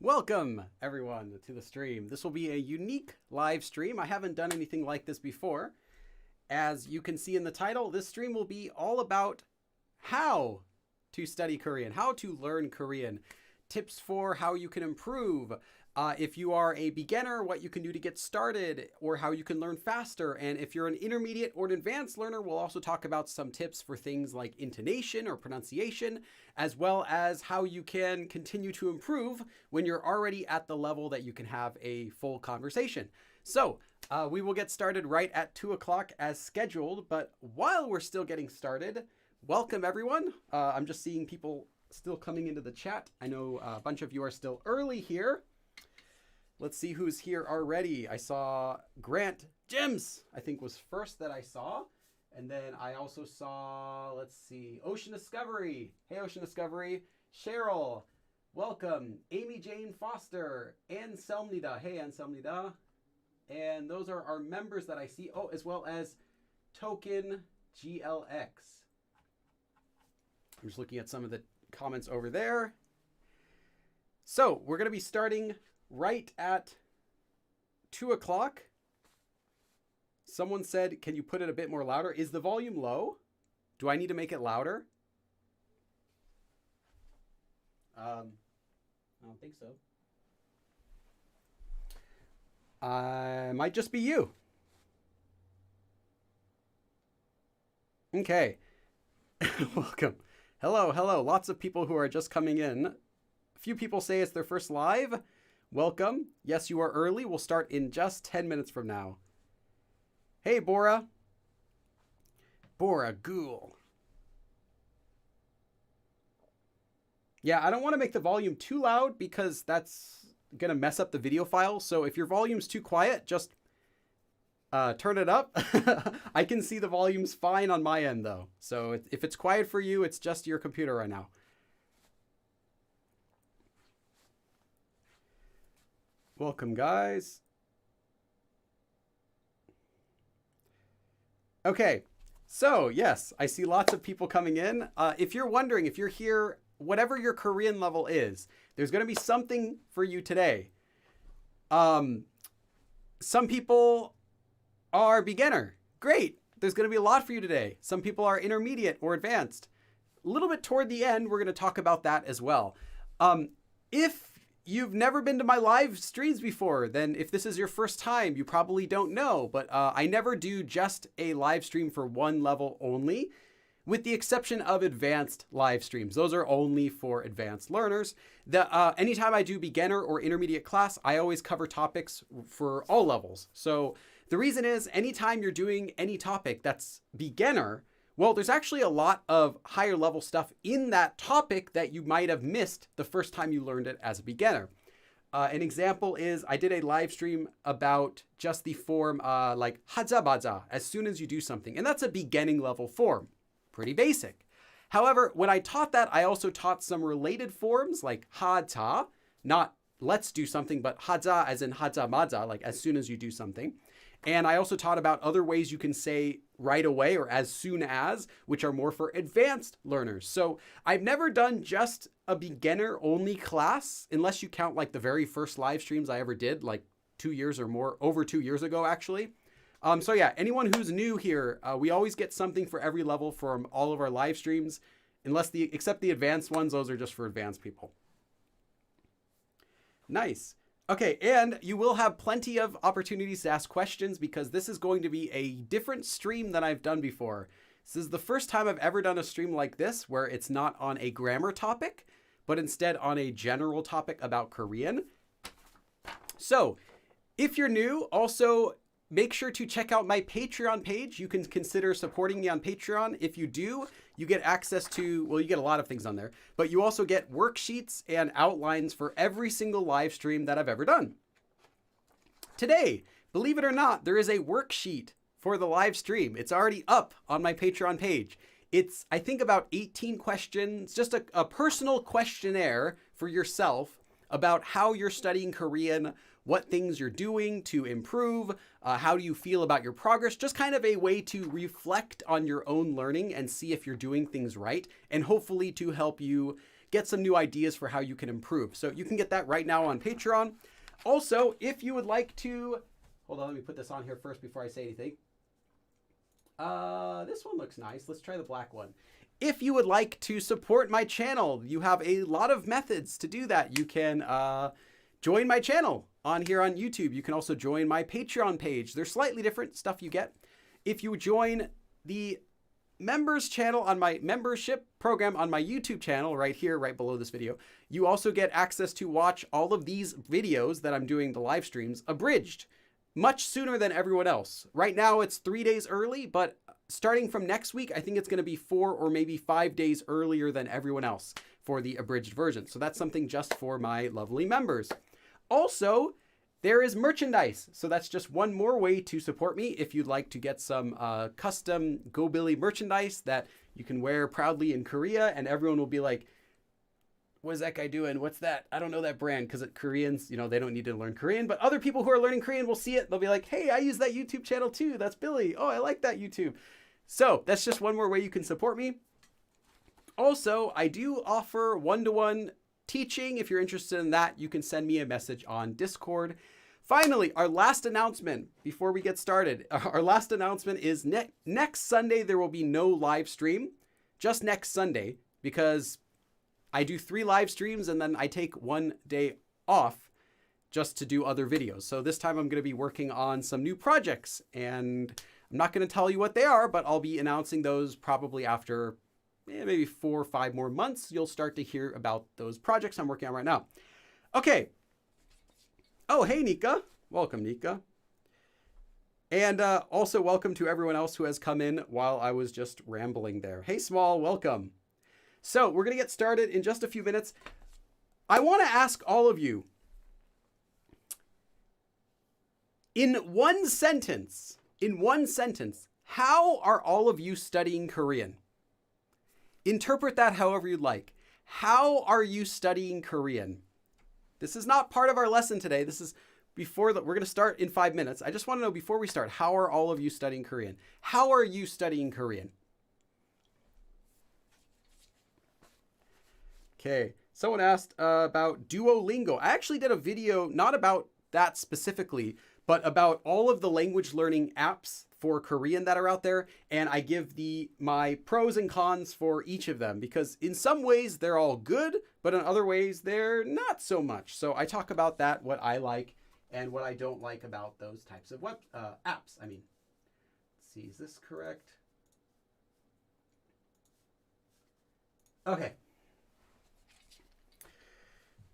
Welcome, everyone, to the stream. This will be a unique live stream. I haven't done anything like this before. As you can see in the title, this stream will be all about how to study Korean, how to learn Korean, tips for how you can improve. If you are a beginner, what you can do to get started, or how you can learn faster. And if you're an intermediate or an advanced learner, we'll also talk about some tips for things like intonation or pronunciation, as well as how you can continue to improve when you're already at the level that you can have a full conversation. So we will get started right at 2 o'clock as scheduled. But while we're still getting started, welcome everyone. I'm just seeing people still coming into the chat. I know a bunch of you are still early here. Let's see who's here already. I saw Grant Jims, I think was first that I saw. And then I also saw, let's see, Ocean Discovery. Hey, Ocean Discovery. Cheryl, welcome. Amy Jane Foster. Anselmnida. Hey, Anselmnida. And those are our members that I see. Oh, as well as Token GLX. I'm just looking at some of the comments over there. So we're going to be starting right at 2 o'clock. Someone said, can you put it a bit more louder? Is the volume low? Do I need to make it louder? I don't think so. Might just be you. Okay. Welcome. Hello. Lots of people who are just coming in. A few people say it's their first live. Welcome. Yes, you are early. We'll start in just 10 minutes from now. Hey, Bora. Bora Ghoul. Yeah, I don't want to make the volume too loud because that's going to mess up the video file. So if your volume's too quiet, just turn it up. I can see the volume's fine on my end, though. So if it's quiet for you, it's just your computer right now. Welcome, guys. Okay, so yes, I see lots of people coming in. If you're wondering, if you're here, whatever your Korean level is, there's going to be something for you today. Some people are beginner. Great. There's going to be a lot for you today. Some people are intermediate or advanced. A little bit toward the end, we're going to talk about that as well. If you've never been to my live streams before, then if this is your first time, you probably don't know, but I never do just a live stream for one level only, with the exception of advanced live streams. Those are only for advanced learners. Anytime I do beginner or intermediate class, I always cover topics for all levels. So the reason is anytime you're doing any topic that's beginner, well, there's actually a lot of higher level stuff in that topic that you might have missed the first time you learned it as a beginner. An example is I did a live stream about just the form like hajabaja, as soon as you do something. And that's a beginning level form, pretty basic. However, when I taught that, I also taught some related forms like haja, not let's do something, but haja as in hajamaja, like as soon as you do something. And I also taught about other ways you can say right away or as soon as, which are more for advanced learners. So I've never done just a beginner only class, unless you count like the very first live streams I ever did, like 2 years or more, over 2 years ago, actually. So yeah, anyone who's new here, we always get something for every level from all of our live streams, except the advanced ones, those are just for advanced people. Nice. Okay, and you will have plenty of opportunities to ask questions because this is going to be a different stream than I've done before. This is the first time I've ever done a stream like this where it's not on a grammar topic, but instead on a general topic about Korean. So if you're new, also make sure to check out my Patreon page. You can consider supporting me on Patreon. If you do, you get access to, well, you get a lot of things on there, but you also get worksheets and outlines for every single live stream that I've ever done. Today, believe it or not, there is a worksheet for the live stream. It's already up on my Patreon page. It's, I think, about 18 questions, just a personal questionnaire for yourself about how you're studying Korean, what things you're doing to improve, how do you feel about your progress, just kind of a way to reflect on your own learning and see if you're doing things right, and hopefully to help you get some new ideas for how you can improve. So you can get that right now on Patreon. Also, if you would like to, hold on, let me put this on here first before I say anything. This one looks nice. Let's try the black one. If you would like to support my channel, you have a lot of methods to do that. You can join my channel on here on YouTube. You can also join my Patreon page. There's slightly different stuff you get. If you join the members channel on my membership program on my YouTube channel right here, right below this video, you also get access to watch all of these videos that I'm doing, the live streams, abridged much sooner than everyone else. Right now it's 3 days early, but starting from next week, I think it's going to be 4 or maybe 5 days earlier than everyone else for the abridged version. So that's something just for my lovely members. Also, there is merchandise. So that's just one more way to support me if you'd like to get some custom Go Billy merchandise that you can wear proudly in Korea, and everyone will be like, what is that guy doing? What's that? I don't know that brand, because Koreans, you know, they don't need to learn Korean, but other people who are learning Korean will see it. They'll be like, hey, I use that YouTube channel too. That's Billy. Oh, I like that YouTube. So that's just one more way you can support me. Also, I do offer one-to-one teaching. If you're interested in that, you can send me a message on Discord. Finally, our last announcement before we get started. Our last announcement is next Sunday, there will be no live stream, just next Sunday, because I do 3 live streams and then I take 1 day off just to do other videos. So this time I'm going to be working on some new projects, and I'm not going to tell you what they are, but I'll be announcing those probably after maybe 4 or 5 more months. You'll start to hear about those projects I'm working on right now. Okay. Oh, hey, Nika. Welcome, Nika. And also welcome to everyone else who has come in while I was just rambling there. Hey, Small, welcome. So we're going to get started in just a few minutes. I want to ask all of you, in one sentence, how are all of you studying Korean? Interpret that however you'd like. How are you studying Korean? This is not part of our lesson today. This is before that. We're going to start in 5 minutes. I just want to know before we start, how are all of you studying Korean? How are you studying Korean? Okay. Someone asked about Duolingo. I actually did a video not about that specifically, but about all of the language learning apps for Korean that are out there. And I give my pros and cons for each of them, because in some ways they're all good, but in other ways they're not so much. So I talk about that, what I like and what I don't like about those types of web apps. I mean, let's see, is this correct? Okay.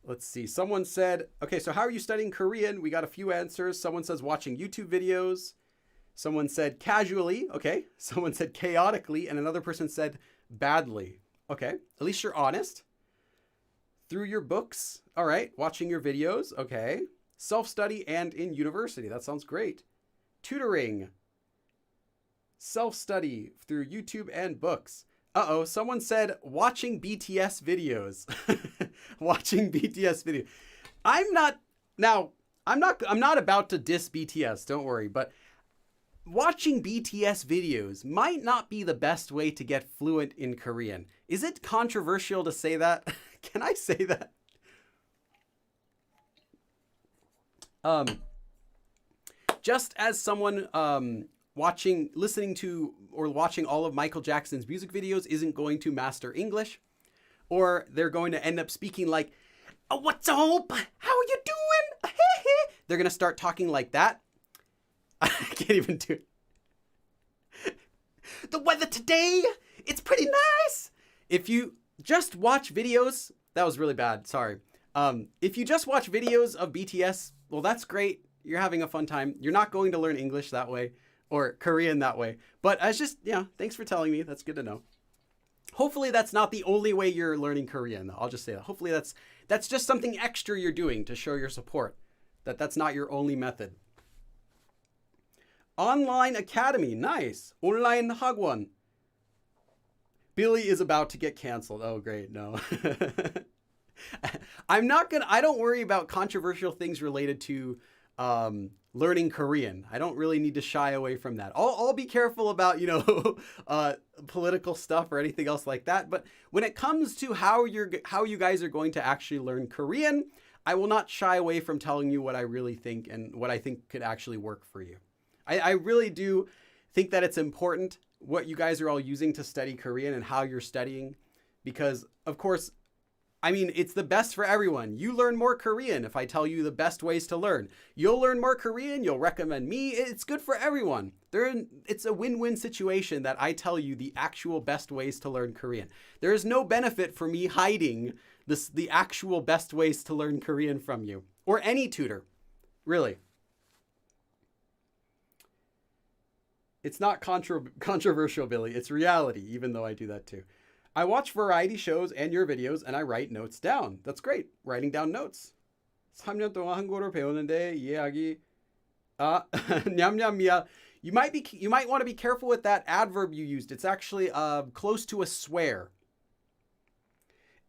Let's see. Someone said, okay, so how are you studying Korean? We got a few answers. Someone says watching YouTube videos. Someone said casually. Okay. Someone said chaotically. And another person said badly. Okay. At least you're honest. Through your books. All right. Watching your videos. Okay. Self-study and in university. That sounds great. Tutoring. Self-study through YouTube and books. Uh-oh, someone said watching BTS videos. Watching BTS videos. I'm not about to diss BTS, don't worry, but watching BTS videos might not be the best way to get fluent in Korean. Is it controversial to say that? Can I say that? Just as someone listening to or watching all of Michael Jackson's music videos isn't going to master English, or they're going to end up speaking like, oh, what's up? How are you doing? They're going to start talking like that. I can't even do it. The weather today, it's pretty nice. If you just watch videos, that was really bad. Sorry. If you just watch videos of BTS, well, that's great. You're having a fun time. You're not going to learn English that way or Korean that way. But as just, thanks for telling me. That's good to know. Hopefully that's not the only way you're learning Korean, though. I'll just say that. Hopefully that's just something extra you're doing to show your support. That's not your only method. Online Academy. Nice. Online 학원. Billy is about to get canceled. Oh, great. No. I don't worry about controversial things related to learning Korean. I don't really need to shy away from that. I'll be careful about, political stuff or anything else like that. But when it comes to how you guys are going to actually learn Korean, I will not shy away from telling you what I really think and what I think could actually work for you. I really do think that it's important what you guys are all using to study Korean and how you're studying, because of course, I mean, it's the best for everyone. You learn more Korean if I tell you the best ways to learn. You'll learn more Korean, you'll recommend me. It's good for everyone. It's a win-win situation that I tell you the actual best ways to learn Korean. There is no benefit for me hiding the actual best ways to learn Korean from you or any tutor, really. It's not controversial, Billy. It's reality, even though I do that too. I watch variety shows and your videos and I write notes down. That's great. Writing down notes. 3년 동안 한국어를 배우는데 이해하기 냠냠이야. You might want to be careful with that adverb you used. It's actually close to a swear.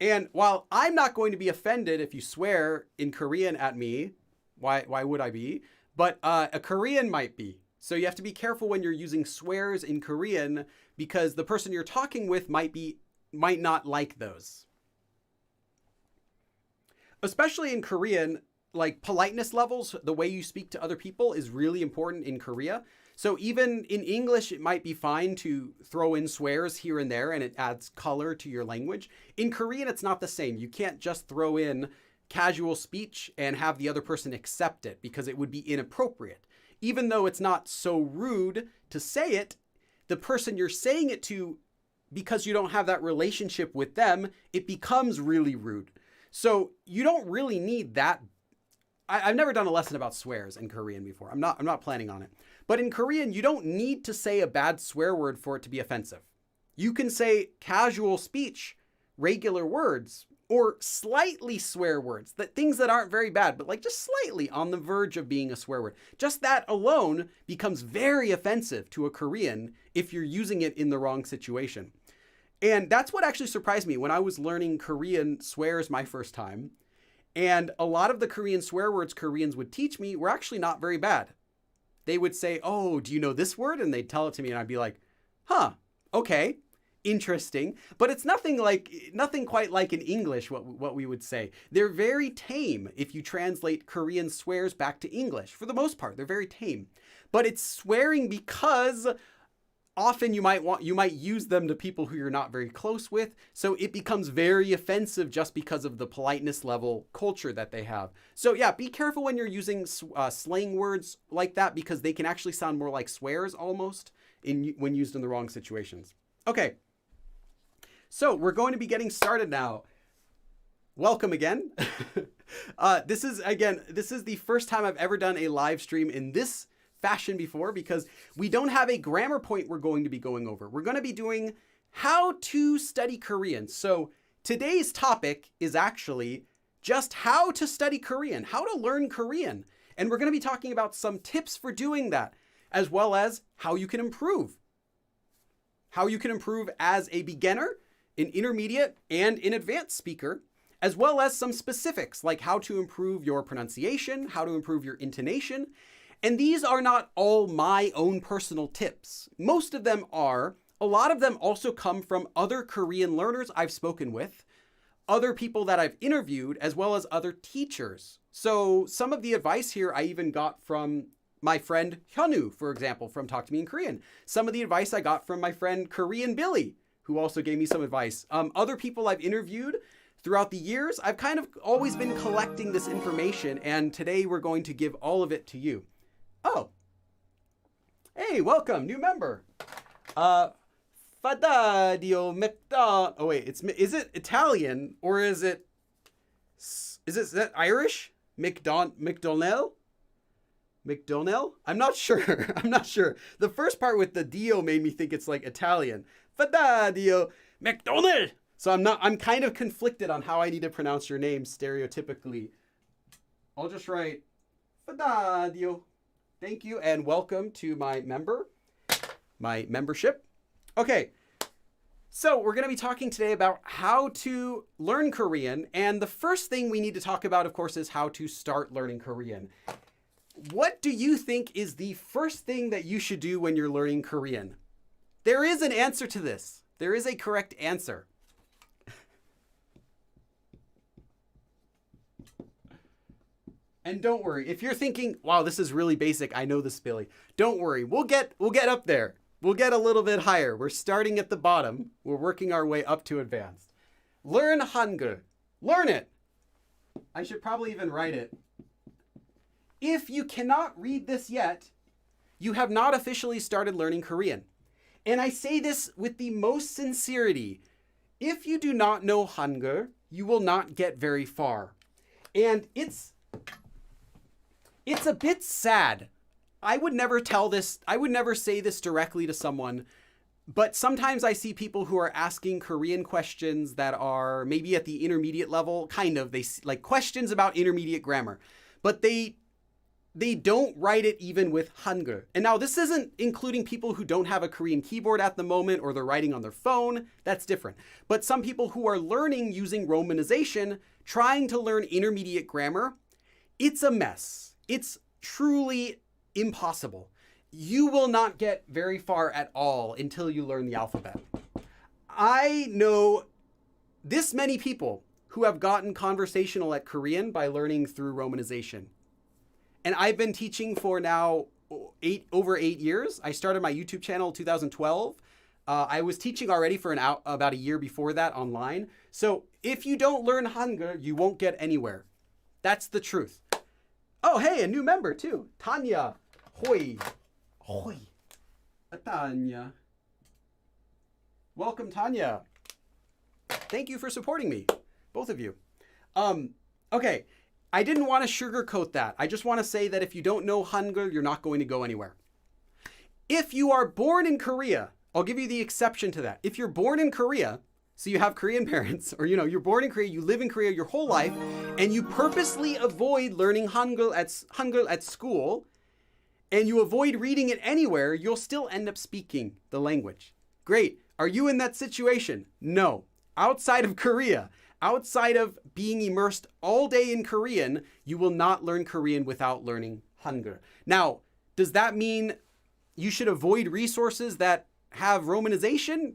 And while I'm not going to be offended if you swear in Korean at me, why would I be? But a Korean might be. So you have to be careful when you're using swears in Korean because the person you're talking with might not like those. Especially in Korean, like politeness levels, the way you speak to other people is really important in Korea. So even in English, it might be fine to throw in swears here and there and it adds color to your language. In Korean, it's not the same. You can't just throw in casual speech and have the other person accept it because it would be inappropriate. Even though it's not so rude to say it, the person you're saying it to, because you don't have that relationship with them, it becomes really rude. So you don't really need that. I've never done a lesson about swears in Korean before. I'm not planning on it. But in Korean, you don't need to say a bad swear word for it to be offensive. You can say casual speech, regular words, or slightly swear words, things that aren't very bad, but like just slightly on the verge of being a swear word. Just that alone becomes very offensive to a Korean if you're using it in the wrong situation. And that's what actually surprised me when I was learning Korean swears my first time. And a lot of the Korean swear words Koreans would teach me were actually not very bad. They would say, "Oh, do you know this word?" And they'd tell it to me and I'd be like, "Huh, okay. Interesting." But it's nothing quite like in English what we would say. They're very tame if you translate Korean swears back to English. For the most part, they're very tame. But it's swearing because often you might use them to people who you're not very close with. So it becomes very offensive just because of the politeness level culture that they have. So yeah, be careful when you're using slang words like that because they can actually sound more like swears almost when used in the wrong situations. Okay. So we're going to be getting started now. Welcome again. This is the first time I've ever done a live stream in this fashion before because we don't have a grammar point we're going to be going over. We're going to be doing how to study Korean. So today's topic is actually just how to study Korean, how to learn Korean. And we're going to be talking about some tips for doing that, as well as how you can improve. How you can improve as a beginner, an intermediate, and an advanced speaker, as well as some specifics like how to improve your pronunciation, how to improve your intonation. And these are not all my own personal tips. Most of them are. A lot of them also come from other Korean learners I've spoken with, other people that I've interviewed, as well as other teachers. So some of the advice here I even got from my friend Hyunwoo, for example, from Talk to Me in Korean. Some of the advice I got from my friend Korean Billy, who also gave me some advice. Other people I've interviewed throughout the years, I've kind of always been collecting this information, and today we're going to give all of it to you. Oh, hey, welcome, new member. Fadadio McDonald. Oh wait, is it Italian or is it that Irish? McDonald? McDonald? I'm not sure. I'm not sure. The first part with the Dio made me think it's like Italian. Fadadio McDonald. So I'm kind of conflicted on how I need to pronounce your name stereotypically. I'll just write Fadadio. Thank you and welcome to my membership. Okay, so we're going to be talking today about how to learn Korean. And the first thing we need to talk about, of course, is how to start learning Korean. What do you think is the first thing that you should do when you're learning Korean? There is an answer to this. There is a correct answer. And don't worry, if you're thinking, wow, this is really basic, I know this, Billy. Don't worry, we'll get up there. We'll get a little bit higher. We're starting at the bottom. We're working our way up to advanced. Learn Hangul. Learn it. I should probably even write it. If you cannot read this yet, you have not officially started learning Korean. And I say this with the most sincerity. If you do not know Hangul, you will not get very far. And it's a bit sad. I would never say this directly to someone, but sometimes I see people who are asking Korean questions that are maybe at the intermediate level, they like questions about intermediate grammar, but they don't write it even with Hangul. And now this isn't including people who don't have a Korean keyboard at the moment or they're writing on their phone. That's different. But some people who are learning using romanization, trying to learn intermediate grammar, it's a mess. It's truly impossible. You will not get very far at all until you learn the alphabet. I know this many people who have gotten conversational at Korean by learning through romanization. And I've been teaching for now over 8 years. I started my YouTube channel in 2012. I was teaching already for about a year before that online. So if you don't learn Hangul, you won't get anywhere. That's the truth. Oh, hey, a new member too. Tanya. Hoi. Hoi. Tanya. Welcome, Tanya. Thank you for supporting me, both of you. Okay, I didn't want to sugarcoat that. I just want to say that if you don't know Hangul, you're not going to go anywhere. If you are born in Korea, I'll give you the exception to that. If you're born in Korea, so you have Korean parents, or you're born in Korea, you live in Korea your whole life, and you purposely avoid learning Hangul at school, and you avoid reading it anywhere, you'll still end up speaking the language. Great. Are you in that situation? No. Outside of Korea, outside of being immersed all day in Korean, you will not learn Korean without learning Hangul. Now, does that mean you should avoid resources that have romanization?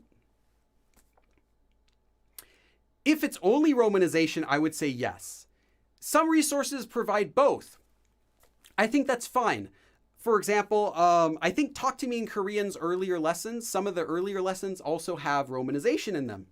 If it's only romanization, I would say yes. Some resources provide both. I think that's fine. For example, I think Talk to Me in Korean's earlier lessons, some of the earlier lessons also have romanization in them.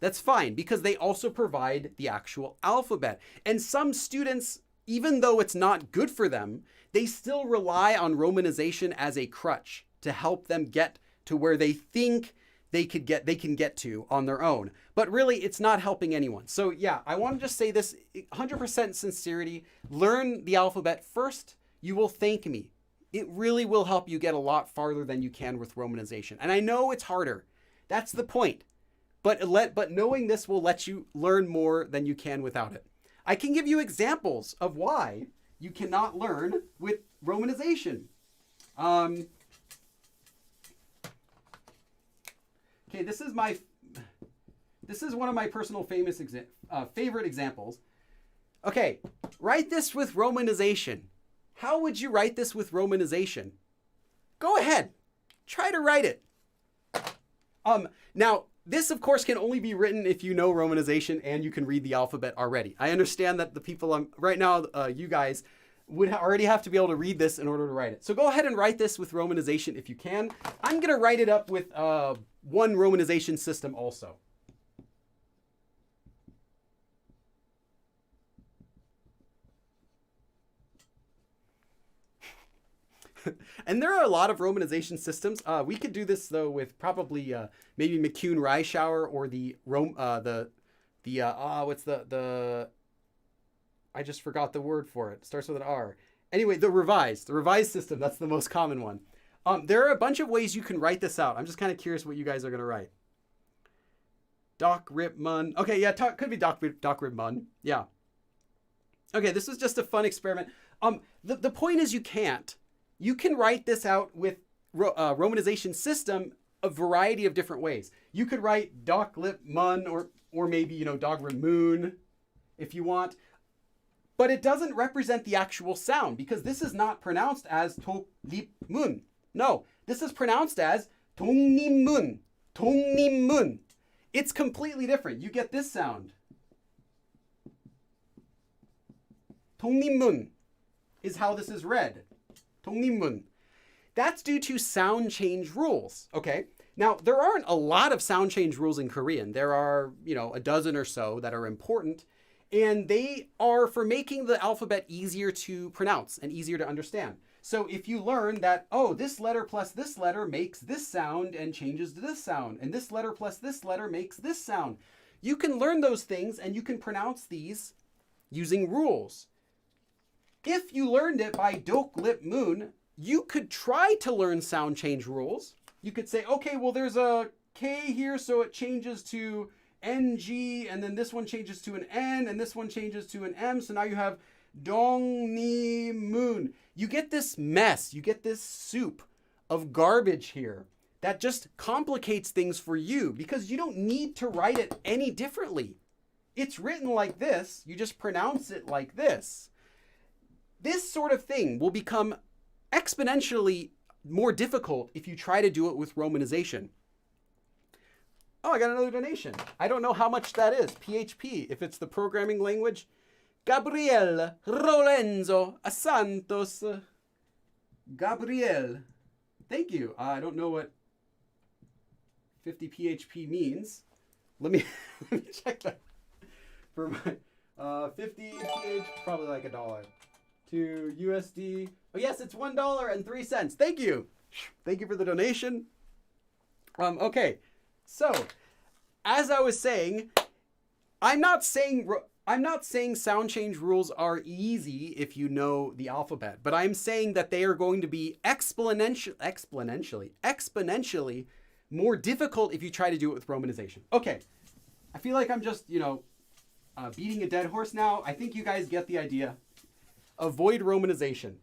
That's fine because they also provide the actual alphabet. And some students, even though it's not good for them, they still rely on romanization as a crutch to help them get to where they think they can get to on their own. But really, it's not helping anyone. So yeah, I want to just say this 100% sincerity. Learn the alphabet first. You will thank me. It really will help you get a lot farther than you can with romanization. And I know it's harder. That's the point. But knowing this will let you learn more than you can without it. I can give you examples of why you cannot learn with romanization. Okay, this is one of my personal favorite examples. Okay, write this with romanization. How would you write this with romanization? Go ahead, try to write it. Now, this of course can only be written if you know romanization and you can read the alphabet already. I understand that the people right now, you guys, would already have to be able to read this in order to write it. So go ahead and write this with romanization if you can. I'm gonna write it up with one romanization system also. And there are a lot of romanization systems. We could do this though with probably maybe McCune-Reischauer or I just forgot the word for it. It starts with an R. Anyway, the revised system. That's the most common one. There are a bunch of ways you can write this out. I'm just kind of curious what you guys are going to write. Doc Rip Mun. Okay, yeah, could be Doc Rip Mun. Yeah. Okay, this was just a fun experiment. The point is you can't. You can write this out with romanization system a variety of different ways. You could write Doc Lip Mun or maybe, Dog Rip Moon if you want. But it doesn't represent the actual sound because this is not pronounced as 독립문. No, this is pronounced as 독립문. 독립문. It's completely different. You get this sound. 독립문 is how this is read. 독립문. That's due to sound change rules, okay? Now, there aren't a lot of sound change rules in Korean. There are, a dozen or so that are important, and they are for making the alphabet easier to pronounce and easier to understand. So if you learn that, this letter plus this letter makes this sound and changes to this sound, and this letter plus this letter makes this sound, you can learn those things and you can pronounce these using rules. If you learned it by 독립문, you could try to learn sound change rules. You could say, okay, well, there's a K here, so it changes to NG, and then this one changes to an N, and this one changes to an M, so now you have 독립문. You get this mess, you get this soup of garbage here that just complicates things for you because you don't need to write it any differently. It's written like this, you just pronounce it like this. This sort of thing will become exponentially more difficult if you try to do it with romanization. Oh, I got another donation. I don't know how much that is. PHP, if it's the programming language. Gabriel Rolenzo Santos. Gabriel. Thank you. I don't know what 50 PHP means. Let me check that. For my 50 PHP, probably like $1. To USD. Oh yes, it's $1.03. Thank you. Thank you for the donation. Okay. So, as I was saying, I'm not saying sound change rules are easy if you know the alphabet, but I'm saying that they are going to be exponentially more difficult if you try to do it with romanization. Okay. I feel like I'm just, beating a dead horse now. I think you guys get the idea. Avoid romanization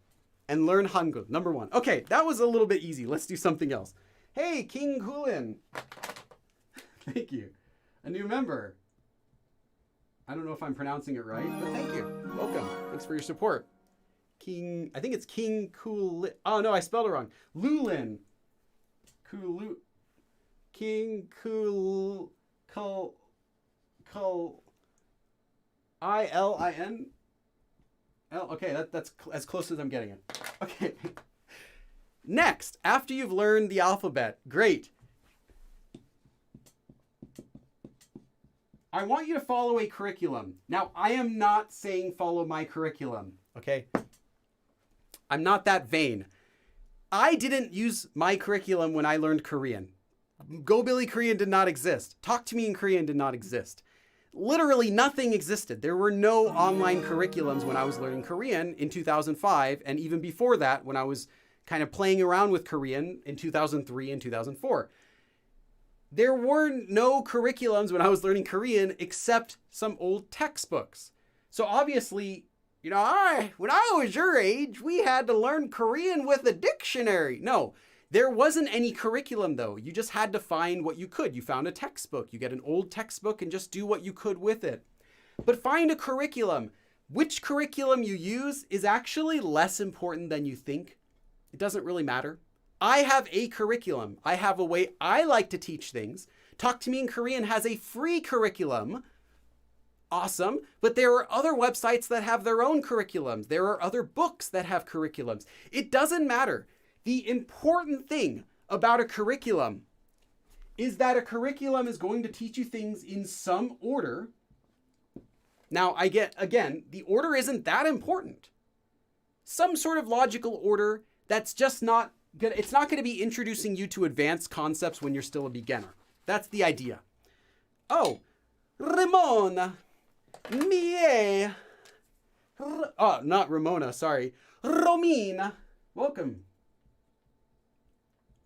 and learn Hangul. Number 1. Okay, that was a little bit easy. Let's do something else. Hey, King Kulin. Thank you. A new member. I don't know if I'm pronouncing it right, but thank you. Welcome. Thanks for your support. I think it's King Kulin. Oh, no, I spelled it wrong. Lulin. King I-L-I-N. Okay, that's as close as I'm getting it. Okay. Next, after you've learned the alphabet, great. I want you to follow a curriculum. Now, I am not saying follow my curriculum, okay? I'm not that vain. I didn't use my curriculum when I learned Korean. Go Billy Korean did not exist. Talk to Me in Korean did not exist. Literally nothing existed. There were no online curriculums when I was learning Korean in 2005, and even before that when I was kind of playing around with Korean in 2003 and 2004. There were no curriculums when I was learning Korean except some old textbooks. So obviously, when I was your age, we had to learn Korean with a dictionary. No, there wasn't any curriculum though. You just had to find what you could. You found a textbook. You get an old textbook and just do what you could with it. But find a curriculum. Which curriculum you use is actually less important than you think. It doesn't really matter. I have a curriculum. I have a way I like to teach things. Talk to Me in Korean has a free curriculum. Awesome. But there are other websites that have their own curriculums. There are other books that have curriculums. It doesn't matter. The important thing about a curriculum is that a curriculum is going to teach you things in some order. Now, again, the order isn't that important. Some sort of logical order that's just not good. It's not going to be introducing you to advanced concepts when you're still a beginner. That's the idea. Oh, Ramona. Mie. Oh, not Ramona, sorry. Romina. Welcome.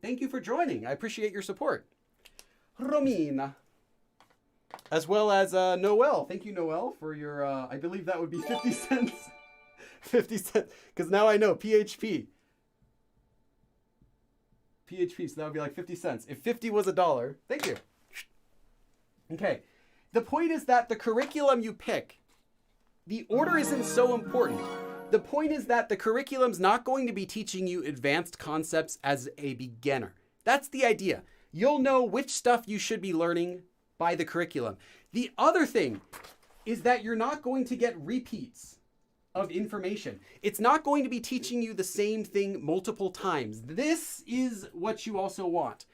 Thank you for joining. I appreciate your support. Romina. As well as Noel. Thank you, Noel, for your, I believe that would be 50 cents. 50 cents. Because now I know, PHP. PHP, so that would be like 50 cents. If 50 was $1, thank you. Okay. The point is that the curriculum you pick the order isn't so important. The point is that the curriculum's not going to be teaching you advanced concepts as a beginner. That's the idea. You'll know which stuff you should be learning by the curriculum. The other thing is that you're not going to get repeats of information. It's not going to be teaching you the same thing multiple times. This is what you also want.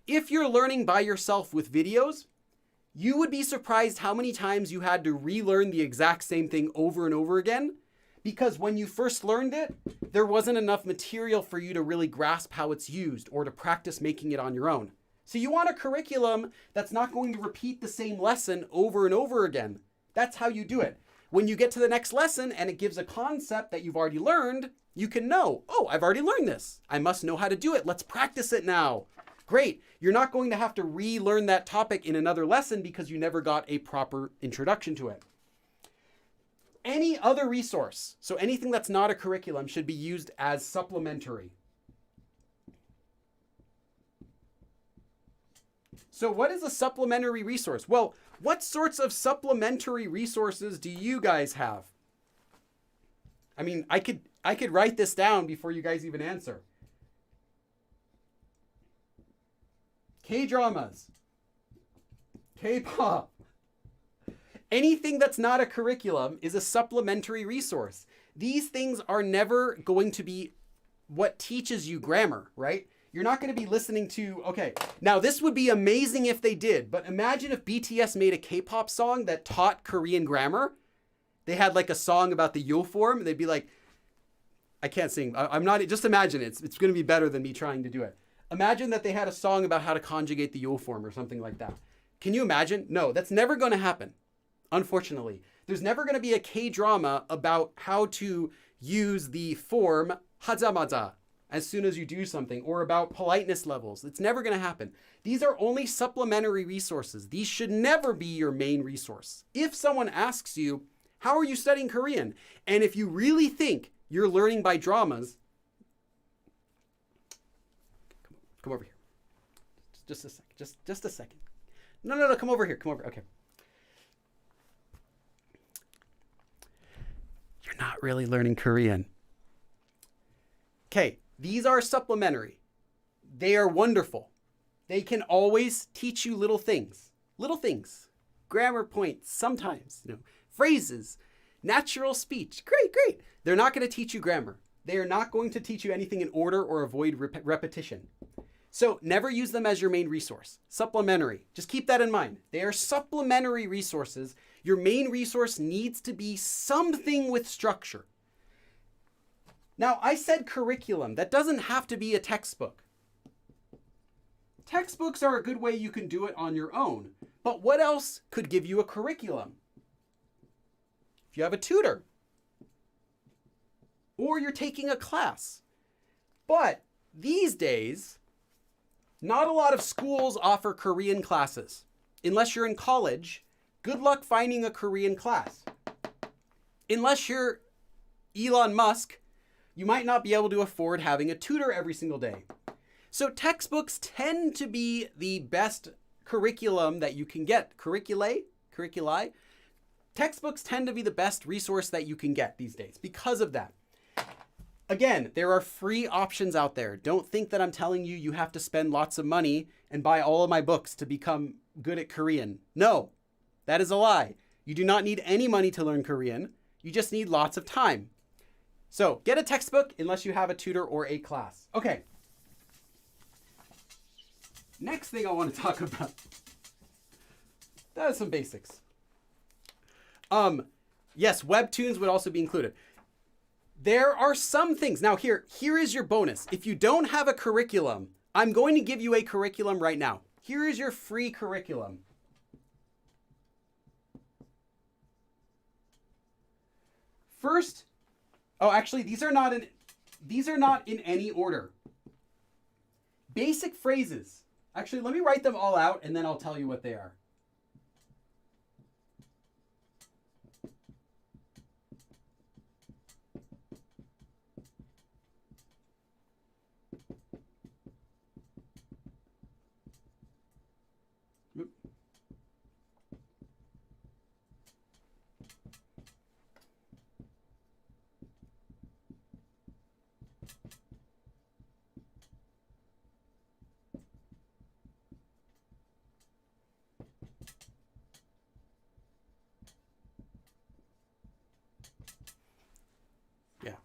If you're learning by yourself with videos, you would be surprised how many times you had to relearn the exact same thing over and over again, because when you first learned it, there wasn't enough material for you to really grasp how it's used or to practice making it on your own. So you want a curriculum that's not going to repeat the same lesson over and over again. That's how you do it. When you get to the next lesson and it gives a concept that you've already learned, you can know, oh, I've already learned this. I must know how to do it. Let's practice it now. Great. You're not going to have to relearn that topic in another lesson because you never got a proper introduction to it. Any other resource, so anything that's not a curriculum, should be used as supplementary. So what is a supplementary resource? Well, what sorts of supplementary resources do you guys have? I mean, I could write this down before you guys even answer. K-dramas, K-pop. Anything that's not a curriculum is a supplementary resource. These things are never going to be what teaches you grammar, right? You're not going to be listening to, okay, now this would be amazing if they did, but imagine if BTS made a K-pop song that taught Korean grammar. They had like a song about the yo form. They'd be like, I can't sing. I'm not, just imagine it. It's going to be better than me trying to do it. Imagine that they had a song about how to conjugate the yo form or something like that. Can you imagine? No, that's never going to happen. Unfortunately, there's never going to be a K-drama about how to use the form 하자마자 as soon as you do something, or about politeness levels. It's never going to happen. These are only supplementary resources. These should never be your main resource. If someone asks you, how are you studying Korean? And if you really think you're learning by dramas, come over here. Just a second. Just a second. No, come over here. Come over. Okay. You're not really learning Korean. Okay, these are supplementary. They are wonderful. They can always teach you little things, grammar points, sometimes, phrases, natural speech. Great. They're not going to teach you grammar. They are not going to teach you anything in order or avoid repetition. So never use them as your main resource. Supplementary. Just keep that in mind. They are supplementary resources. Your main resource needs to be something with structure. Now, I said curriculum. That doesn't have to be a textbook. Textbooks are a good way you can do it on your own. But what else could give you a curriculum? If you have a tutor, or you're taking a class. But these days, not a lot of schools offer Korean classes. Unless you're in college, good luck finding a Korean class. Unless you're Elon Musk, you might not be able to afford having a tutor every single day. So textbooks tend to be the best curriculum that you can get. Curriculi. Textbooks tend to be the best resource that you can get these days because of that. Again, there are free options out there. Don't think that I'm telling you you have to spend lots of money and buy all of my books to become good at Korean. No, that is a lie. You do not need any money to learn Korean. You just need lots of time. So get a textbook unless you have a tutor or a class. Okay. Next thing I want to talk about. That is some basics. Yes, webtoons would also be included. There are some things. Now here is your bonus. If you don't have a curriculum, I'm going to give you a curriculum right now. Here is your free curriculum. First, actually, these are not in any order. Basic phrases. Actually, let me write them all out and then I'll tell you what they are.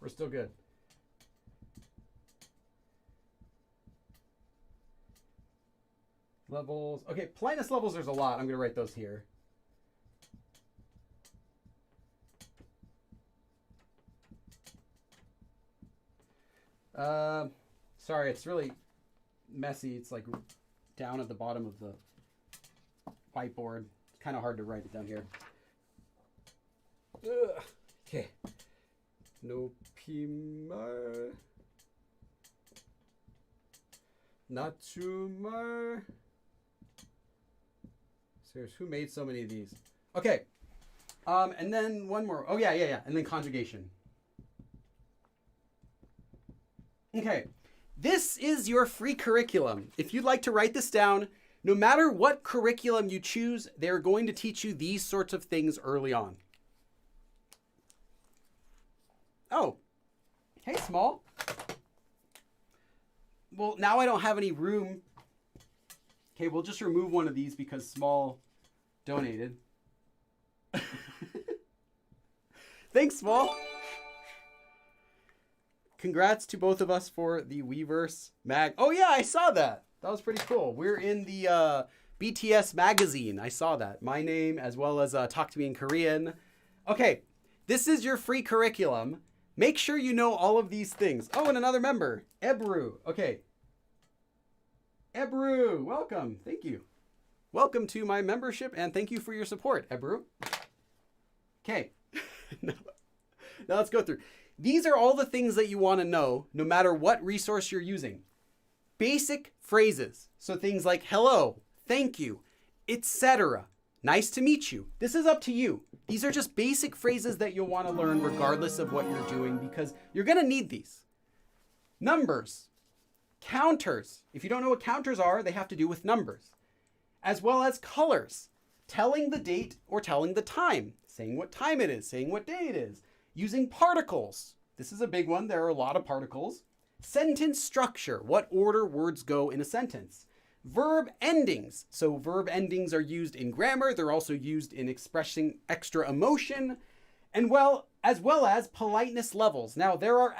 We're still good. Levels. Okay, politeness levels, there's a lot. I'm going to write those here. Sorry, it's really messy. It's like down at the bottom of the whiteboard. It's kind of hard to write it down here. Ugh. Okay. No pimar. Natumar. Serious, who made so many of these? Okay. And then one more. Oh, yeah. And then conjugation. Okay. This is your free curriculum. If you'd like to write this down, no matter what curriculum you choose, they're going to teach you these sorts of things early on. Oh, hey, Small. Well, now I don't have any room. Okay, we'll just remove one of these because Small donated. Thanks, Small. Congrats to both of us for the Weverse mag. Oh, yeah, I saw that. That was pretty cool. We're in the BTS magazine. I saw that. My name as well as Talk to Me in Korean. Okay, this is your free curriculum. Make sure you know all of these things. Oh, and another member, Ebru. Okay. Ebru, welcome. Thank you. Welcome to my membership and thank you for your support, Ebru. Okay. Now let's go through. These are all the things that you want to know no matter what resource you're using. Basic phrases. So things like hello, thank you, etc. Nice to meet you. This is up to you. These are just basic phrases that you'll want to learn regardless of what you're doing because you're going to need these. Numbers. Counters. If you don't know what counters are, they have to do with numbers. As well as colors. Telling the date or telling the time. Saying what time it is. Saying what day it is. Using particles. This is a big one. There are a lot of particles. Sentence structure. What order words go in a sentence. Verb endings. So verb endings are used in grammar. They're also used in expressing extra emotion. And as well as politeness levels. Now, there are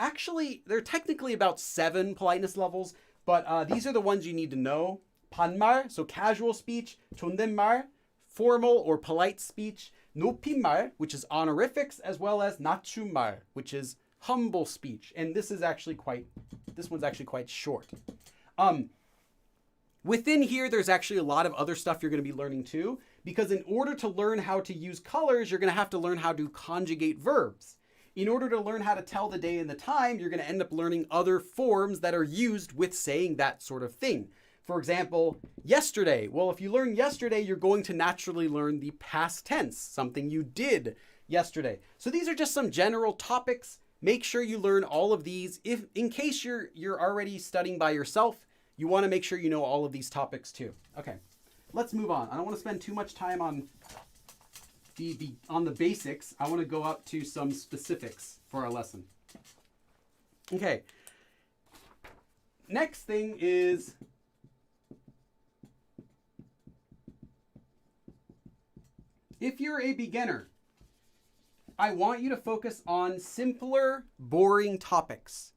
technically about 7 politeness levels, but these are the ones you need to know. 반말, so casual speech. 존댓말, formal or polite speech. 높임말, which is honorifics, as well as 낮춤말, which is humble speech. And this one's actually quite short. Within here, there's actually a lot of other stuff you're going to be learning too, because in order to learn how to use colors, you're going to have to learn how to conjugate verbs. In order to learn how to tell the day and the time, you're going to end up learning other forms that are used with saying that sort of thing. For example, yesterday. Well, if you learn yesterday, you're going to naturally learn the past tense, something you did yesterday. So these are just some general topics. Make sure you learn all of these. If in case you're already studying by yourself, you want to make sure you know all of these topics too. Okay, let's move on. I don't want to spend too much time on the basics. I want to go up to some specifics for our lesson. Okay. Next thing is if you're a beginner, I want you to focus on simpler, boring topics.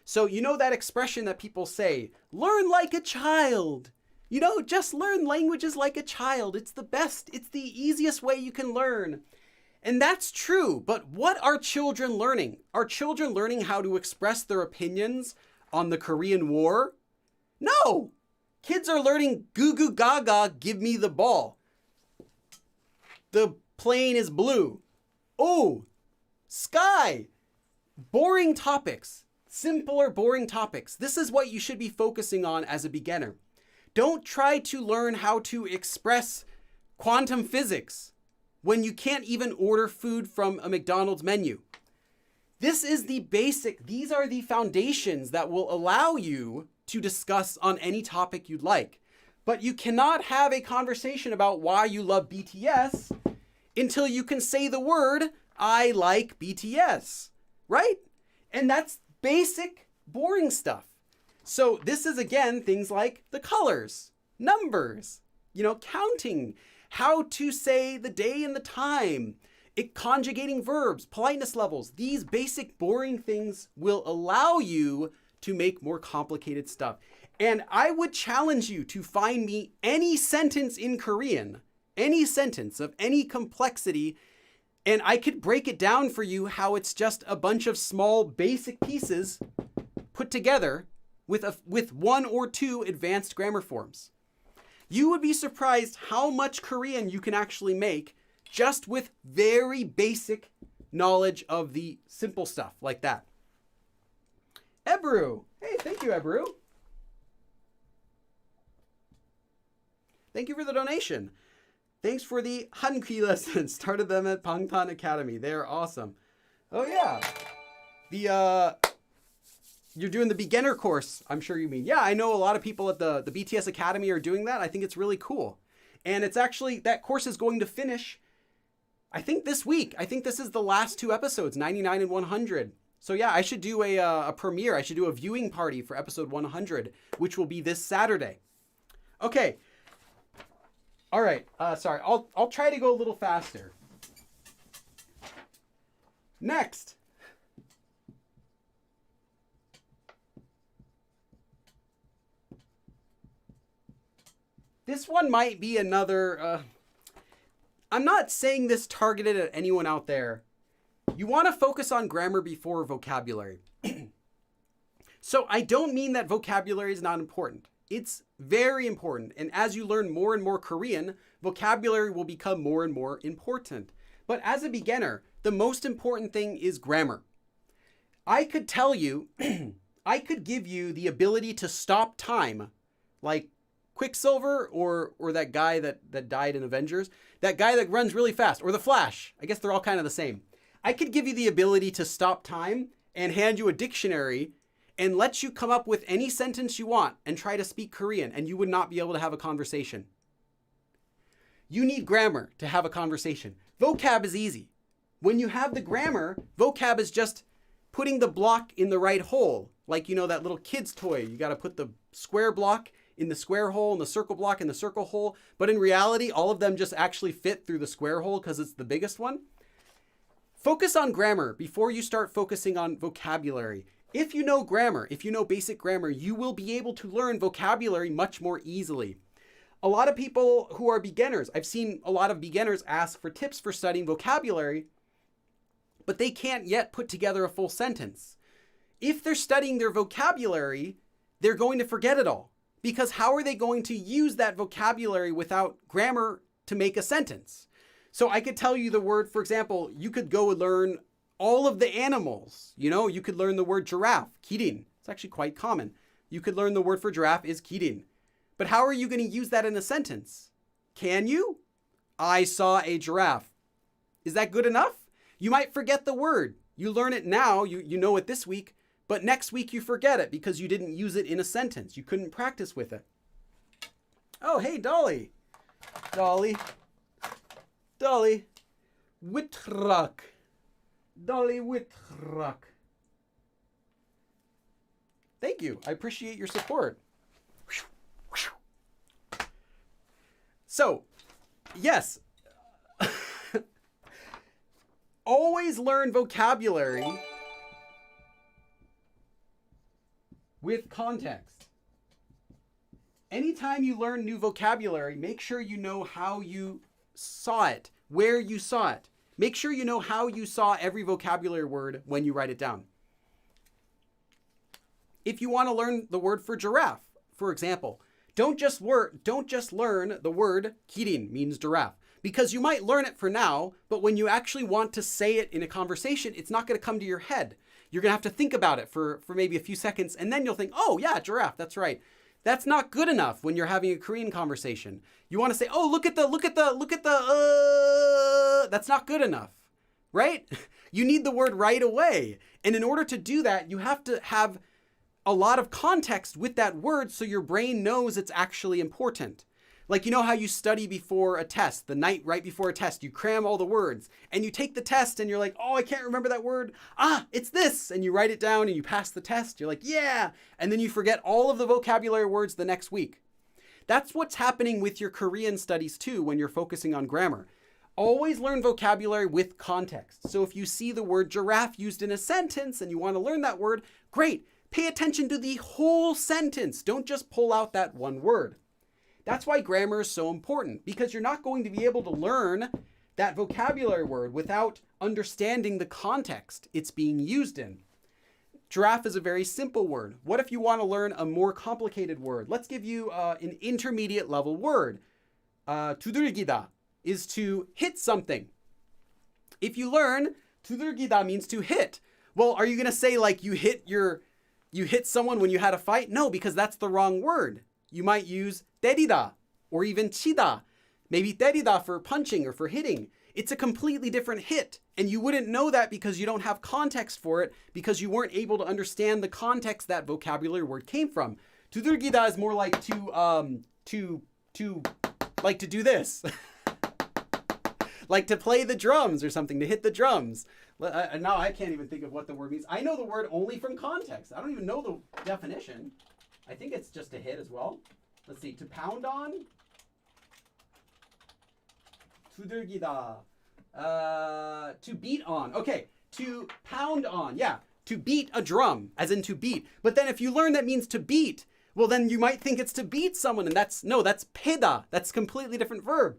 So you know that expression that people say, learn like a child. You know, just learn languages like a child. It's the best. It's the easiest way you can learn. And that's true. But what are children learning? Are children learning how to express their opinions on the Korean War? No. Kids are learning goo goo gaga, give me the ball. The plane is blue. Oh, sky. Boring topics. Simpler, boring topics. This is what you should be focusing on as a beginner. Don't try to learn how to express quantum physics when you can't even order food from a McDonald's menu. This is the basic, these are the foundations that will allow you to discuss on any topic you'd like. But you cannot have a conversation about why you love BTS until you can say the word, I like BTS, right? And that's basic, boring stuff. So this is, again, things like the colors, numbers, counting, how to say the day and the time, conjugating verbs, politeness levels. These basic boring things will allow you to make more complicated stuff. And I would challenge you to find me any sentence in Korean, any sentence of any complexity, and I could break it down for you how it's just a bunch of small basic pieces put together with one or two advanced grammar forms. You would be surprised how much Korean you can actually make just with very basic knowledge of the simple stuff like that. Ebru. Hey, thank you, Ebru. Thank you for the donation. Thanks for the Hankwi lessons. Started them at Bangtan Academy. They're awesome. Oh, yeah. You're doing the beginner course, I'm sure you mean. Yeah, I know a lot of people at the BTS Academy are doing that. I think it's really cool. And it's actually, that course is going to finish, I think this week. I think this is the last 2 episodes, 99 and 100. So yeah, I should do a premiere. I should do a viewing party for episode 100, which will be this Saturday. Okay. All right. Sorry. I'll try to go a little faster. Next. This one might be another, I'm not saying this targeted at anyone out there. You want to focus on grammar before vocabulary. So I don't mean that vocabulary is not important. It's very important. And as you learn more and more Korean, vocabulary will become more and more important. But as a beginner, the most important thing is grammar. I could tell you, I could give you the ability to stop time, like Quicksilver or that guy that died in Avengers, that guy that runs really fast, or the Flash. I guess they're all kind of the same. I could give you the ability to stop time and hand you a dictionary and let you come up with any sentence you want and try to speak Korean, and you would not be able to have a conversation. You need grammar to have a conversation. Vocab is easy. When you have the grammar, vocab is just putting the block in the right hole. Like, you know, that little kid's toy. You got to put the square block in the square hole and the circle block in the circle hole. But in reality, all of them just actually fit through the square hole because it's the biggest one. Focus on grammar before you start focusing on vocabulary. If you know grammar, if you know basic grammar, you will be able to learn vocabulary much more easily. A lot of people who are beginners, I've seen a lot of beginners ask for tips for studying vocabulary, but they can't yet put together a full sentence. If they're studying their vocabulary, they're going to forget it all. Because how are they going to use that vocabulary without grammar to make a sentence? So I could tell you the word, for example, you could go and learn all of the animals. You know, you could learn the word giraffe, kirin. It's actually quite common. You could learn the word for giraffe is kirin. But how are you going to use that in a sentence? Can you? I saw a giraffe. Is that good enough? You might forget the word. You learn it now, you know it this week, but next week you forget it because you didn't use it in a sentence. You couldn't practice with it. Oh, hey, Dolly. Dolly. Wittruck. Dolly Wittruck. Thank you. I appreciate your support. So, yes. Always learn vocabulary with context. Anytime you learn new vocabulary, make sure you know how you saw it, where you saw it. Make sure you know how you saw every vocabulary word when you write it down. If you want to learn the word for giraffe, for example, don't just learn the word kirin means giraffe, because you might learn it for now, but when you actually want to say it in a conversation, it's not going to come to your head. You're going to have to think about it for maybe a few seconds, and then you'll think, oh yeah, giraffe, that's right. That's not good enough when you're having a Korean conversation. You want to say, oh, look at the, that's not good enough, right? You need the word right away. And in order to do that, you have to have a lot of context with that word so your brain knows it's actually important. Like, you know how you study before a test, the night right before a test, you cram all the words and you take the test and you're like, oh, I can't remember that word. It's this. And you write it down and you pass the test. You're like, yeah. And then you forget all of the vocabulary words the next week. That's what's happening with your Korean studies too when you're focusing on grammar. Always learn vocabulary with context. So if you see the word giraffe used in a sentence and you want to learn that word, great. Pay attention to the whole sentence. Don't just pull out that one word. That's why grammar is so important, because you're not going to be able to learn that vocabulary word without understanding the context it's being used in. Giraffe is a very simple word. What if you want to learn a more complicated word? Let's give you an intermediate level word. 두들기다 is to hit something. If you learn 두들기다 means to hit, well, are you going to say like you hit someone when you had a fight? No, because that's the wrong word. You might use 때리다 or even 치다. Maybe 때리다 for punching or for hitting. It's a completely different hit. And you wouldn't know that because you don't have context for it, because you weren't able to understand the context that vocabulary word came from. 두들기다 is more like to do this. Like to play the drums or something, to hit the drums. Now I can't even think of what the word means. I know the word only from context. I don't even know the definition. I think it's just to hit as well. Let's see, to pound on. 두들기다. To beat on. Okay, to pound on. Yeah, to beat a drum, as in to beat. But then if you learn that means to beat, well then you might think it's to beat someone, and that's 패다. That's a completely different verb.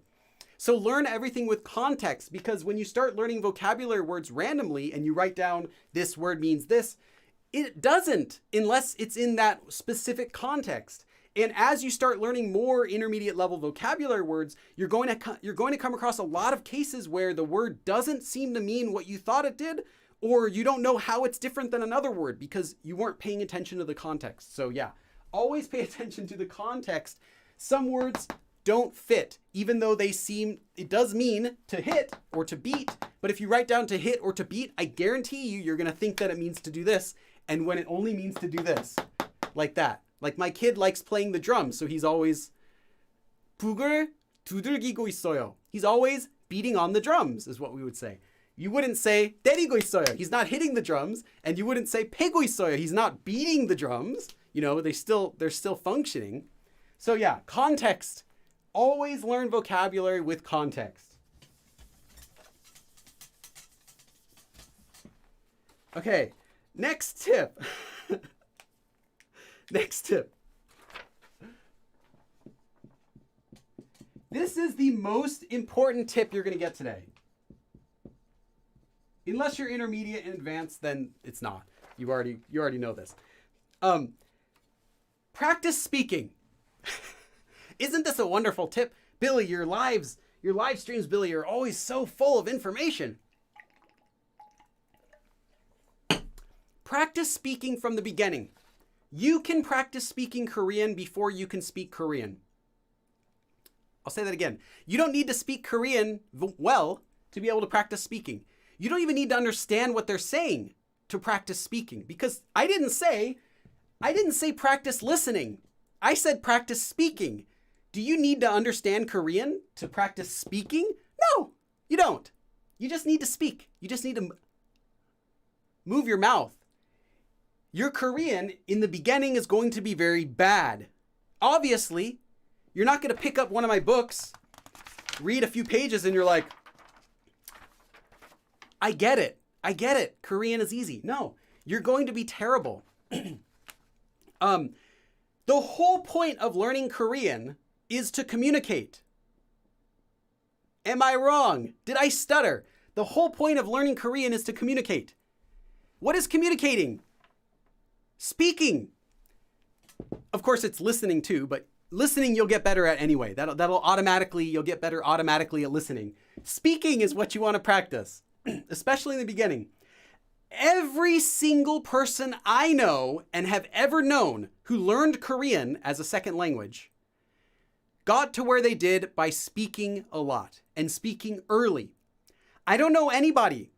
So learn everything with context, because when you start learning vocabulary words randomly and you write down this word means this, it doesn't unless it's in that specific context. And as you start learning more intermediate level vocabulary words, you're going to come across a lot of cases where the word doesn't seem to mean what you thought it did, or you don't know how it's different than another word because you weren't paying attention to the context. So yeah, always pay attention to the context. Some words don't fit, even though it does mean to hit or to beat. But if you write down to hit or to beat, I guarantee you're going to think that it means to do this. And when it only means to do this, like that. Like my kid likes playing the drums, so he's always 북을 두들기고 있어요. He's always beating on the drums, is what we would say. You wouldn't say 때리고 있어요. He's not hitting the drums, and you wouldn't say 패고 있어요. He's not beating the drums. You know, they're still functioning. So yeah, context. Always learn vocabulary with context. Okay, next tip. Next tip. This is the most important tip you're going to get today. Unless you're intermediate and advanced, then it's not. You already know this. Practice speaking. Isn't this a wonderful tip? Billy, your live streams, Billy, are always so full of information. Practice speaking from the beginning. You can practice speaking Korean before you can speak Korean. I'll say that again. You don't need to speak Korean well to be able to practice speaking. You don't even need to understand what they're saying to practice speaking, because I didn't say practice listening. I said practice speaking. Do you need to understand Korean to practice speaking? No, you don't. You just need to speak. You just need to move your mouth. Your Korean in the beginning is going to be very bad. Obviously, you're not going to pick up one of my books, read a few pages, and you're like, I get it. Korean is easy. No, you're going to be terrible. The whole point of learning Korean is to communicate. Am I wrong? Did I stutter? The whole point of learning Korean is to communicate. What is communicating? Speaking. Of course, it's listening too, but listening you'll get better at anyway. You'll get better automatically at listening. Speaking is what you want to practice, especially in the beginning. Every single person I know and have ever known who learned Korean as a second language got to where they did by speaking a lot and speaking early. I don't know anybody,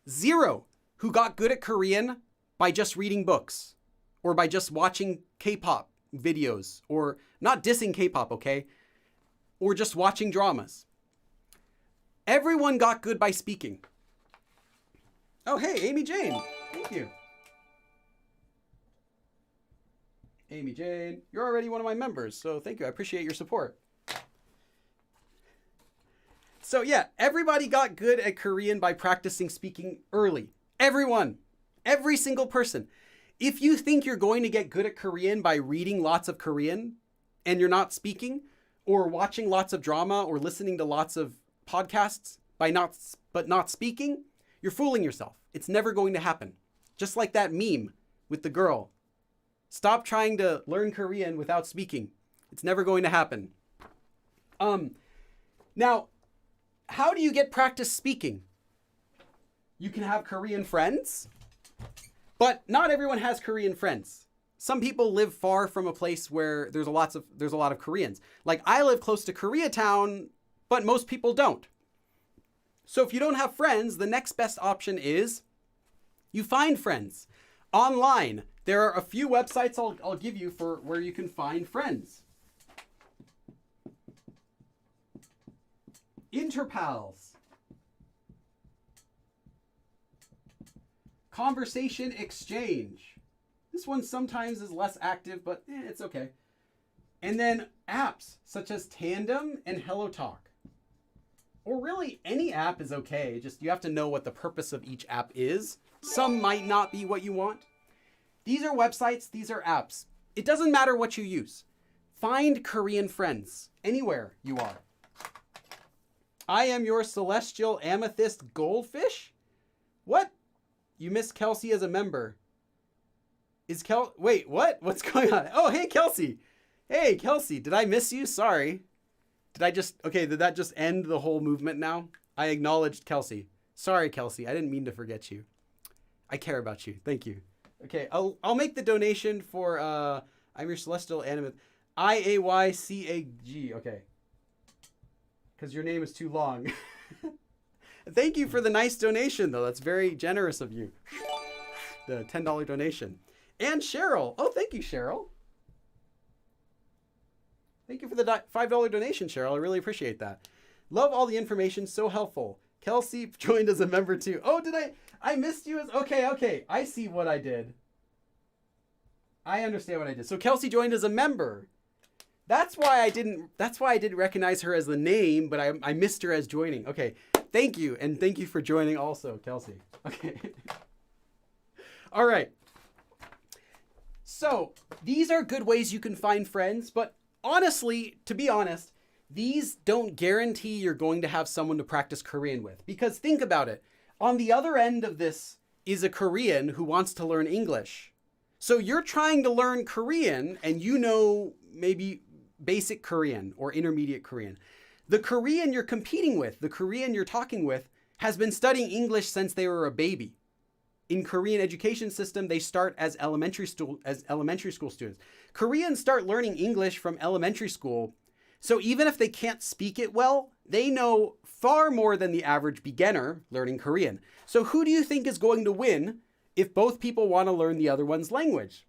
zero, who got good at Korean by just reading books or by just watching K-pop videos, or not dissing K-pop, okay? Or just watching dramas. Everyone got good by speaking. Oh, hey, Amy Jane. Thank you. Amy Jane, you're already one of my members, so thank you. I appreciate your support. So yeah, everybody got good at Korean by practicing speaking early. Everyone, every single person. If you think you're going to get good at Korean by reading lots of Korean and you're not speaking, or watching lots of drama or listening to lots of podcasts but not speaking, you're fooling yourself. It's never going to happen. Just like that meme with the girl. Stop trying to learn Korean without speaking. It's never going to happen. Now, how do you get practice speaking? You can have Korean friends, but not everyone has Korean friends. Some people live far from a place where there's a lot of Koreans. Like I live close to Koreatown, but most people don't. So if you don't have friends, the next best option is you find friends online. There are a few websites I'll give you for where you can find friends. Interpals. Conversation Exchange. This one sometimes is less active, but it's okay. And then apps such as Tandem and HelloTalk. Or really any app is okay. Just you have to know what the purpose of each app is. Some might not be what you want. These are websites, these are apps. It doesn't matter what you use. Find Korean friends anywhere you are. I am your celestial amethyst goldfish? What? You missed Kelsey as a member. Wait, what? What's going on? Oh, hey, Kelsey. Hey, Kelsey, did I miss you? Sorry. Did that just end the whole movement now? I acknowledged Kelsey. Sorry, Kelsey. I didn't mean to forget you. I care about you. Thank you. Okay, I'll make the donation for I'm your celestial amethyst. IAYCAG. Okay. Because your name is too long. Thank you for the nice donation, though. That's very generous of you. The $10 donation. And Cheryl. Oh, thank you, Cheryl. Thank you for the $5 donation, Cheryl. I really appreciate that. Love all the information. So helpful. Kelsey joined as a member, too. Oh, did I missed you as... Okay. I see what I did. I understand what I did. So Kelsey joined as a member. That's why I didn't recognize her as the name, but I missed her as joining. Okay. Thank you. And thank you for joining also, Kelsey. Okay. All right. So these are good ways you can find friends, but honestly, to be honest, these don't guarantee you're going to have someone to practice Korean with. Because think about it. On the other end of this is a Korean who wants to learn English. So you're trying to learn Korean and you know maybe basic Korean or intermediate Korean. The Korean you're competing with, the Korean you're talking with, has been studying English since they were a baby. In Korean education system, they start as elementary school students. Koreans start learning English from elementary school. So even if they can't speak it well, they know far more than the average beginner learning Korean. So who do you think is going to win if both people want to learn the other one's language?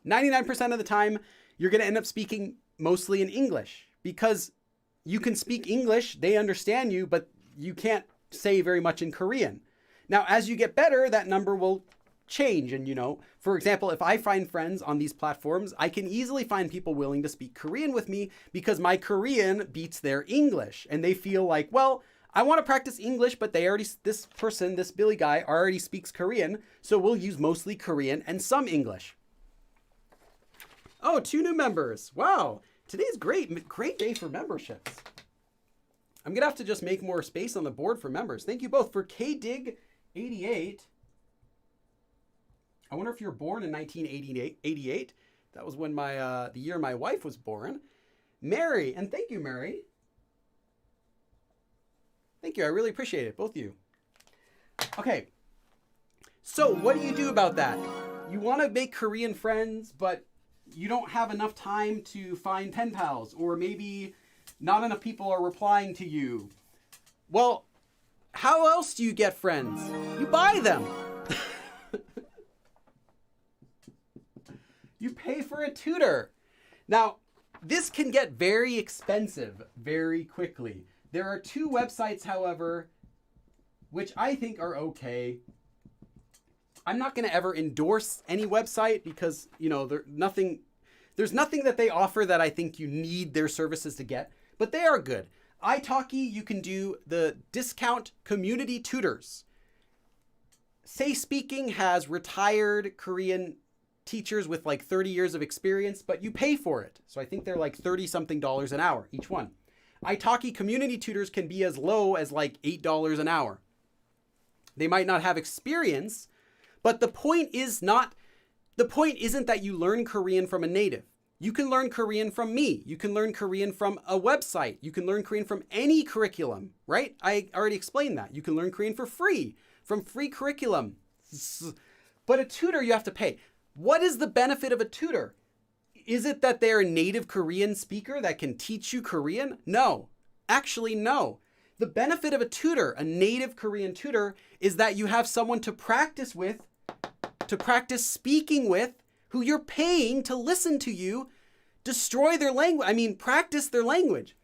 99% of the time, you're going to end up speaking mostly in English because you can speak English, they understand you, but you can't say very much in Korean. Now, as you get better, that number will change. And, for example, if I find friends on these platforms, I can easily find people willing to speak Korean with me because my Korean beats their English. And they feel like, well, I want to practice English, but this Billy guy already speaks Korean. So we'll use mostly Korean and some English. Oh, 2 new members. Wow. Today's great day for memberships. I'm going to have to just make more space on the board for members. Thank you both. For KDig88, I wonder if you're born in 1988. That was when the year my wife was born. Mary, and thank you, Mary. Thank you. I really appreciate it, both of you. Okay. So what do you do about that? You want to make Korean friends, but you don't have enough time to find pen pals, or maybe not enough people are replying to you. Well, how else do you get friends? You buy them. You pay for a tutor. Now, this can get very expensive very quickly. There are 2 websites, however, which I think are okay. I'm not going to ever endorse any website because, there's nothing that they offer that I think you need their services to get, but they are good. italki, you can do the discount community tutors. Say Speaking has retired Korean teachers with like 30 years of experience, but you pay for it. So I think they're like 30 something dollars an hour, each one. Italki community tutors can be as low as like $8 an hour. They might not have experience, but the point isn't that you learn Korean from a native. You can learn Korean from me. You can learn Korean from a website. You can learn Korean from any curriculum, right? I already explained that. You can learn Korean for free, from free curriculum. But a tutor, you have to pay. What is the benefit of a tutor? Is it that they're a native Korean speaker that can teach you Korean? No. Actually, no. The benefit of a tutor, a native Korean tutor, is that you have someone to practice with, to practice speaking with, who you're paying to listen to you, destroy their language. Practice their language.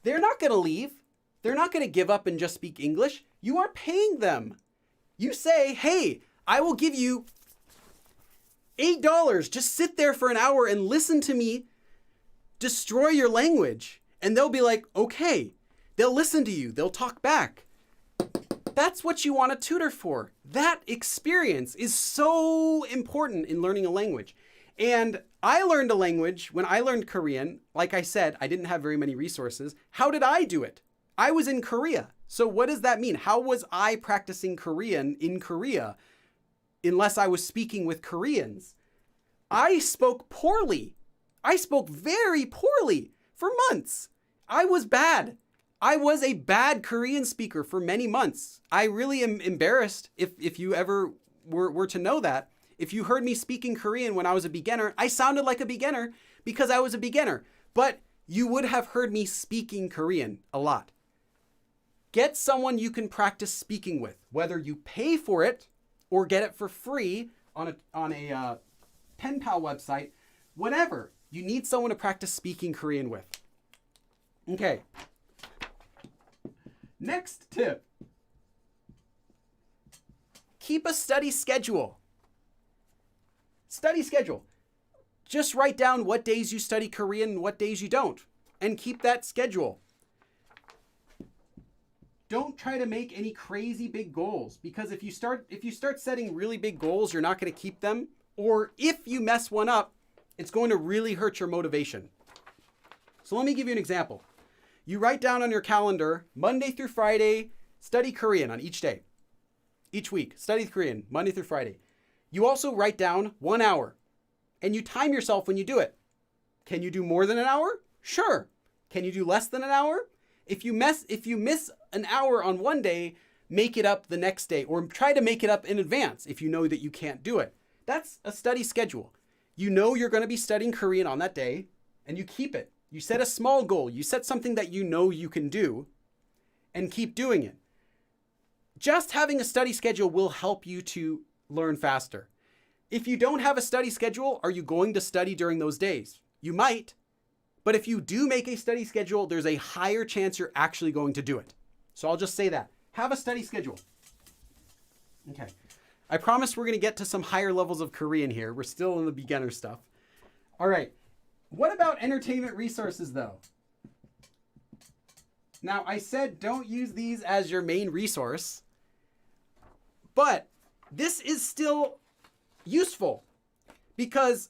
They're not going to leave. They're not going to give up and just speak English. You are paying them. You say, hey, I will give you $8. Just sit there for an hour and listen to me destroy your language. And they'll be like, okay. They'll listen to you. They'll talk back. That's what you want a tutor for. That experience is so important in learning a language. And I learned a language when I learned Korean. Like I said, I didn't have very many resources. How did I do it? I was in Korea. So what does that mean? How was I practicing Korean in Korea unless I was speaking with Koreans? I spoke poorly. I spoke very poorly for months. I was bad. I was a bad Korean speaker for many months. I really am embarrassed if you ever were to know that. If you heard me speaking Korean when I was a beginner, I sounded like a beginner because I was a beginner. But you would have heard me speaking Korean a lot. Get someone you can practice speaking with, whether you pay for it or get it for free on a pen pal website, whatever. You need someone to practice speaking Korean with. Okay. Next tip. Keep a study schedule. Study schedule. Just write down what days you study Korean and what days you don't, and keep that schedule. Don't try to make any crazy big goals, because if you start setting really big goals, you're not going to keep them, or if you mess one up, it's going to really hurt your motivation. So let me give you an example. You write down on your calendar, Monday through Friday, study Korean on each day. Each week, study Korean, Monday through Friday. You also write down 1 hour, and you time yourself when you do it. Can you do more than an hour? Sure. Can you do less than an hour? If you miss an hour on one day, make it up the next day, or try to make it up in advance if you know that you can't do it. That's a study schedule. You know you're going to be studying Korean on that day, and you keep it. You set a small goal. You set something that you know you can do and keep doing it. Just having a study schedule will help you to learn faster. If you don't have a study schedule, are you going to study during those days? You might, but if you do make a study schedule, there's a higher chance you're actually going to do it. So I'll just say that. Have a study schedule. Okay. I promise we're going to get to some higher levels of Korean here. We're still in the beginner stuff. All right. What about entertainment resources, though? Now, I said don't use these as your main resource, but this is still useful because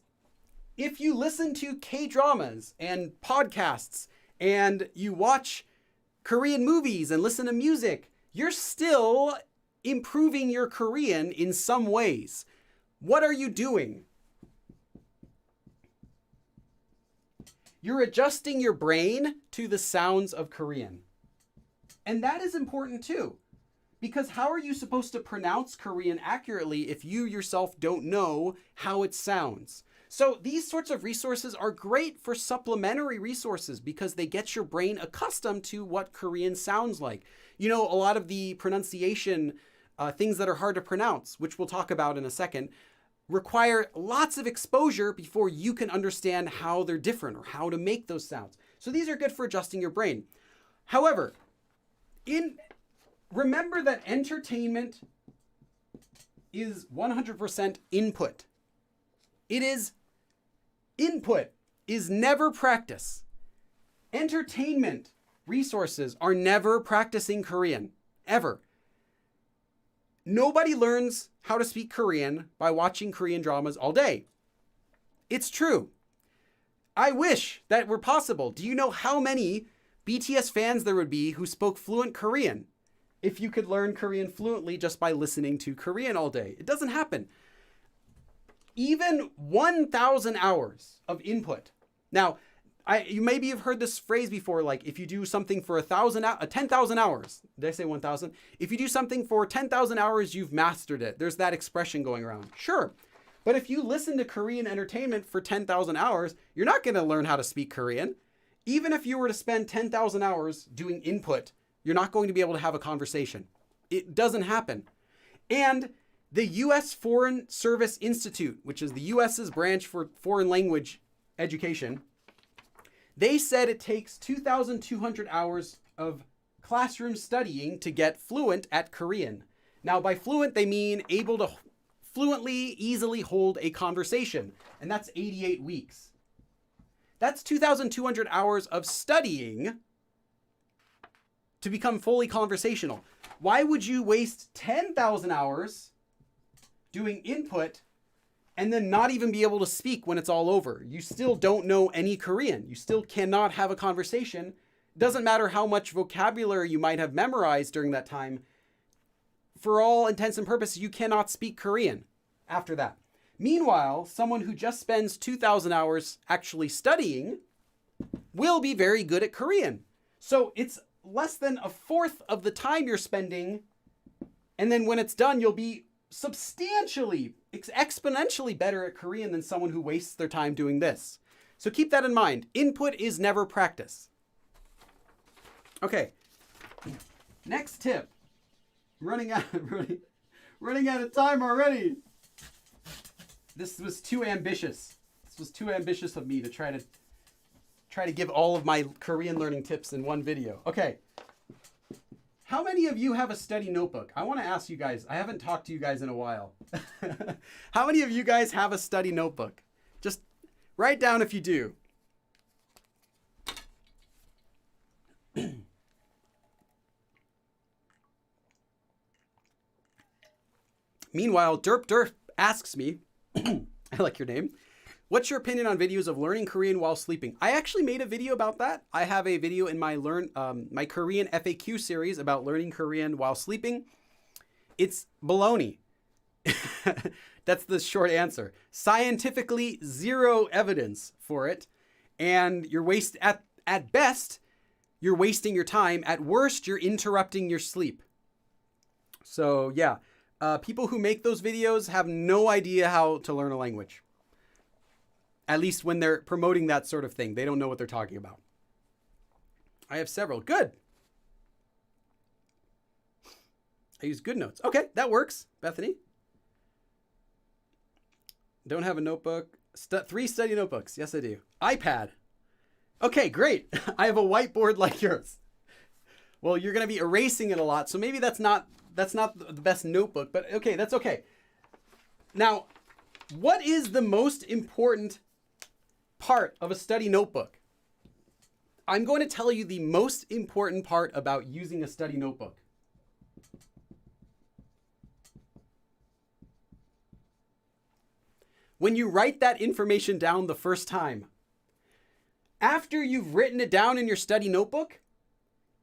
if you listen to K-dramas and podcasts and you watch Korean movies and listen to music, you're still improving your Korean in some ways. What are you doing? You're adjusting your brain to the sounds of Korean. And that is important too, because how are you supposed to pronounce Korean accurately if you yourself don't know how it sounds? So these sorts of resources are great for supplementary resources because they get your brain accustomed to what Korean sounds like. You know, a lot of the pronunciation, things that are hard to pronounce, which we'll talk about in a second, require lots of exposure before you can understand how they're different or how to make those sounds. So these are good for adjusting your brain. However, remember that entertainment is 100% input. It is input, is never practice. Entertainment, resources are never practicing Korean, ever. Nobody learns how to speak Korean by watching Korean dramas all day. It's true. I wish that were possible. Do you know how many BTS fans there would be who spoke fluent Korean if you could learn Korean fluently just by listening to Korean all day? It doesn't happen. Even 1,000 hours of input. Now, you maybe have heard this phrase before, like if you do something for 10,000 hours. Did I say 1,000? If you do something for 10,000 hours, you've mastered it. There's that expression going around. Sure. But if you listen to Korean entertainment for 10,000 hours, you're not going to learn how to speak Korean. Even if you were to spend 10,000 hours doing input, you're not going to be able to have a conversation. It doesn't happen. And the U.S. Foreign Service Institute, which is the U.S.'s branch for foreign language education, they said it takes 2,200 hours of classroom studying to get fluent at Korean. Now, by fluent, they mean able to fluently, easily hold a conversation. And that's 88 weeks. That's 2,200 hours of studying to become fully conversational. Why would you waste 10,000 hours doing input and then not even be able to speak when it's all over? You still don't know any Korean. You still cannot have a conversation. Doesn't matter how much vocabulary you might have memorized during that time. For all intents and purposes, you cannot speak Korean after that. Meanwhile, someone who just spends 2,000 hours actually studying will be very good at Korean. So it's less than a fourth of the time you're spending. And then when it's done, you'll be substantially, exponentially better at Korean than someone who wastes their time doing this. So keep that in mind. Input is never practice. Okay. Next tip. Running out of time already. This was too ambitious. This was too ambitious of me to try to give all of my Korean learning tips in one video. Okay. How many of you have a study notebook? I want to ask you guys. I haven't talked to you guys in a while. How many of you guys have a study notebook? Just write down if you do. Meanwhile, Derp Derp asks me, I like your name, what's your opinion on videos of learning Korean while sleeping? I actually made a video about that. I have a video in my my Korean FAQ series about learning Korean while sleeping. It's baloney. That's the short answer. Scientifically, zero evidence for it. And at best, you're wasting your time. At worst, you're interrupting your sleep. So yeah. People who make those videos have no idea how to learn a language. At least when they're promoting that sort of thing. They don't know what they're talking about. I have several. Good. I use GoodNotes. Okay, that works. Bethany. Don't have a notebook. 3 study notebooks. Yes, I do. iPad. Okay, great. I have a whiteboard like yours. Well, you're going to be erasing it a lot, so maybe that's not the best notebook, but okay, that's okay. Now, what is the most important part of a study notebook? I'm going to tell you the most important part about using a study notebook. When you write that information down the first time, after you've written it down in your study notebook,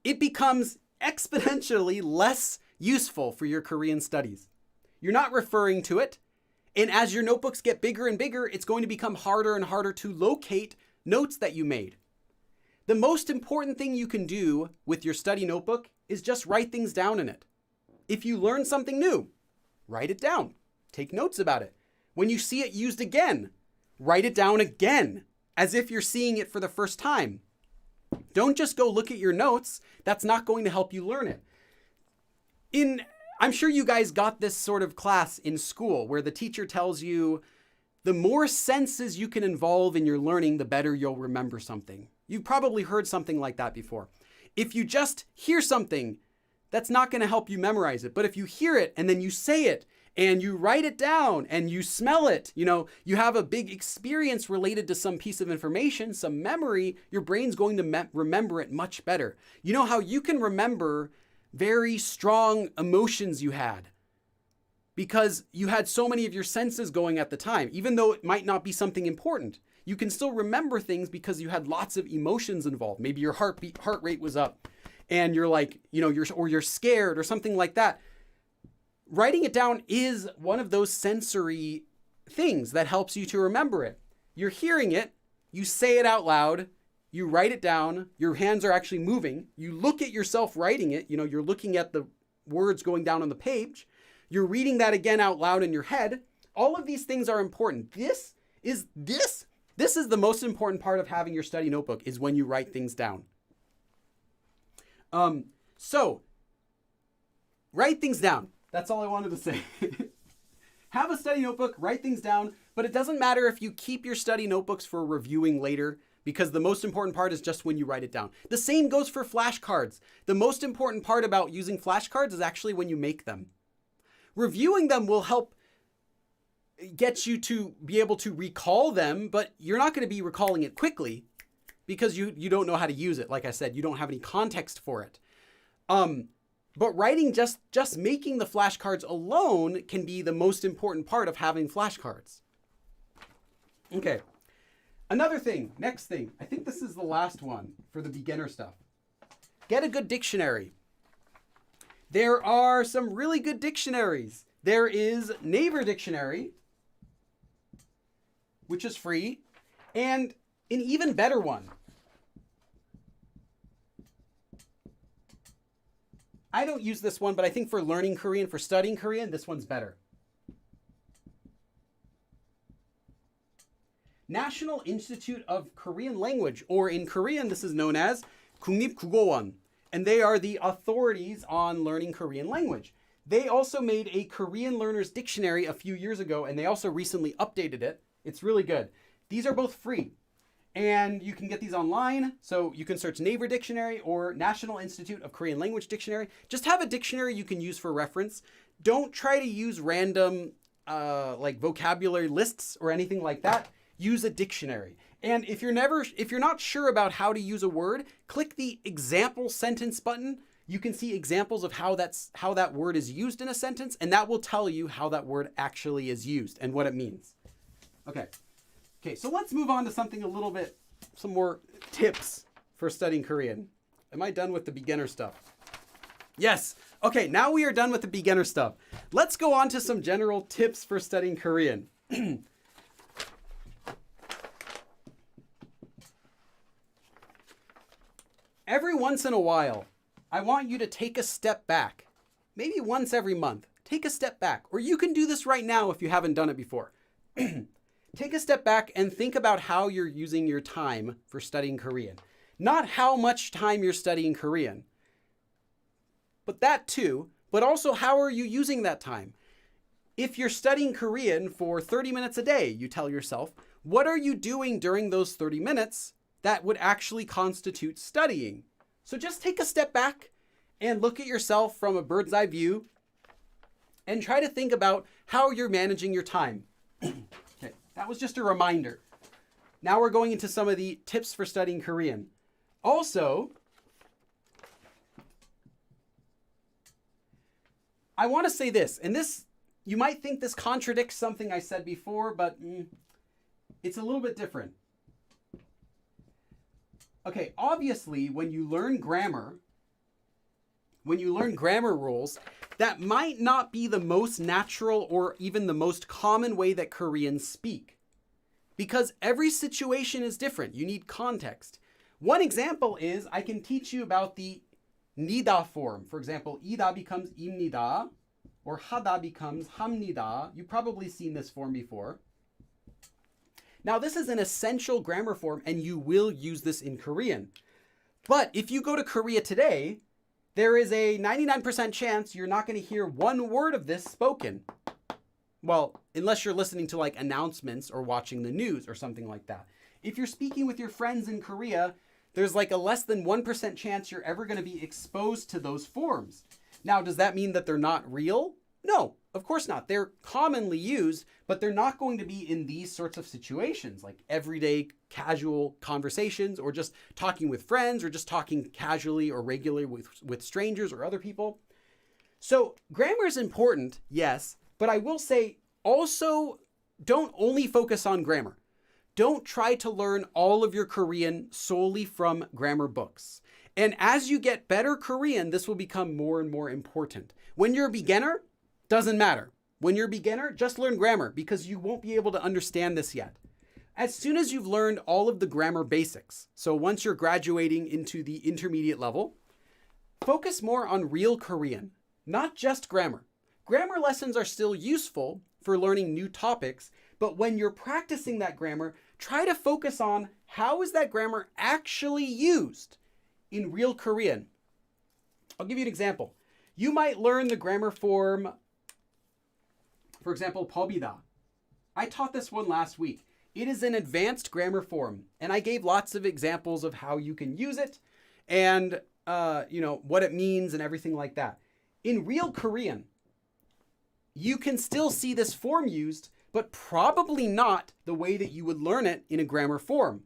it becomes exponentially less useful for your Korean studies. You're not referring to it. And as your notebooks get bigger and bigger, it's going to become harder and harder to locate notes that you made. The most important thing you can do with your study notebook is just write things down in it. If you learn something new, write it down. Take notes about it. When you see it used again, write it down again, as if you're seeing it for the first time. Don't just go look at your notes. That's not going to help you learn it. I'm sure you guys got this sort of class in school where the teacher tells you the more senses you can involve in your learning, the better you'll remember something. You've probably heard something like that before. If you just hear something, that's not going to help you memorize it. But if you hear it and then you say it and you write it down and you smell it, you have a big experience related to some piece of information, some memory, your brain's going to remember it much better. You know how you can remember very strong emotions you had because you had so many of your senses going at the time, even though it might not be something important. You can still remember things because you had lots of emotions involved. Maybe your heart rate was up and you're like, you're scared or something like that. Writing it down is one of those sensory things that helps you to remember it. You're hearing it, you say it out loud, you write it down, your hands are actually moving, you look at yourself writing it, you're looking at the words going down on the page, you're reading that again out loud in your head. All of these things are important. This is the most important part of having your study notebook is when you write things down. So write things down. That's all I wanted to say. Have a study notebook, write things down, but it doesn't matter if you keep your study notebooks for reviewing later because the most important part is just when you write it down. The same goes for flashcards. The most important part about using flashcards is actually when you make them. Reviewing them will help get you to be able to recall them, but you're not going to be recalling it quickly because you don't know how to use it. Like I said, you don't have any context for it. But writing, just making the flashcards alone can be the most important part of having flashcards. Okay. Another thing, next thing. I think this is the last one for the beginner stuff. Get a good dictionary. There are some really good dictionaries. There is Naver Dictionary, which is free, and an even better one. I don't use this one, but I think for learning Korean, for studying Korean, this one's better. National Institute of Korean Language, or in Korean, this is known as 국립국어원, and they are the authorities on learning Korean language. They also made a Korean Learner's Dictionary a few years ago, and they also recently updated it. It's really good. These are both free. And you can get these online. So you can search Naver Dictionary or National Institute of Korean Language Dictionary. Just have a dictionary you can use for reference. Don't try to use random like vocabulary lists or anything like that. Use a dictionary. And if you're not sure about how to use a word, click the example sentence button. You can see examples of how that word is used in a sentence, and that will tell you how that word actually is used and what it means. Okay, so let's move on to something some more tips for studying Korean. Am I done with the beginner stuff? Yes. Okay, now we are done with the beginner stuff. Let's go on to some general tips for studying Korean. Every once in a while, I want you to take a step back. Maybe once every month. Take a step back. Or you can do this right now if you haven't done it before. Take a step back and think about how you're using your time for studying Korean. Not how much time you're studying Korean, but that too, but also how are you using that time? If you're studying Korean for 30 minutes a day, you tell yourself, what are you doing during those 30 minutes that would actually constitute studying? So just take a step back and look at yourself from a bird's eye view and try to think about how you're managing your time. Okay, that was just a reminder. Now we're going into some of the tips for studying Korean. Also, I want to say this, and this, you might think this contradicts something I said before, but it's a little bit different. Okay, obviously, when you learn grammar rules, that might not be the most natural or even the most common way that Koreans speak. Because every situation is different. You need context. One example is I can teach you about the nida form. For example, ida becomes imnida, or hada becomes hamnida. You've probably seen this form before. Now, this is an essential grammar form, and you will use this in Korean. But if you go to Korea today, there is a 99% chance you're not going to hear one word of this spoken. Well, unless you're listening to like announcements or watching the news or something like that. If you're speaking with your friends in Korea, there's like a less than 1% chance you're ever going to be exposed to those forms. Now, does that mean that they're not real? No, Of course not. They're commonly used, but they're not going to be in these sorts of situations, like everyday casual conversations, or just talking with friends, or just talking casually or regularly with strangers or other people. So grammar is important, yes, but I will say also don't only focus on grammar. Don't try to learn all of your Korean solely from grammar books. And as you get better Korean, this will become more and more important. When you're a beginner, doesn't matter. When you're a beginner, just learn grammar because you won't be able to understand this yet. As soon as you've learned all of the grammar basics, so once you're graduating into the intermediate level, focus more on real Korean, not just grammar. Grammar lessons are still useful for learning new topics, but when you're practicing that grammar, try to focus on how is that grammar actually used in real Korean. I'll give you an example. You might learn the grammar form, for example, 법이다. I taught this one last week. It is an advanced grammar form, and I gave lots of examples of how you can use it and what it means and everything like that. In real Korean, you can still see this form used, but probably not the way that you would learn it in a grammar form.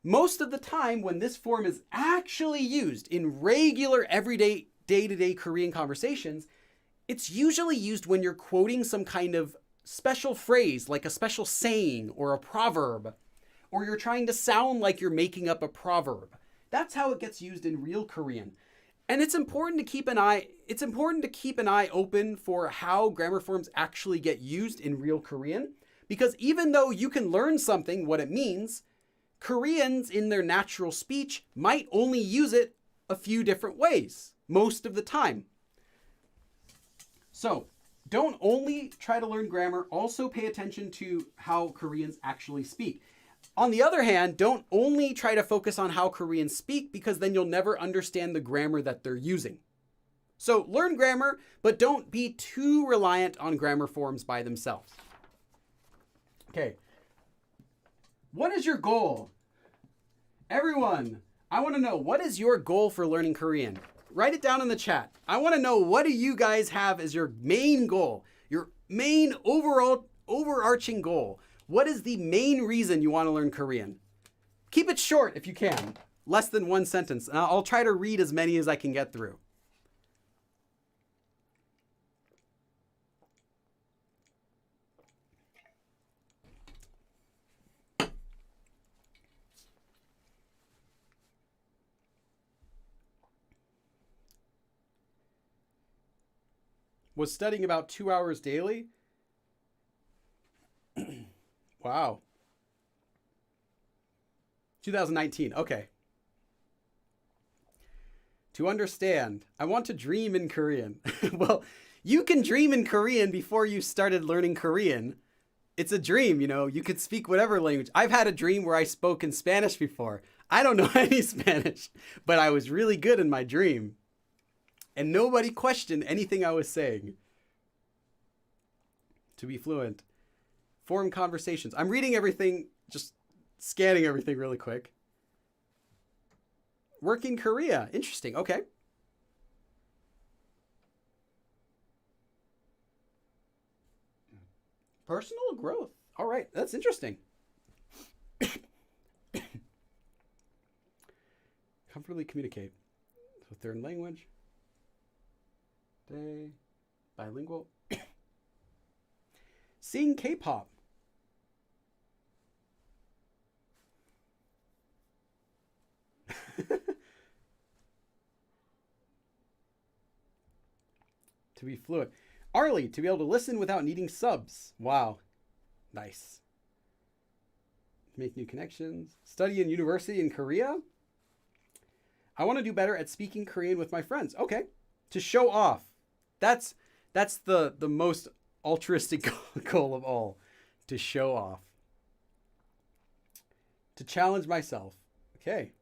Most of the time when this form is actually used in regular, everyday, day-to-day Korean conversations, it's usually used when you're quoting some kind of special phrase, like a special saying or a proverb, or you're trying to sound like you're making up a proverb. That's how it gets used in real Korean. And it's important to keep an eye open for how grammar forms actually get used in real Korean, because even though you can learn something, what it means, Koreans in their natural speech might only use it a few different ways most of the time. So don't only try to learn grammar, also pay attention to how Koreans actually speak. On the other hand, don't only try to focus on how Koreans speak, because then you'll never understand the grammar that they're using. So learn grammar, but don't be too reliant on grammar forms by themselves. Okay. What is your goal? Everyone, I want to know, what is your goal for learning Korean? Write it down in the chat. I want to know, what do you guys have as your main goal? Your main overarching goal. What is the main reason you want to learn Korean? Keep it short if you can. Less than one sentence. And I'll try to read as many as I can get through. Was studying about 2 hours daily? Wow. 2019. Okay. To understand, I want to dream in Korean. Well, you can dream in Korean before you started learning Korean. It's a dream, you could speak whatever language. I've had a dream where I spoke in Spanish before. I don't know any Spanish, but I was really good in my dream. And nobody questioned anything I was saying. To be fluent. Form conversations. I'm reading everything, just scanning everything really quick. Work in Korea. Interesting. Okay. Personal growth. All right. That's interesting. Comfortably communicate. So third language. Day. Bilingual. Seeing K-pop. To be fluent. Arlie, to be able to listen without needing subs. Wow. Nice. Make new connections. Study in university in Korea. I want to do better at speaking Korean with my friends. Okay. To show off. That's the most altruistic goal of all. To show off. To challenge myself. Okay.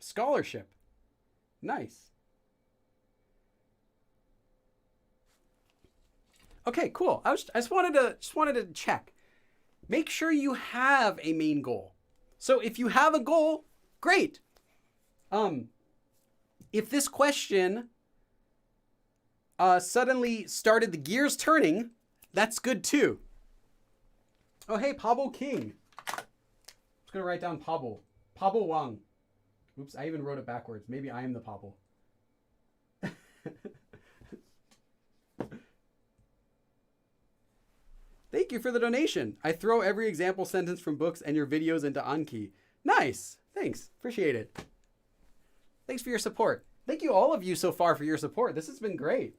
Scholarship. Nice. Okay, cool. I just wanted to check. Make sure you have a main goal. So if you have a goal, great. If this question suddenly started the gears turning, that's good too. Oh, hey, Pablo King. I'm just going to write down Pablo. Pablo Wang. Oops, I even wrote it backwards. Maybe I am the Pablo. Thank you for the donation. I throw every example sentence from books and your videos into Anki. Nice. Thanks. Appreciate it. Thanks for your support. Thank you all of you so far for your support. This has been great.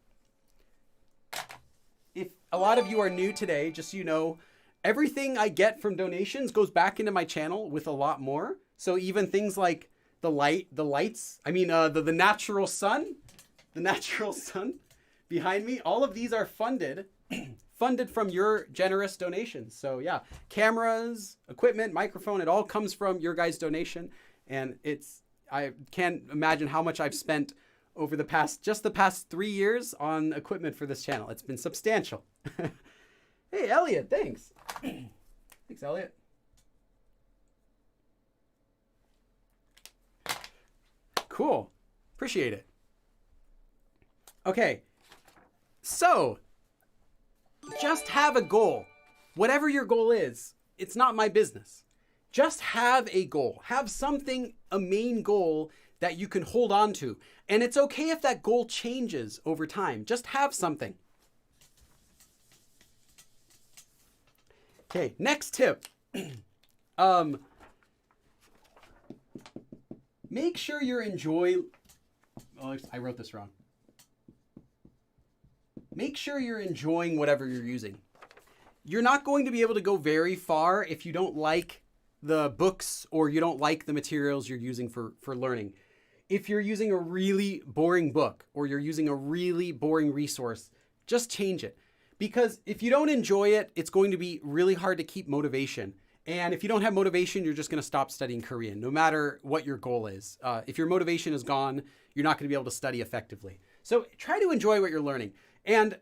If a lot of you are new today, just so you know, everything I get from donations goes back into my channel with a lot more. So even things like the lights, the natural sun behind me, all of these are funded from your generous donations. So yeah, cameras, equipment, microphone, it all comes from your guys' donation. And I can't imagine how much I've spent over the past 3 years on equipment for this channel. It's been substantial. Hey, Elliot, thanks. Thanks, Elliot. Cool. Appreciate it. Okay. So, just have a goal. Whatever your goal is, it's not my business. Just have a goal. Have something, a main goal that you can hold on to. And it's okay if that goal changes over time. Just have something. Okay, next tip. Make sure you enjoy... Oh, I wrote this wrong. Make sure you're enjoying whatever you're using. You're not going to be able to go very far if you don't like the books or you don't like the materials you're using for learning. If you're using a really boring book or you're using a really boring resource, just change it. Because if you don't enjoy it, it's going to be really hard to keep motivation. And if you don't have motivation, you're just going to stop studying Korean, no matter what your goal is. If your motivation is gone, you're not going to be able to study effectively. So try to enjoy what you're learning. And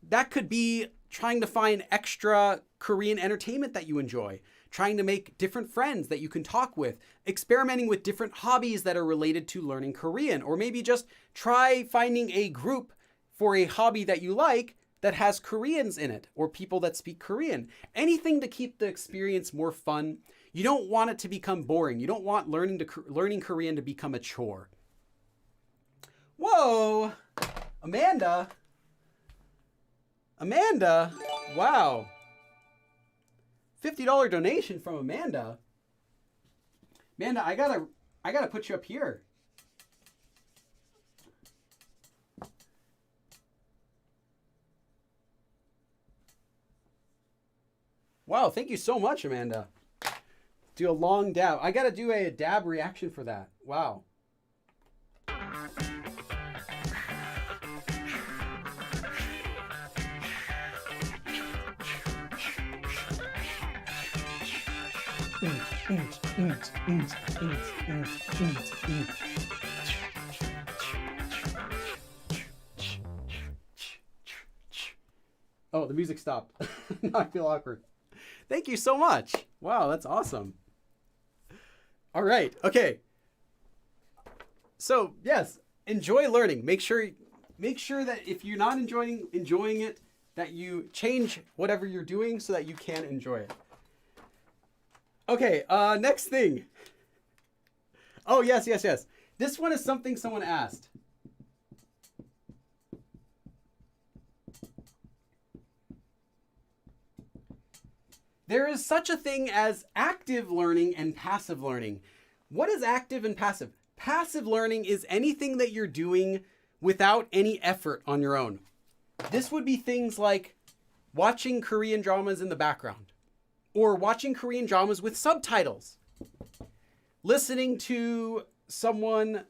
that could be trying to find extra Korean entertainment that you enjoy, trying to make different friends that you can talk with, experimenting with different hobbies that are related to learning Korean, or maybe just try finding a group for a hobby that you like that has Koreans in it, or people that speak Korean. Anything to keep the experience more fun. You don't want it to become boring. You don't want learning Korean to become a chore. Whoa, Amanda, wow. $50 donation from Amanda. Amanda, I gotta put you up here. Wow, thank you so much, Amanda. Do a long dab. I gotta do a dab reaction for that. Wow. Oh, the music stopped. Now I feel awkward. Thank you so much. Wow, that's awesome. All right. Okay. So, yes, enjoy learning. Make sure that if you're not enjoying it, that you change whatever you're doing so that you can enjoy it. Okay, next thing. Oh, yes. This one is something someone asked. There is such a thing as active learning and passive learning. What is active and passive? Passive learning is anything that you're doing without any effort on your own. This would be things like watching Korean dramas in the background, or watching Korean dramas with subtitles, listening to someone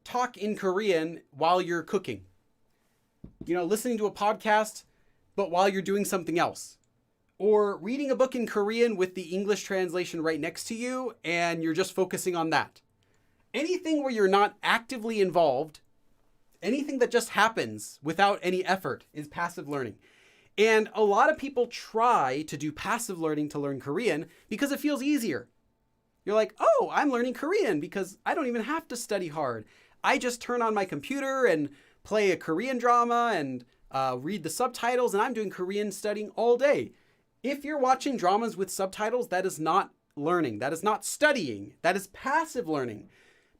talk in Korean while you're cooking, listening to a podcast, but while you're doing something else, or reading a book in Korean with the English translation right next to you, and you're just focusing on that. Anything where you're not actively involved, anything that just happens without any effort is passive learning. And a lot of people try to do passive learning to learn Korean because it feels easier. You're like, oh, I'm learning Korean because I don't even have to study hard. I just turn on my computer and play a Korean drama and read the subtitles, and I'm doing Korean studying all day. If you're watching dramas with subtitles, that is not learning. That is not studying. That is passive learning.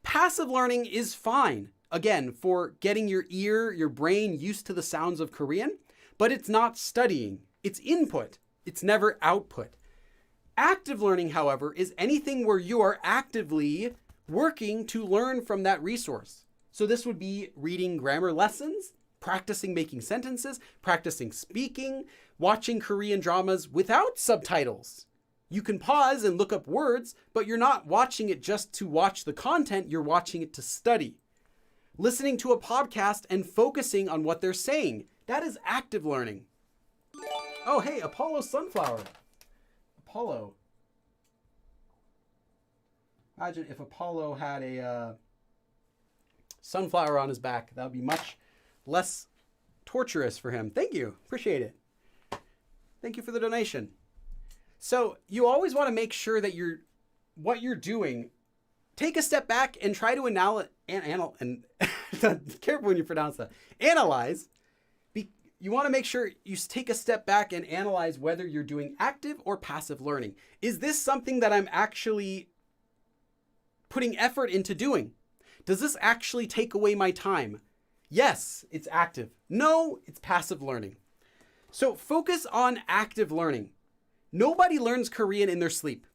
Passive learning is fine, again, for getting your brain used to the sounds of Korean, but it's not studying. It's input. It's never output. Active learning, however, is anything where you are actively working to learn from that resource. So this would be reading grammar lessons, practicing making sentences, practicing speaking, watching Korean dramas without subtitles. You can pause and look up words, but you're not watching it just to watch the content, you're watching it to study. Listening to a podcast and focusing on what they're saying. That is active learning. Oh, hey, Apollo Sunflower. Apollo. Imagine if Apollo had a sunflower on his back. That would be much less torturous for him. Thank you. Appreciate it. Thank you for the donation. So you always want to make sure that what you're doing, take a step back and try to careful when you pronounce that. Analyze. You want to make sure you take a step back and analyze whether you're doing active or passive learning. Is this something that I'm actually putting effort into doing? Does this actually take away my time? Yes, it's active. No, it's passive learning. So focus on active learning. Nobody learns Korean in their sleep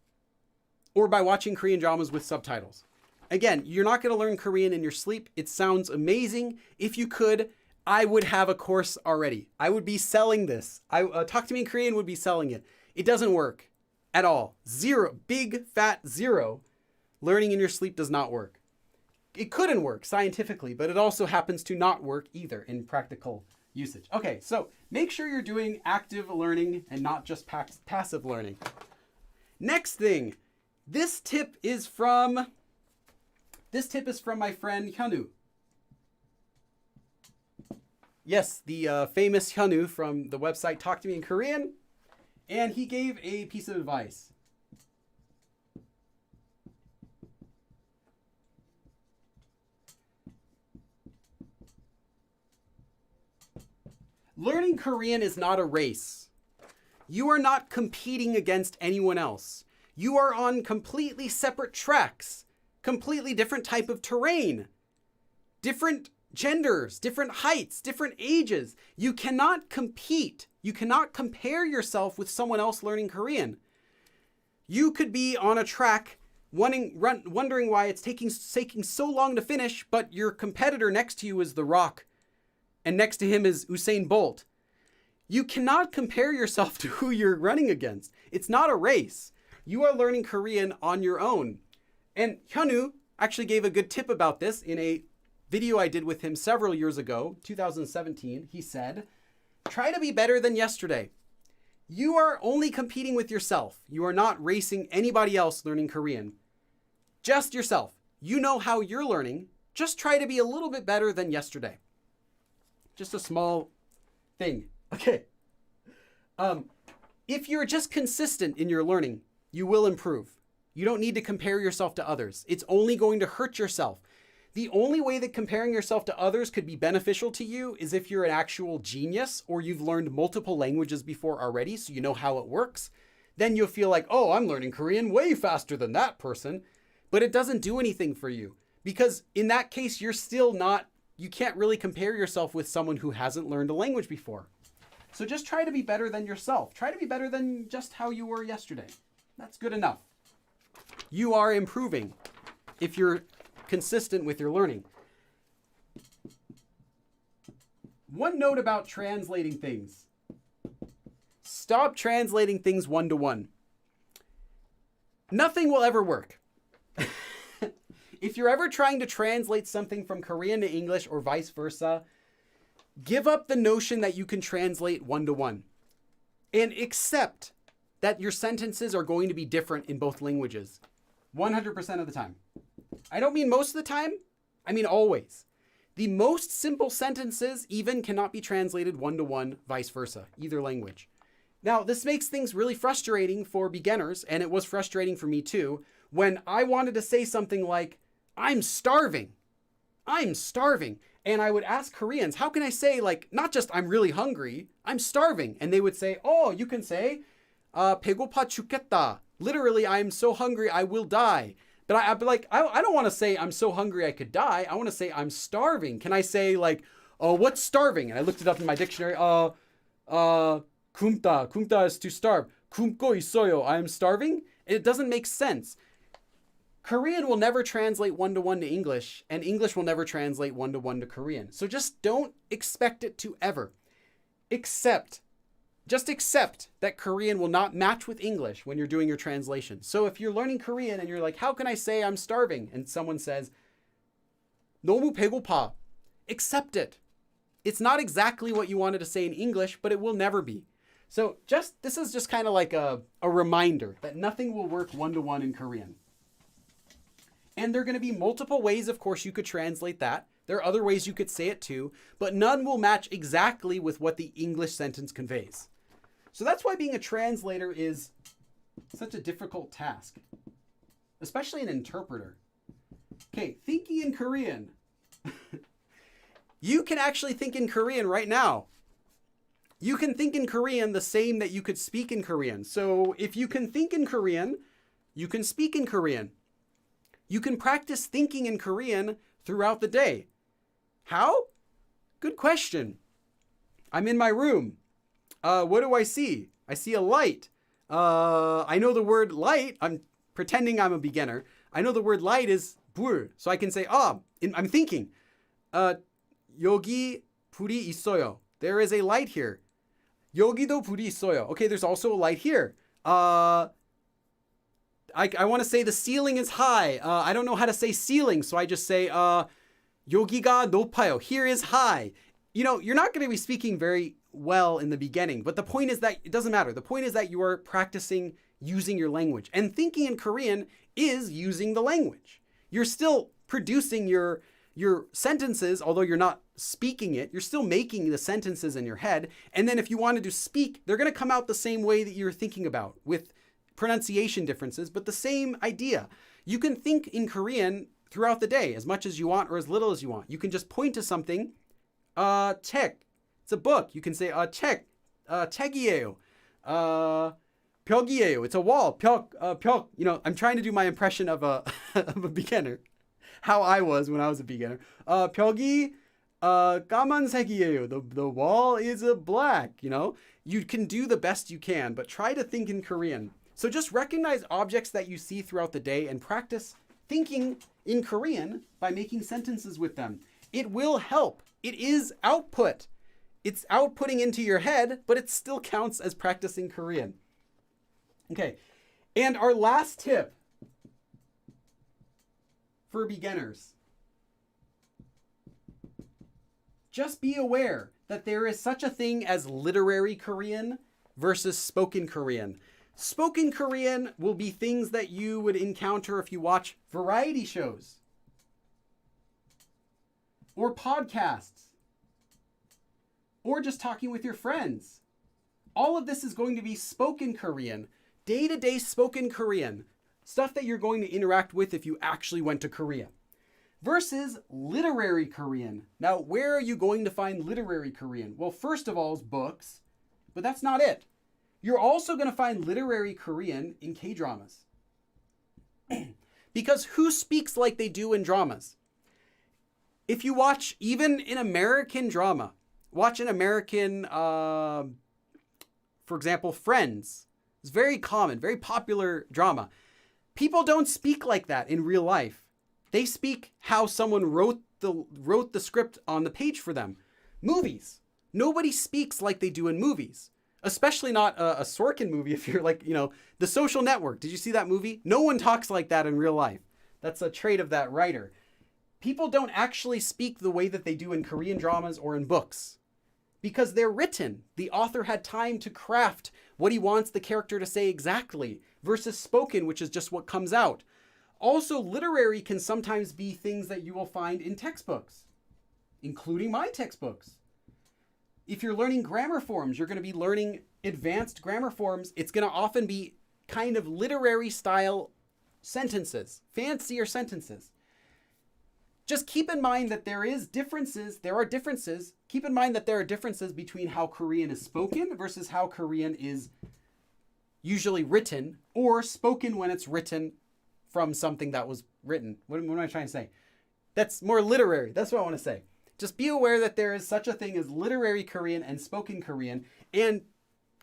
or by watching Korean dramas with subtitles. Again, you're not going to learn Korean in your sleep. It sounds amazing. If you could, I would have a course already. I would be selling this. Talk to Me in Korean would be selling it. It doesn't work at all. Zero, big fat zero. Learning in your sleep does not work. It couldn't work scientifically, but it also happens to not work either in practical usage. Okay, so make sure you're doing active learning and not just passive learning. Next thing, this tip is from my friend Hyunwoo. Yes, the famous Hyunwoo from the website Talk to Me in Korean. And he gave a piece of advice. Learning Korean is not a race. You are not competing against anyone else. You are on completely separate tracks, completely different type of terrain, different genders, different heights, different ages. You cannot compete. You cannot compare yourself with someone else learning Korean. You could be on a track wondering why it's taking so long to finish, but your competitor next to you is The Rock, and next to him is Usain Bolt. You cannot compare yourself to who you're running against. It's not a race. You are learning Korean on your own. And Hyunwoo actually gave a good tip about this in a video I did with him several years ago, 2017. He said, try to be better than yesterday. You are only competing with yourself. You are not racing anybody else learning Korean. Just yourself. You know how you're learning. Just try to be a little bit better than yesterday. Just a small thing. Okay. If you're just consistent in your learning, you will improve. You don't need to compare yourself to others. It's only going to hurt yourself. The only way that comparing yourself to others could be beneficial to you is if you're an actual genius or you've learned multiple languages before already, so you know how it works. Then you'll feel like, oh, I'm learning Korean way faster than that person. But it doesn't do anything for you because in that case, you can't really compare yourself with someone who hasn't learned a language before. So just try to be better than yourself. Try to be better than just how you were yesterday. That's good enough. You are improving if you're consistent with your learning. One note about translating things. Stop translating things one-to-one. Nothing will ever work. If you're ever trying to translate something from Korean to English or vice versa, give up the notion that you can translate one-to-one and accept that your sentences are going to be different in both languages 100% of the time. I don't mean most of the time. I mean always. The most simple sentences even cannot be translated one-to-one, vice versa, either language. Now, this makes things really frustrating for beginners, and it was frustrating for me too, when I wanted to say something like, I'm starving. And I would ask Koreans, how can I say, like, not just I'm really hungry, I'm starving. And they would say, oh, you can say, 배고파 죽겠다. Literally, I'm so hungry, I will die. But I'd be like, I don't want to say I'm so hungry I could die. I want to say I'm starving. Can I say, like, oh, what's starving? And I looked it up in my dictionary. 굶다. 굶다 is to starve. 굶고 있어요. I am starving. It doesn't make sense. Korean will never translate one-to-one to English, and English will never translate one-to-one to Korean. So just don't expect it to ever. Just accept that Korean will not match with English when you're doing your translation. So if you're learning Korean and you're like, how can I say I'm starving? And someone says, 너무 배고파. Accept it. It's not exactly what you wanted to say in English, but it will never be. So this is just kind of like a reminder that nothing will work one-to-one in Korean. And there are going to be multiple ways, of course, you could translate that. There are other ways you could say it too, but none will match exactly with what the English sentence conveys. So that's why being a translator is such a difficult task, especially an interpreter. Okay, thinking in Korean. You can actually think in Korean right now. You can think in Korean the same that you could speak in Korean. So if you can think in Korean, you can speak in Korean. You can practice thinking in Korean throughout the day. How? Good question. I'm in my room. What do I see? I see a light. I know the word light. I'm pretending I'm a beginner. I know the word light is 불. So I can say, I'm thinking. 여기 불이 있어요. There is a light here. 여기도 불이 있어요. Okay, there's also a light here. I want to say the ceiling is high. I don't know how to say ceiling, so I just say 여기가 높아요. Here is high. You know, you're not going to be speaking very well in the beginning, but the point is that it doesn't matter. The point is that you are practicing using your language. And thinking in Korean is using the language. You're still producing your sentences, although you're not speaking it, you're still making the sentences in your head. And then if you wanted to speak, they're going to come out the same way that you're thinking about, with pronunciation differences, but the same idea. You can think in Korean throughout the day as much as you want or as little as you want. You can just point to something. 책. It's a book. You can say 책. 책이에요. 벽이에요. It's a wall. 벽. You know, I'm trying to do my impression of a of a beginner. How I was when I was a beginner. 벽이 까만색이에요. The wall is black, you know? You can do the best you can, but try to think in Korean. So just recognize objects that you see throughout the day and practice thinking in Korean by making sentences with them. It will help. It is output. It's outputting into your head, but it still counts as practicing Korean. Okay. And our last tip for beginners. Just be aware that there is such a thing as literary Korean versus spoken Korean. Spoken Korean will be things that you would encounter if you watch variety shows or podcasts or just talking with your friends. All of this is going to be spoken Korean, day-to-day spoken Korean, stuff that you're going to interact with if you actually went to Korea. Versus literary Korean. Now, where are you going to find literary Korean? Well, first of all is books, but that's not it. You're also going to find literary Korean in K-dramas. Because who speaks like they do in dramas? If you watch even an American drama, watch an American, for example, Friends. It's very common, very popular drama. People don't speak like that in real life. They speak how someone wrote the script on the page for them. Movies. Nobody speaks like they do in movies. Especially not a Sorkin movie if you're like, you know, The Social Network. Did you see that movie? No one talks like that in real life. That's a trait of that writer. People don't actually speak the way that they do in Korean dramas or in books. Because they're written. The author had time to craft what he wants the character to say exactly. Versus spoken, which is just what comes out. Also, literary can sometimes be things that you will find in textbooks. Including my textbooks. If you're learning grammar forms, you're going to be learning advanced grammar forms. It's going to often be kind of literary style sentences, fancier sentences. just keep in mind that there are differences. Keep in mind that there are differences between how Korean is spoken versus how Korean is usually written, or spoken when it's written from something that was written. What am I trying to say? That's more literary. That's what I want to say. Just be aware that there is such a thing as literary Korean and spoken Korean, and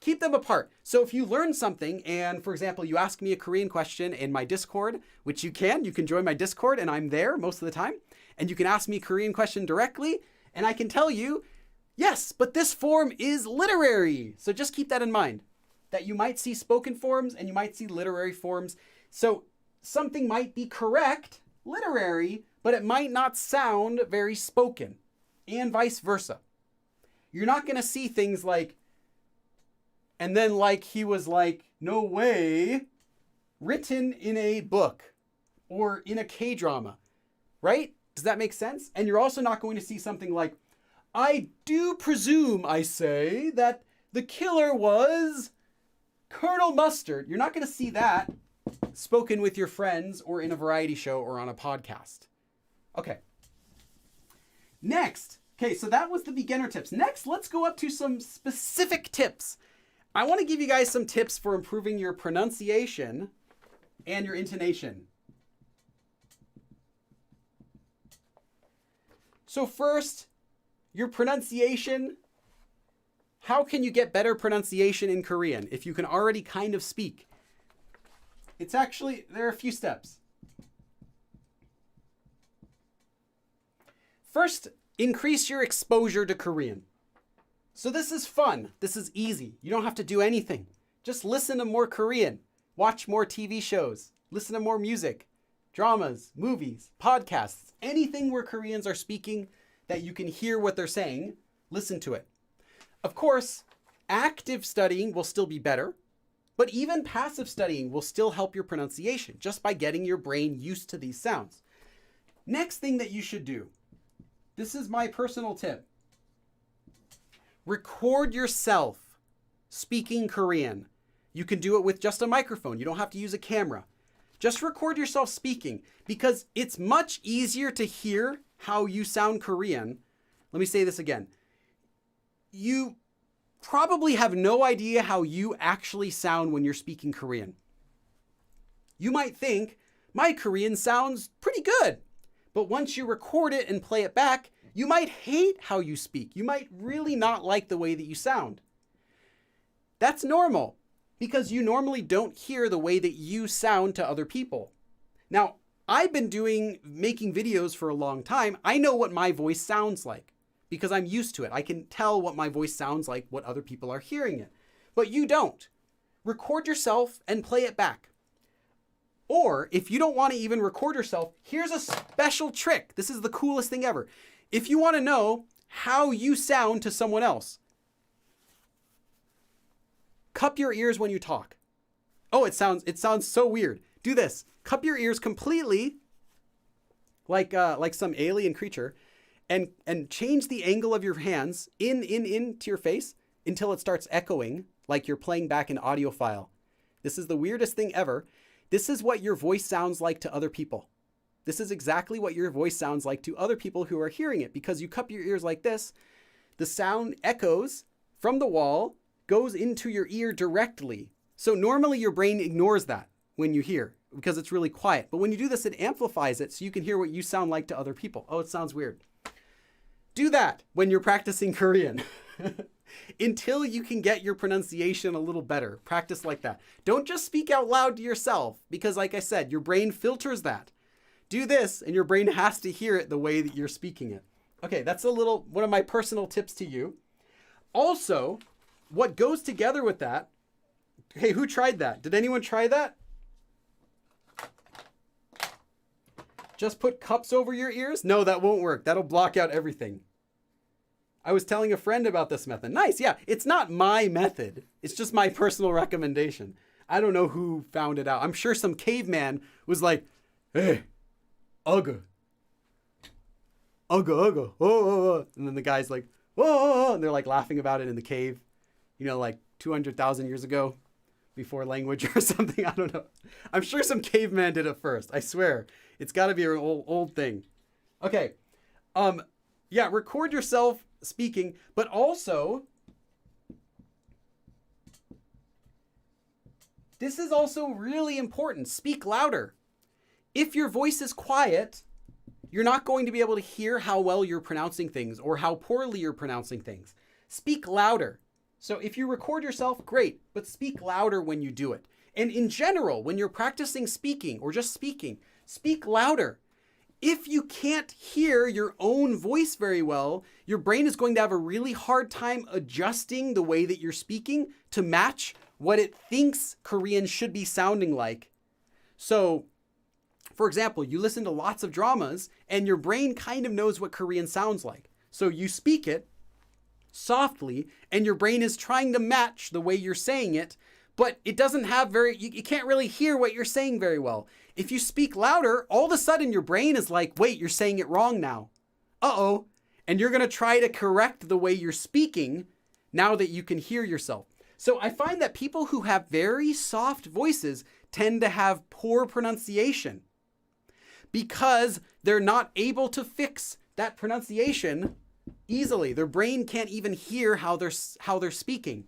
keep them apart. So if you learn something and, for example, you ask me a Korean question in my Discord, which you can join my Discord and I'm there most of the time, and you can ask me a Korean question directly and I can tell you, yes, but this form is literary. So just keep that in mind, that you might see spoken forms and you might see literary forms. So something might be correct, literary, but it might not sound very spoken, and vice versa. You're not going to see things like, and then like he was like, no way, written in a book or in a K-drama, right? Does that make sense? And you're also not going to see something like, I do presume, I say, that the killer was Colonel Mustard. You're not going to see that spoken with your friends or in a variety show or on a podcast. Okay. Next. Okay, so that was the beginner tips. Next, let's go up to some specific tips. I want to give you guys some tips for improving your pronunciation and your intonation. So first, your pronunciation. How can you get better pronunciation in Korean if you can already kind of speak? It's actually, there are a few steps. First, increase your exposure to Korean. So this is fun. This is easy. You don't have to do anything. Just listen to more Korean. Watch more TV shows. Listen to more music, dramas, movies, podcasts, anything where Koreans are speaking that you can hear what they're saying, listen to it. Of course, active studying will still be better, but even passive studying will still help your pronunciation just by getting your brain used to these sounds. Next thing that you should do, this is my personal tip. Record yourself speaking Korean. You can do it with just a microphone. You don't have to use a camera. Just record yourself speaking, because it's much easier to hear how you sound Korean. Let me say this again. You probably have no idea how you actually sound when you're speaking Korean. You might think, my Korean sounds pretty good. But once you record it and play it back, you might hate how you speak. You might really not like the way that you sound. That's normal, because you normally don't hear the way that you sound to other people. Now, I've been making videos for a long time. I know what my voice sounds like because I'm used to it. I can tell what my voice sounds like, what other people are hearing it. But you don't. Record yourself and play it back. Or if you don't want to even record yourself, here's a special trick. This is the coolest thing ever. If you want to know how you sound to someone else, cup your ears when you talk. Oh, it sounds so weird. Do this. Cup your ears completely, like some alien creature, and change the angle of your hands into your face until it starts echoing, like you're playing back an audio file. This is the weirdest thing ever. This is what your voice sounds like to other people. This is exactly what your voice sounds like to other people who are hearing it, because you cup your ears like this. The sound echoes from the wall, goes into your ear directly. So normally your brain ignores that when you hear, because it's really quiet. But when you do this, it amplifies it so you can hear what you sound like to other people. Oh, it sounds weird. Do that when you're practicing Korean. Until you can get your pronunciation a little better. Practice like that. Don't just speak out loud to yourself, because like I said, your brain filters that. Do this and your brain has to hear it the way that you're speaking it. Okay, that's one of my personal tips to you. Also, what goes together with that, hey, who tried that? Did anyone try that? Just put cups over your ears? No, that won't work. That'll block out everything. I was telling a friend about this method. Nice, yeah. It's not my method. It's just my personal recommendation. I don't know who found it out. I'm sure some caveman was like, hey, ugga. Ugga. Oh. And then the guy's like, oh. And they're like laughing about it in the cave. You know, like 200,000 years ago, before language or something. I don't know. I'm sure some caveman did it first. I swear. It's got to be an old thing. Okay. Yeah, record yourself speaking, but also this is also really important. Speak louder. If your voice is quiet, you're not going to be able to hear how well you're pronouncing things or how poorly you're pronouncing things. Speak louder. So if you record yourself, great, but speak louder when you do it. And in general, when you're practicing speaking or just speaking, speak louder. If you can't hear your own voice very well, your brain is going to have a really hard time adjusting the way that you're speaking to match what it thinks Korean should be sounding like. So, for example, you listen to lots of dramas and your brain kind of knows what Korean sounds like. So you speak it softly and your brain is trying to match the way you're saying it, but it doesn't have you can't really hear what you're saying very well. If you speak louder, all of a sudden your brain is like, wait, you're saying it wrong now. Uh-oh. And you're going to try to correct the way you're speaking now that you can hear yourself. So I find that people who have very soft voices tend to have poor pronunciation because they're not able to fix that pronunciation easily. Their brain can't even hear how they're speaking.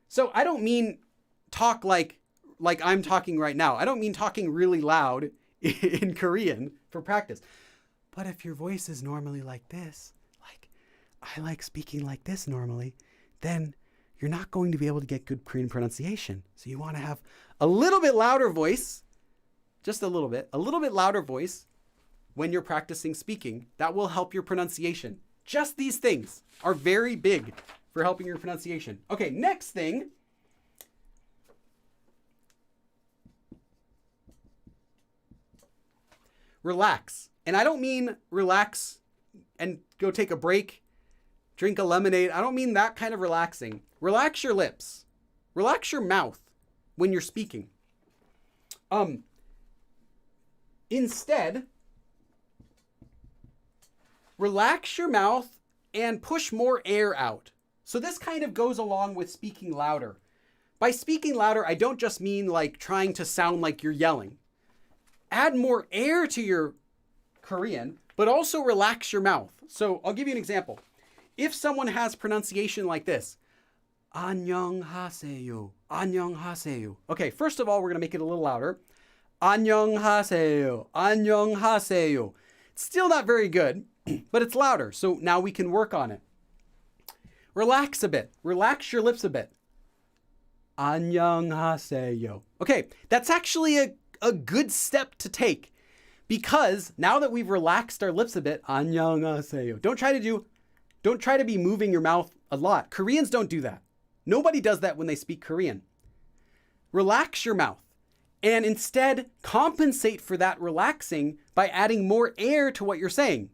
So I don't mean talk like I'm talking right now. I don't mean talking really loud in Korean for practice. But if your voice is normally like this, like I like speaking like this normally, then you're not going to be able to get good Korean pronunciation. So you want to have a little bit louder voice, just a little bit louder voice when you're practicing speaking. That will help your pronunciation. Just these things are very big for helping your pronunciation. Okay, next thing. Relax. And I don't mean relax and go take a break, drink a lemonade. I don't mean that kind of relaxing. Relax your lips. Relax your mouth when you're speaking. Instead, relax your mouth and push more air out. So this kind of goes along with speaking louder. By speaking louder, I don't just mean like trying to sound like you're yelling. Add more air to your Korean, but also relax your mouth. So I'll give you an example. If someone has pronunciation like this, 안녕하세요, 안녕하세요. Okay, first of all, we're going to make it a little louder. 안녕하세요, 안녕하세요. It's still not very good, but it's louder. So now we can work on it. Relax a bit. Relax your lips a bit. 안녕하세요. Okay, that's actually a good step to take because now that we've relaxed our lips a bit, 안녕하세요. Don't try to be moving your mouth a lot. Koreans don't do that. Nobody does that when they speak Korean. Relax your mouth and instead compensate for that relaxing by adding more air to what you're saying.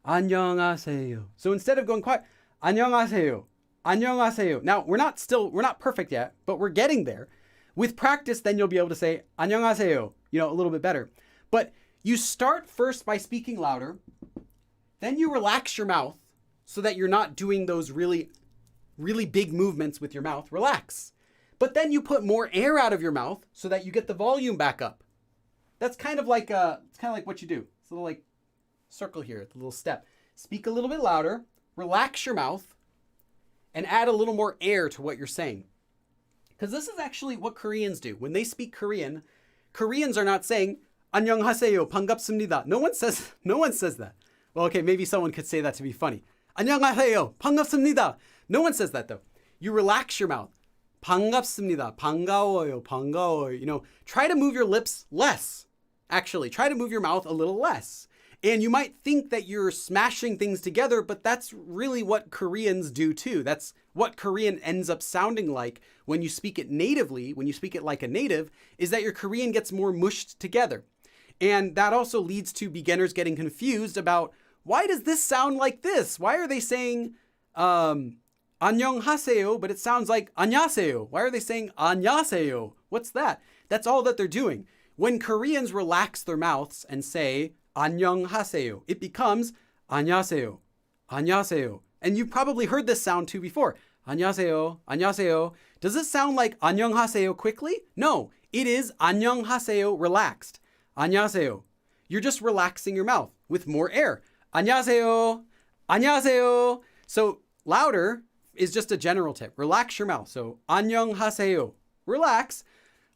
안녕하세요. So instead of going quiet, 안녕하세요. 안녕하세요. Now, we're not perfect yet, but we're getting there. With practice, then you'll be able to say 안녕하세요, a little bit better. But you start first by speaking louder, then you relax your mouth so that you're not doing those really, really big movements with your mouth. Relax. But then you put more air out of your mouth so that you get the volume back up. That's kind of like what you do. It's a little like circle here, the little step. Speak a little bit louder, relax your mouth, and add a little more air to what you're saying. Because this is actually what Koreans do. When they speak Korean, Koreans are not saying 안녕하세요, 반갑습니다. No one says that. Well, okay, maybe someone could say that to be funny. 안녕하세요, 반갑습니다. No one says that though. You relax your mouth. 반갑습니다, 반가워요, 반가워요. Try to move your lips less. Actually, try to move your mouth a little less. And you might think that you're smashing things together, but that's really what Koreans do too. That's what Korean ends up sounding like when you speak it natively, when you speak it like a native, is that your Korean gets more mushed together. And that also leads to beginners getting confused about, why does this sound like this? Why are they saying 안녕하세요, but it sounds like 안녕하세요? Why are they saying 안녕하세요? What's that? That's all that they're doing. When Koreans relax their mouths and say 안녕하세요, it becomes 안녕하세요, 안녕하세요. And you've probably heard this sound too before. 안녕하세요, 안녕하세요. Does it sound like 안녕하세요 quickly? No, it is 안녕하세요 relaxed. 안녕하세요. You're just relaxing your mouth with more air. 안녕하세요. 안녕하세요. So louder is just a general tip. Relax your mouth. So 안녕하세요. Relax.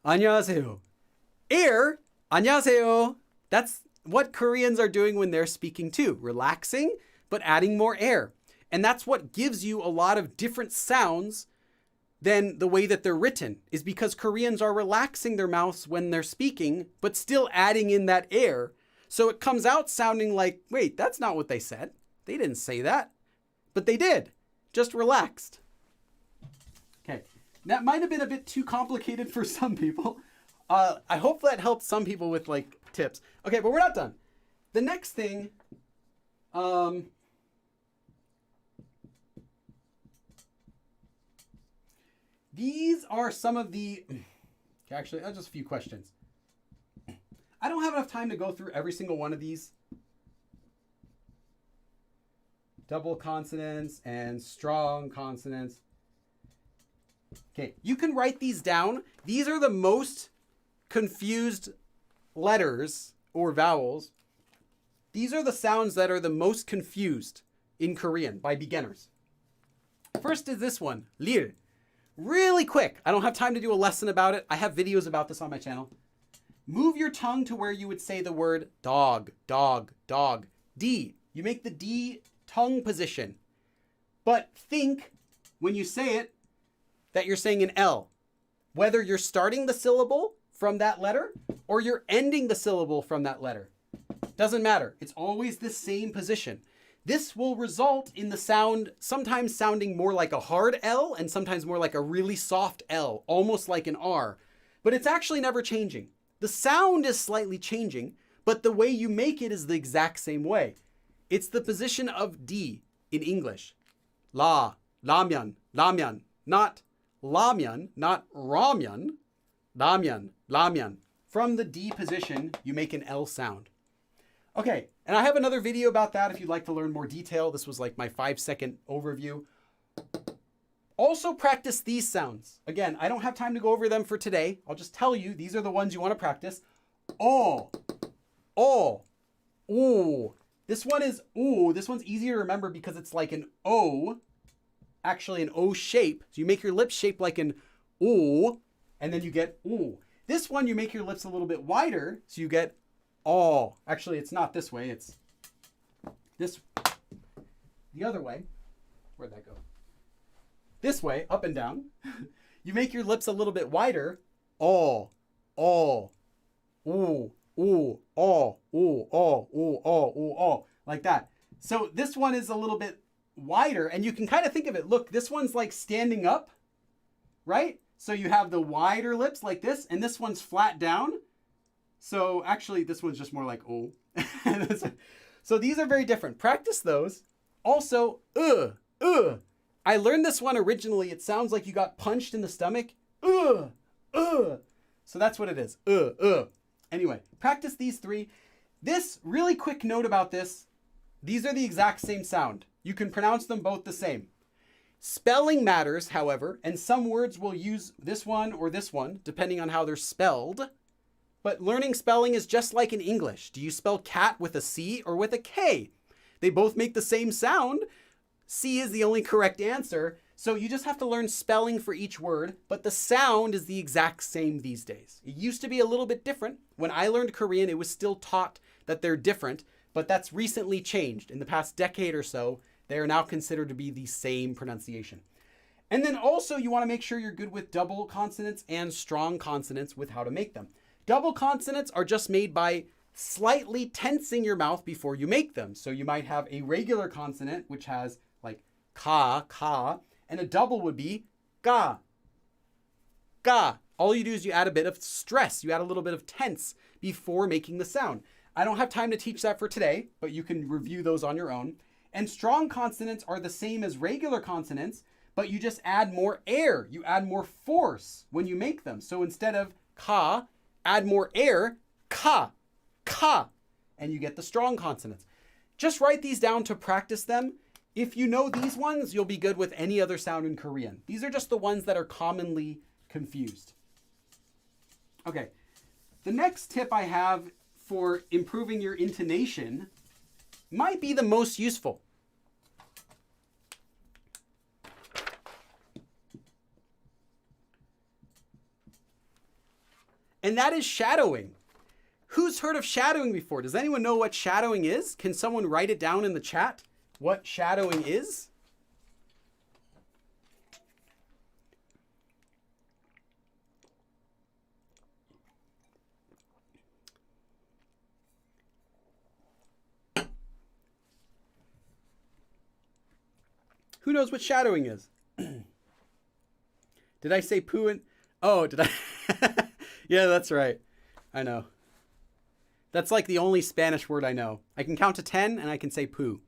안녕하세요. Air. 안녕하세요. That's what Koreans are doing when they're speaking too. Relaxing, but adding more air. And that's what gives you a lot of different sounds than the way that they're written, is because Koreans are relaxing their mouths when they're speaking, but still adding in that air. So it comes out sounding like, wait, that's not what they said. They didn't say that, but they did, just relaxed. Okay, that might have been a bit too complicated for some people. I hope that helped some people with like tips. Okay, but we're not done. The next thing, these are some of the, actually, just a few questions. I don't have enough time to go through every single one of these. Double consonants and strong consonants. Okay, you can write these down. These are the most confused letters or vowels. These are the sounds that are the most confused in Korean by beginners. First is this one, lir. Really quick. I don't have time to do a lesson about it. I have videos about this on my channel. Move your tongue to where you would say the word dog, dog, dog. D. You make the D tongue position. But think, when you say it, that you're saying an L. Whether you're starting the syllable from that letter or you're ending the syllable from that letter. Doesn't matter. It's always the same position. This will result in the sound sometimes sounding more like a hard L and sometimes more like a really soft L, almost like an R. But it's actually never changing. The sound is slightly changing, but the way you make it is the exact same way. It's the position of D in English. La, lamyan, lamyan. Not lamyan, not ramyan. Lamyan, lamyan. From the D position, you make an L sound. Okay, and I have another video about that if you'd like to learn more detail. This was like my 5-second overview. Also practice these sounds. Again, I don't have time to go over them for today. I'll just tell you, these are the ones you want to practice. Oh, ooh. This one is ooh. This one's easier to remember because it's like an O, actually an O shape. So you make your lips shaped like an ooh, and then you get ooh. This one, you make your lips a little bit wider, so you get oh. Actually, it's not this way. It's this, the other way. Where'd that go? This way, up and down. You make your lips a little bit wider. Oh, ooh, ooh, oh, ooh, like that. So this one is a little bit wider, and you can kind of think of it. Look, this one's like standing up, right? So you have the wider lips like this, and this one's flat down. So actually, this one's just more like oh. So these are very different. Practice those. Also, I learned this one originally. It sounds like you got punched in the stomach. So that's what it is. Anyway, practice these three. This really quick note about this. These are the exact same sound. You can pronounce them both the same. Spelling matters, however, and some words will use this one or this one, depending on how they're spelled. But learning spelling is just like in English. Do you spell cat with a C or with a K? They both make the same sound. C is the only correct answer. So you just have to learn spelling for each word, but the sound is the exact same these days. It used to be a little bit different. When I learned Korean, it was still taught that they're different, but that's recently changed. In the past decade or so, they are now considered to be the same pronunciation. And then also you want to make sure you're good with double consonants and strong consonants with how to make them. Double consonants are just made by slightly tensing your mouth before you make them. So you might have a regular consonant, which has like ka, and a double would be ga. All you do is you add a bit of stress. You add a little bit of tense before making the sound. I don't have time to teach that for today, but you can review those on your own. And strong consonants are the same as regular consonants, but you just add more air. You add more force when you make them. So instead of ka, add more air, ka, and you get the strong consonants. Just write these down to practice them. If you know these ones, you'll be good with any other sound in Korean. These are just the ones that are commonly confused. Okay, the next tip I have for improving your intonation might be the most useful. And that is shadowing. Who's heard of shadowing before? Does anyone know what shadowing is? Can someone write it down in the chat? What shadowing is? Who knows what shadowing is? Did I say poo and... Oh, did I? Yeah, that's right. I know. That's like the only Spanish word I know. I can count to 10 and I can say poo.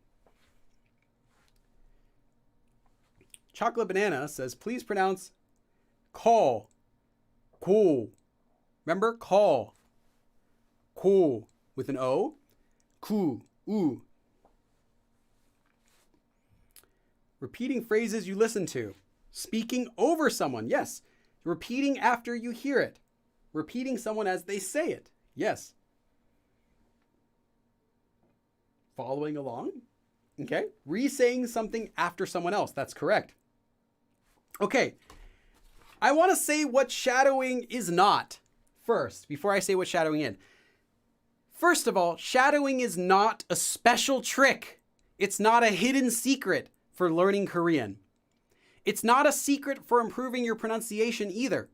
Chocolate Banana says, please pronounce call. Cool. Remember? Call. Cool. With an O. Cool. Ooh. Repeating phrases you listen to. Speaking over someone. Yes. Repeating after you hear it. Repeating someone as they say it. Yes. Following along. Okay. Re-saying something after someone else. That's correct. Okay. I want to say what shadowing is not first, before I say what shadowing is. First of all, shadowing is not a special trick. It's not a hidden secret for learning Korean. It's not a secret for improving your pronunciation either.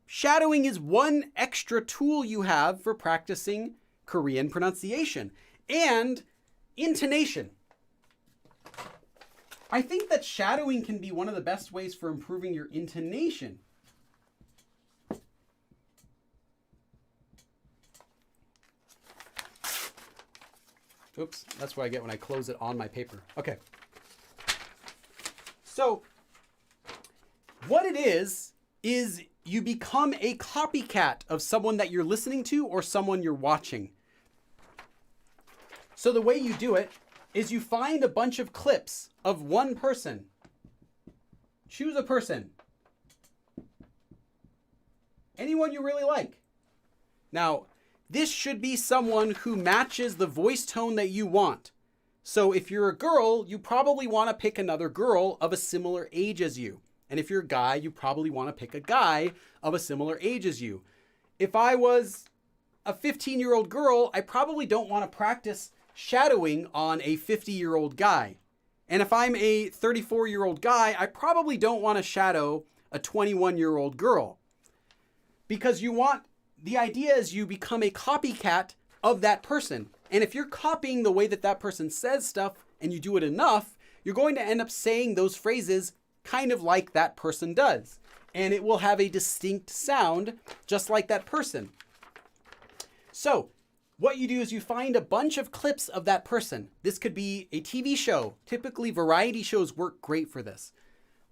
Shadowing is one extra tool you have for practicing Korean pronunciation and intonation. I think that shadowing can be one of the best ways for improving your intonation. Oops, that's what I get when I close it on my paper. Okay. So, what it is you become a copycat of someone that you're listening to or someone you're watching. So the way you do it is you find a bunch of clips of one person. Choose a person. Anyone you really like. Now, this should be someone who matches the voice tone that you want. So if you're a girl, you probably want to pick another girl of a similar age as you. And if you're a guy, you probably want to pick a guy of a similar age as you. If I was a 15-year-old girl, I probably don't want to practice shadowing on a 50-year-old guy. And if I'm a 34-year-old guy, I probably don't want to shadow a 21-year-old girl. Because the idea is you become a copycat of that person. And if you're copying the way that that person says stuff and you do it enough, you're going to end up saying those phrases kind of like that person does. And it will have a distinct sound just like that person. So what you do is you find a bunch of clips of that person. This could be a TV show. Typically, variety shows work great for this.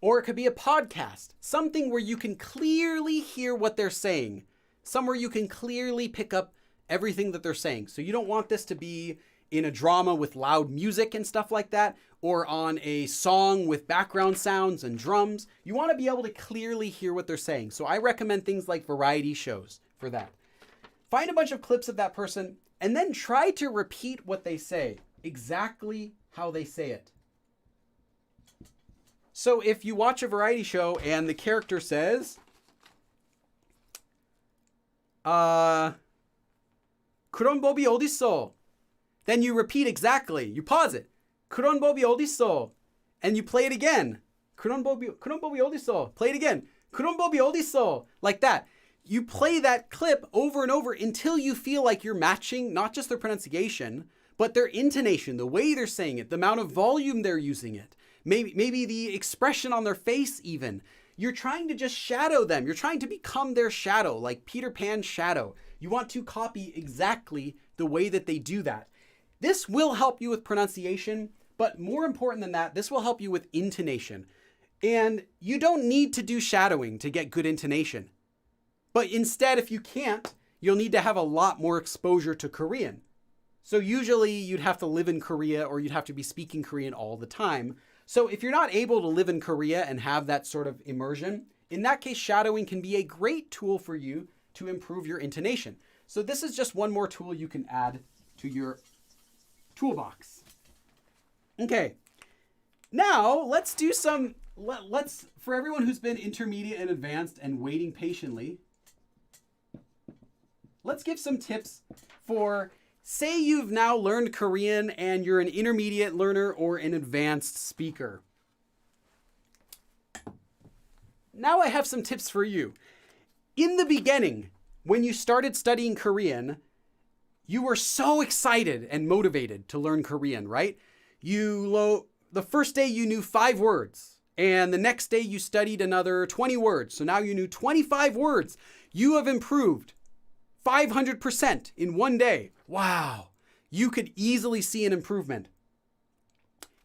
Or it could be a podcast. Something where you can clearly hear what they're saying. Somewhere you can clearly pick up everything that they're saying. So you don't want this to be in a drama with loud music and stuff like that, or on a song with background sounds and drums. You want to be able to clearly hear what they're saying. So I recommend things like variety shows for that. Find a bunch of clips of that person and then try to repeat what they say, exactly how they say it. So if you watch a variety show and the character says, 그런 법이 어딨어? Then you repeat exactly. You pause it. 그런 법이 어딨어? And you play it again. 그런 법이 어딨어? Play it again. 그런 법이 어딨어? Like that. You play that clip over and over until you feel like you're matching not just their pronunciation, but their intonation, the way they're saying it, the amount of volume they're using it, maybe the expression on their face even. You're trying to just shadow them. You're trying to become their shadow, like Peter Pan's shadow. You want to copy exactly the way that they do that. This will help you with pronunciation, but more important than that, this will help you with intonation. And you don't need to do shadowing to get good intonation. But instead, if you can't, you'll need to have a lot more exposure to Korean. So usually you'd have to live in Korea or you'd have to be speaking Korean all the time. So if you're not able to live in Korea and have that sort of immersion, in that case, shadowing can be a great tool for you to improve your intonation. So this is just one more tool you can add to your toolbox. Okay, now let's do some, for everyone who's been intermediate and advanced and waiting patiently, let's give some tips for, say you've now learned Korean and you're an intermediate learner or an advanced speaker. Now I have some tips for you. In the beginning, when you started studying Korean, you were so excited and motivated to learn Korean, right? The first day you knew 5 words, and the next day you studied another 20 words. So now you knew 25 words. You have improved 500% in one day. Wow. You could easily see an improvement.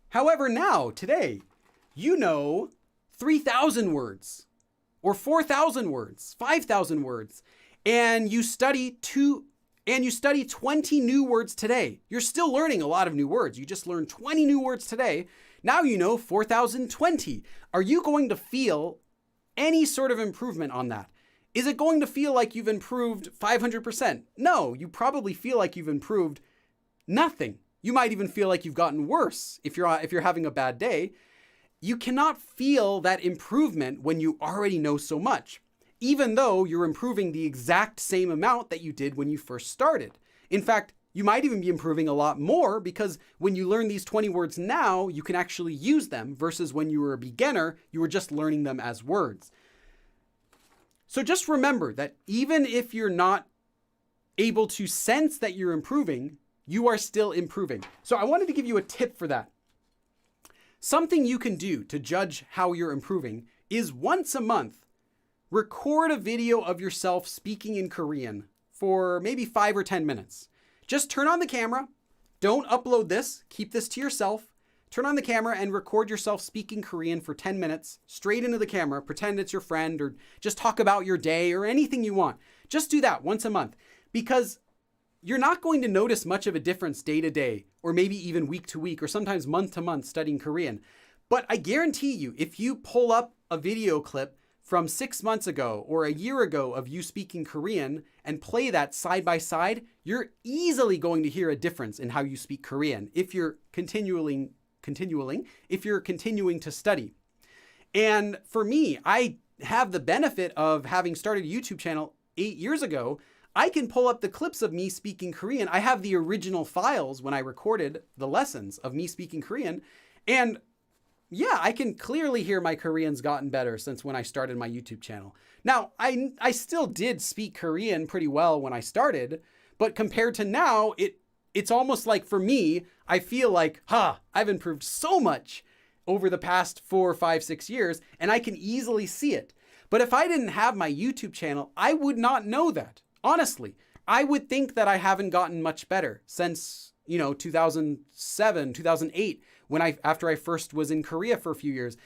However, now, today, you know 3,000 words or 4,000 words, 5,000 words, and you study 20 new words today. You're still learning a lot of new words. You just learned 20 new words today. Now you know 4,020. Are you going to feel any sort of improvement on that? Is it going to feel like you've improved 500%? No, you probably feel like you've improved nothing. You might even feel like you've gotten worse if you're having a bad day. You cannot feel that improvement when you already know so much, even though you're improving the exact same amount that you did when you first started. In fact, you might even be improving a lot more because when you learn these 20 words now, you can actually use them versus when you were a beginner, you were just learning them as words. So just remember that even if you're not able to sense that you're improving, you are still improving. So I wanted to give you a tip for that. Something you can do to judge how you're improving is once a month, record a video of yourself speaking in Korean for maybe 5 or 10 minutes. Just turn on the camera. Don't upload this. Keep this to yourself. Turn on the camera and record yourself speaking Korean for 10 minutes straight into the camera. Pretend it's your friend or just talk about your day or anything you want. Just do that once a month because you're not going to notice much of a difference day to day or maybe even week to week or sometimes month to month studying Korean. But I guarantee you, if you pull up a video clip from 6 months ago or a year ago of you speaking Korean and play that side by side, you're easily going to hear a difference in how you speak Korean if you're continuing to study. And for me, I have the benefit of having started a YouTube channel 8 years ago. I can pull up the clips of me speaking Korean. I have the original files when I recorded the lessons of me speaking Korean. And yeah, I can clearly hear my Korean's gotten better since when I started my YouTube channel. Now, I still did speak Korean pretty well when I started, but compared to now, it's almost like for me, I feel like, I've improved so much over the past 4, 5, 6 years, and I can easily see it. But if I didn't have my YouTube channel, I would not know that. Honestly, I would think that I haven't gotten much better since, 2007, 2008, after I first was in Korea for a few years.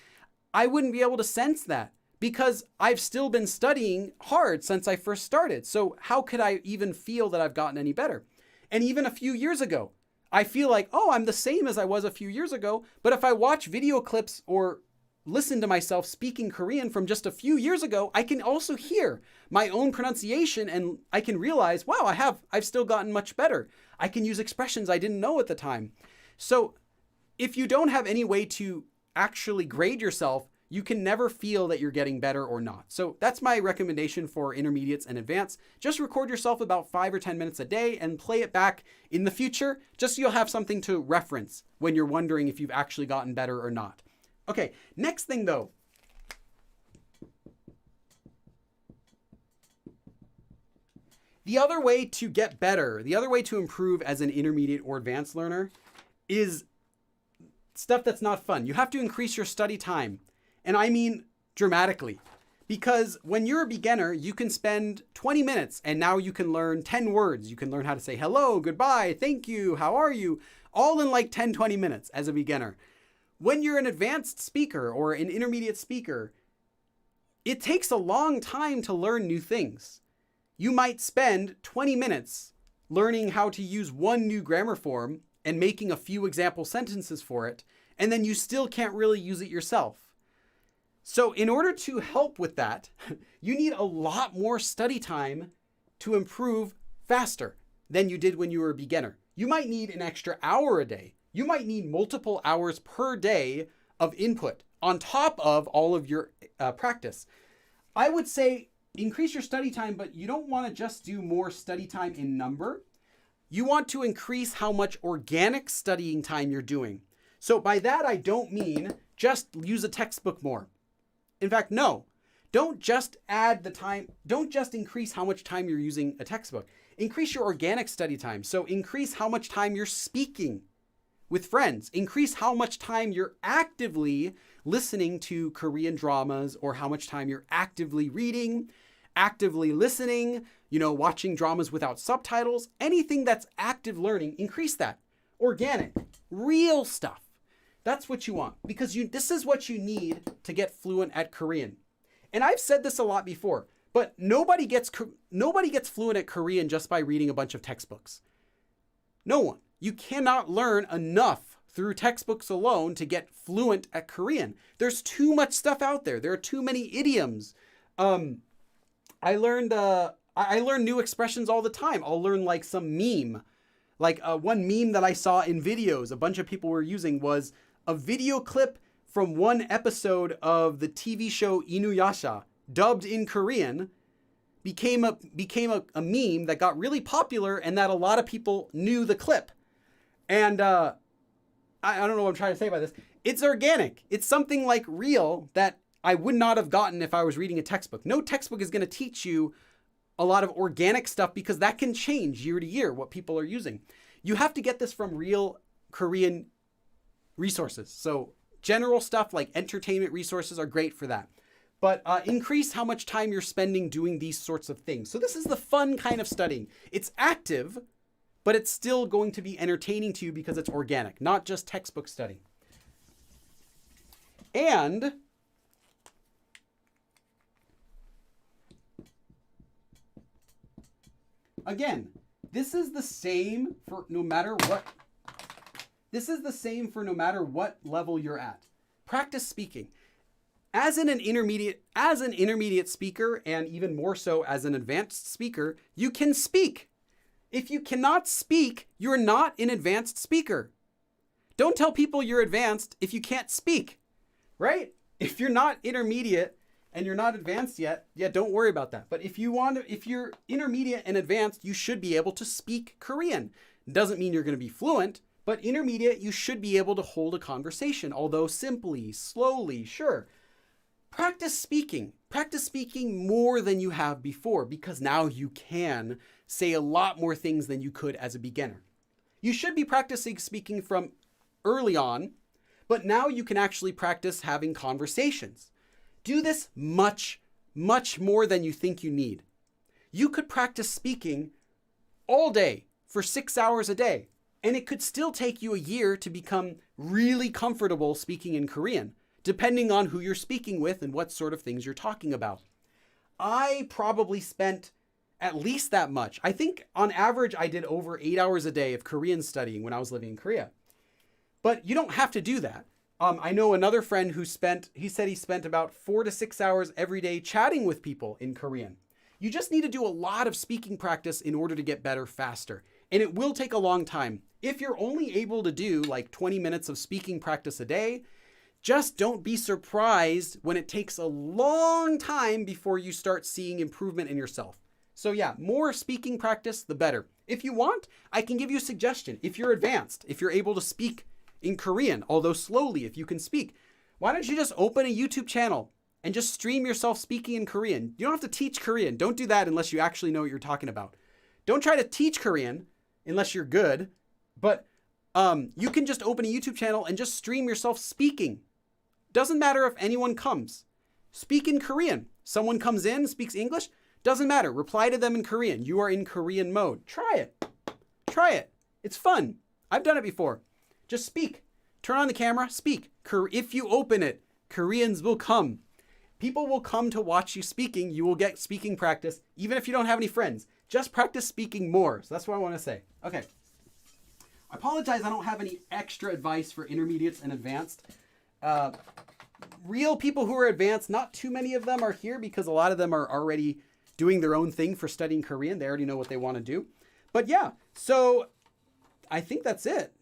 I wouldn't be able to sense that because I've still been studying hard since I first started. So how could I even feel that I've gotten any better? And even a few years ago, I feel like, I'm the same as I was a few years ago. But if I watch video clips or listen to myself speaking Korean from just a few years ago, I can also hear my own pronunciation and I can realize, wow, I've still gotten much better. I can use expressions I didn't know at the time. So if you don't have any way to actually grade yourself, you can never feel that you're getting better or not. So that's my recommendation for intermediates and advanced. Just record yourself about 5 or 10 minutes a day and play it back in the future, just so you'll have something to reference when you're wondering if you've actually gotten better or not. Okay, next thing though. The other way to get better, the other way to improve as an intermediate or advanced learner is stuff that's not fun. You have to increase your study time. And I mean dramatically. Because when you're a beginner, you can spend 20 minutes and now you can learn 10 words. You can learn how to say hello, goodbye, thank you, how are you? All in like 10, 20 minutes as a beginner. When you're an advanced speaker or an intermediate speaker, it takes a long time to learn new things. You might spend 20 minutes learning how to use one new grammar form and making a few example sentences for it, and then you still can't really use it yourself. So in order to help with that, you need a lot more study time to improve faster than you did when you were a beginner. You might need an extra hour a day. You might need multiple hours per day of input on top of all of your practice. I would say increase your study time, but you don't want to just do more study time in number. You want to increase how much organic studying time you're doing. So by that, I don't mean just use a textbook more. In fact, no, don't just add the time. Don't just increase how much time you're using a textbook. Increase your organic study time. So increase how much time you're speaking with friends. Increase how much time you're actively listening to Korean dramas, or how much time you're actively reading, actively listening, watching dramas without subtitles. Anything that's active learning, increase that. Organic, real stuff. That's what you want, because this is what you need to get fluent at Korean. And I've said this a lot before, but nobody gets fluent at Korean just by reading a bunch of textbooks. No one. You cannot learn enough through textbooks alone to get fluent at Korean. There's too much stuff out there. There are too many idioms. I learn new expressions all the time. I'll learn like some meme. Like one meme that I saw in videos a bunch of people were using was a video clip from one episode of the TV show Inuyasha, dubbed in Korean, became a meme that got really popular and that a lot of people knew the clip. And I don't know what I'm trying to say by this. It's organic. It's something like real that I would not have gotten if I was reading a textbook. No textbook is going to teach you a lot of organic stuff, because that can change year to year what people are using. You have to get this from real Korean resources. So general stuff like entertainment resources are great for that. But increase how much time you're spending doing these sorts of things. So this is the fun kind of studying. It's active, but it's still going to be entertaining to you because it's organic, not just textbook study. And again, this is the same for no matter what. This is the same for no matter what level you're at. Practice speaking. As an intermediate speaker, and even more so as an advanced speaker, you can speak. If you cannot speak, you're not an advanced speaker. Don't tell people you're advanced if you can't speak, right? If you're not intermediate and you're not advanced yet, don't worry about that. But if you're intermediate and advanced, you should be able to speak Korean. Doesn't mean you're going to be fluent, but intermediate, you should be able to hold a conversation, although simply, slowly, sure. Practice speaking more than you have before, because now you can say a lot more things than you could as a beginner. You should be practicing speaking from early on, but now you can actually practice having conversations. Do this much, much more than you think you need. You could practice speaking all day for 6 hours a day, and it could still take you a year to become really comfortable speaking in Korean, depending on who you're speaking with and what sort of things you're talking about. I probably spent at least that much. I think on average, I did over 8 hours a day of Korean studying when I was living in Korea. But you don't have to do that. I know another friend who said he spent about 4 to 6 hours every day chatting with people in Korean. You just need to do a lot of speaking practice in order to get better faster. And it will take a long time. If you're only able to do like 20 minutes of speaking practice a day, just don't be surprised when it takes a long time before you start seeing improvement in yourself. So yeah, more speaking practice, the better. If you want, I can give you a suggestion. If you're advanced, if you're able to speak in Korean, although slowly, if you can speak, why don't you just open a YouTube channel and just stream yourself speaking in Korean? You don't have to teach Korean. Don't do that unless you actually know what you're talking about. Don't try to teach Korean unless you're good, but you can just open a YouTube channel and just stream yourself speaking. Doesn't matter if anyone comes. Speak in Korean. Someone comes in, speaks English, doesn't matter. Reply to them in Korean. You are in Korean mode. Try it. Try it. It's fun. I've done it before. Just speak. Turn on the camera, speak. If you open it, Koreans will come. People will come to watch you speaking. You will get speaking practice, even if you don't have any friends. Just practice speaking more. So that's what I want to say. Okay. I apologize, I don't have any extra advice for intermediates and advanced. Real people who are advanced, not too many of them are here because a lot of them are already doing their own thing for studying Korean. They already know what they want to do. But yeah, so I think that's it.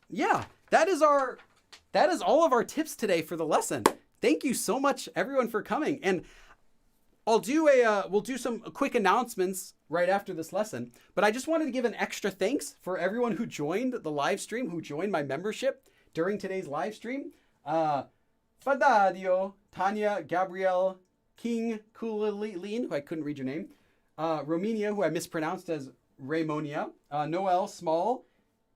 Yeah, that is all of our tips today for the lesson. Thank you so much, everyone, for coming. And we'll do some quick announcements right after this lesson. But I just wanted to give an extra thanks for everyone who joined the live stream, who joined my membership during today's live stream. Fadadio, Tanya, Gabrielle, King, Kulalin, who I couldn't read your name, Romania, who I mispronounced as Raimonia, Noel, Small,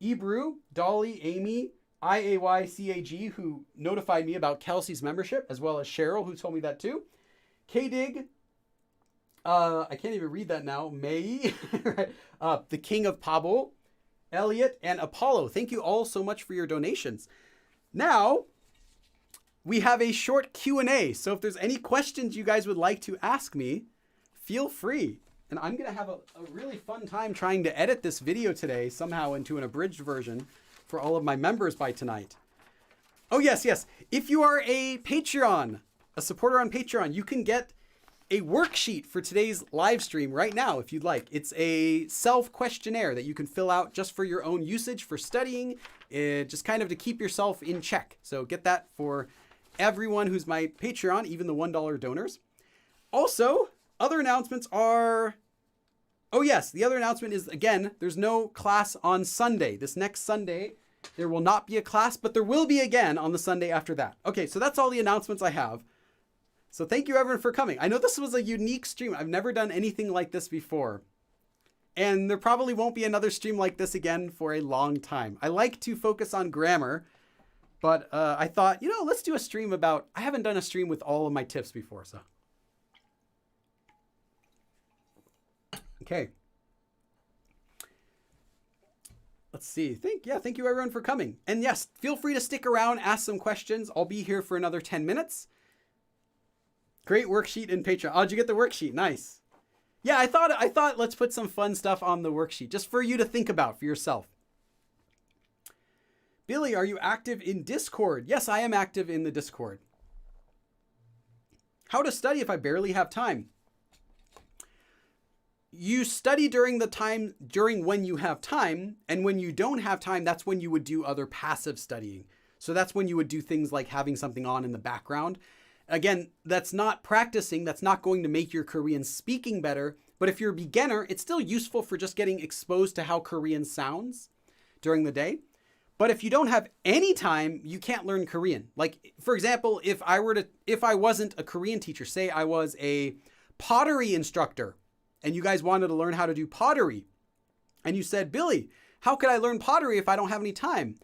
Ebru, Dolly, Amy, IAYCAG, who notified me about Kelsey's membership, as well as Cheryl, who told me that too. K-Dig, I can't even read that now, May, the King of Pabo, Elliot, and Apollo. Thank you all so much for your donations. Now, we have a short Q&A, so if there's any questions you guys would like to ask me, feel free. And I'm going to have a really fun time trying to edit this video today somehow into an abridged version for all of my members by tonight. Oh, yes. If you are a Patreon, a supporter on Patreon, you can get a worksheet for today's live stream right now if you'd like. It's a self-questionnaire that you can fill out just for your own usage for studying, just kind of to keep yourself in check. So get that for everyone who's my Patreon, even the $1 donors. Also, other announcements are... Oh yes, the other announcement is, again, there's no class on Sunday. This next Sunday, there will not be a class, but there will be again on the Sunday after that. Okay, so that's all the announcements I have. So thank you everyone for coming. I know this was a unique stream. I've never done anything like this before. And there probably won't be another stream like this again for a long time. I like to focus on grammar, but I thought, let's do a stream about... I haven't done a stream with all of my tips before, so... Okay. Let's see. Thank you everyone for coming. And yes, feel free to stick around, ask some questions. I'll be here for another 10 minutes. Great worksheet in Patreon. Oh, did you get the worksheet? Nice. Yeah, I thought let's put some fun stuff on the worksheet just for you to think about for yourself. Billy, are you active in Discord? Yes, I am active in the Discord. How to study if I barely have time? You study during when you have time, and when you don't have time, that's when you would do other passive studying. So that's when you would do things like having something on in the background. Again, that's not practicing. That's not going to make your Korean speaking better. But if you're a beginner, it's still useful for just getting exposed to how Korean sounds during the day. But if you don't have any time, you can't learn Korean. Like, for example, if I wasn't a Korean teacher, say I was a pottery instructor, and you guys wanted to learn how to do pottery, and you said, Billy, how could I learn pottery if I don't have any time?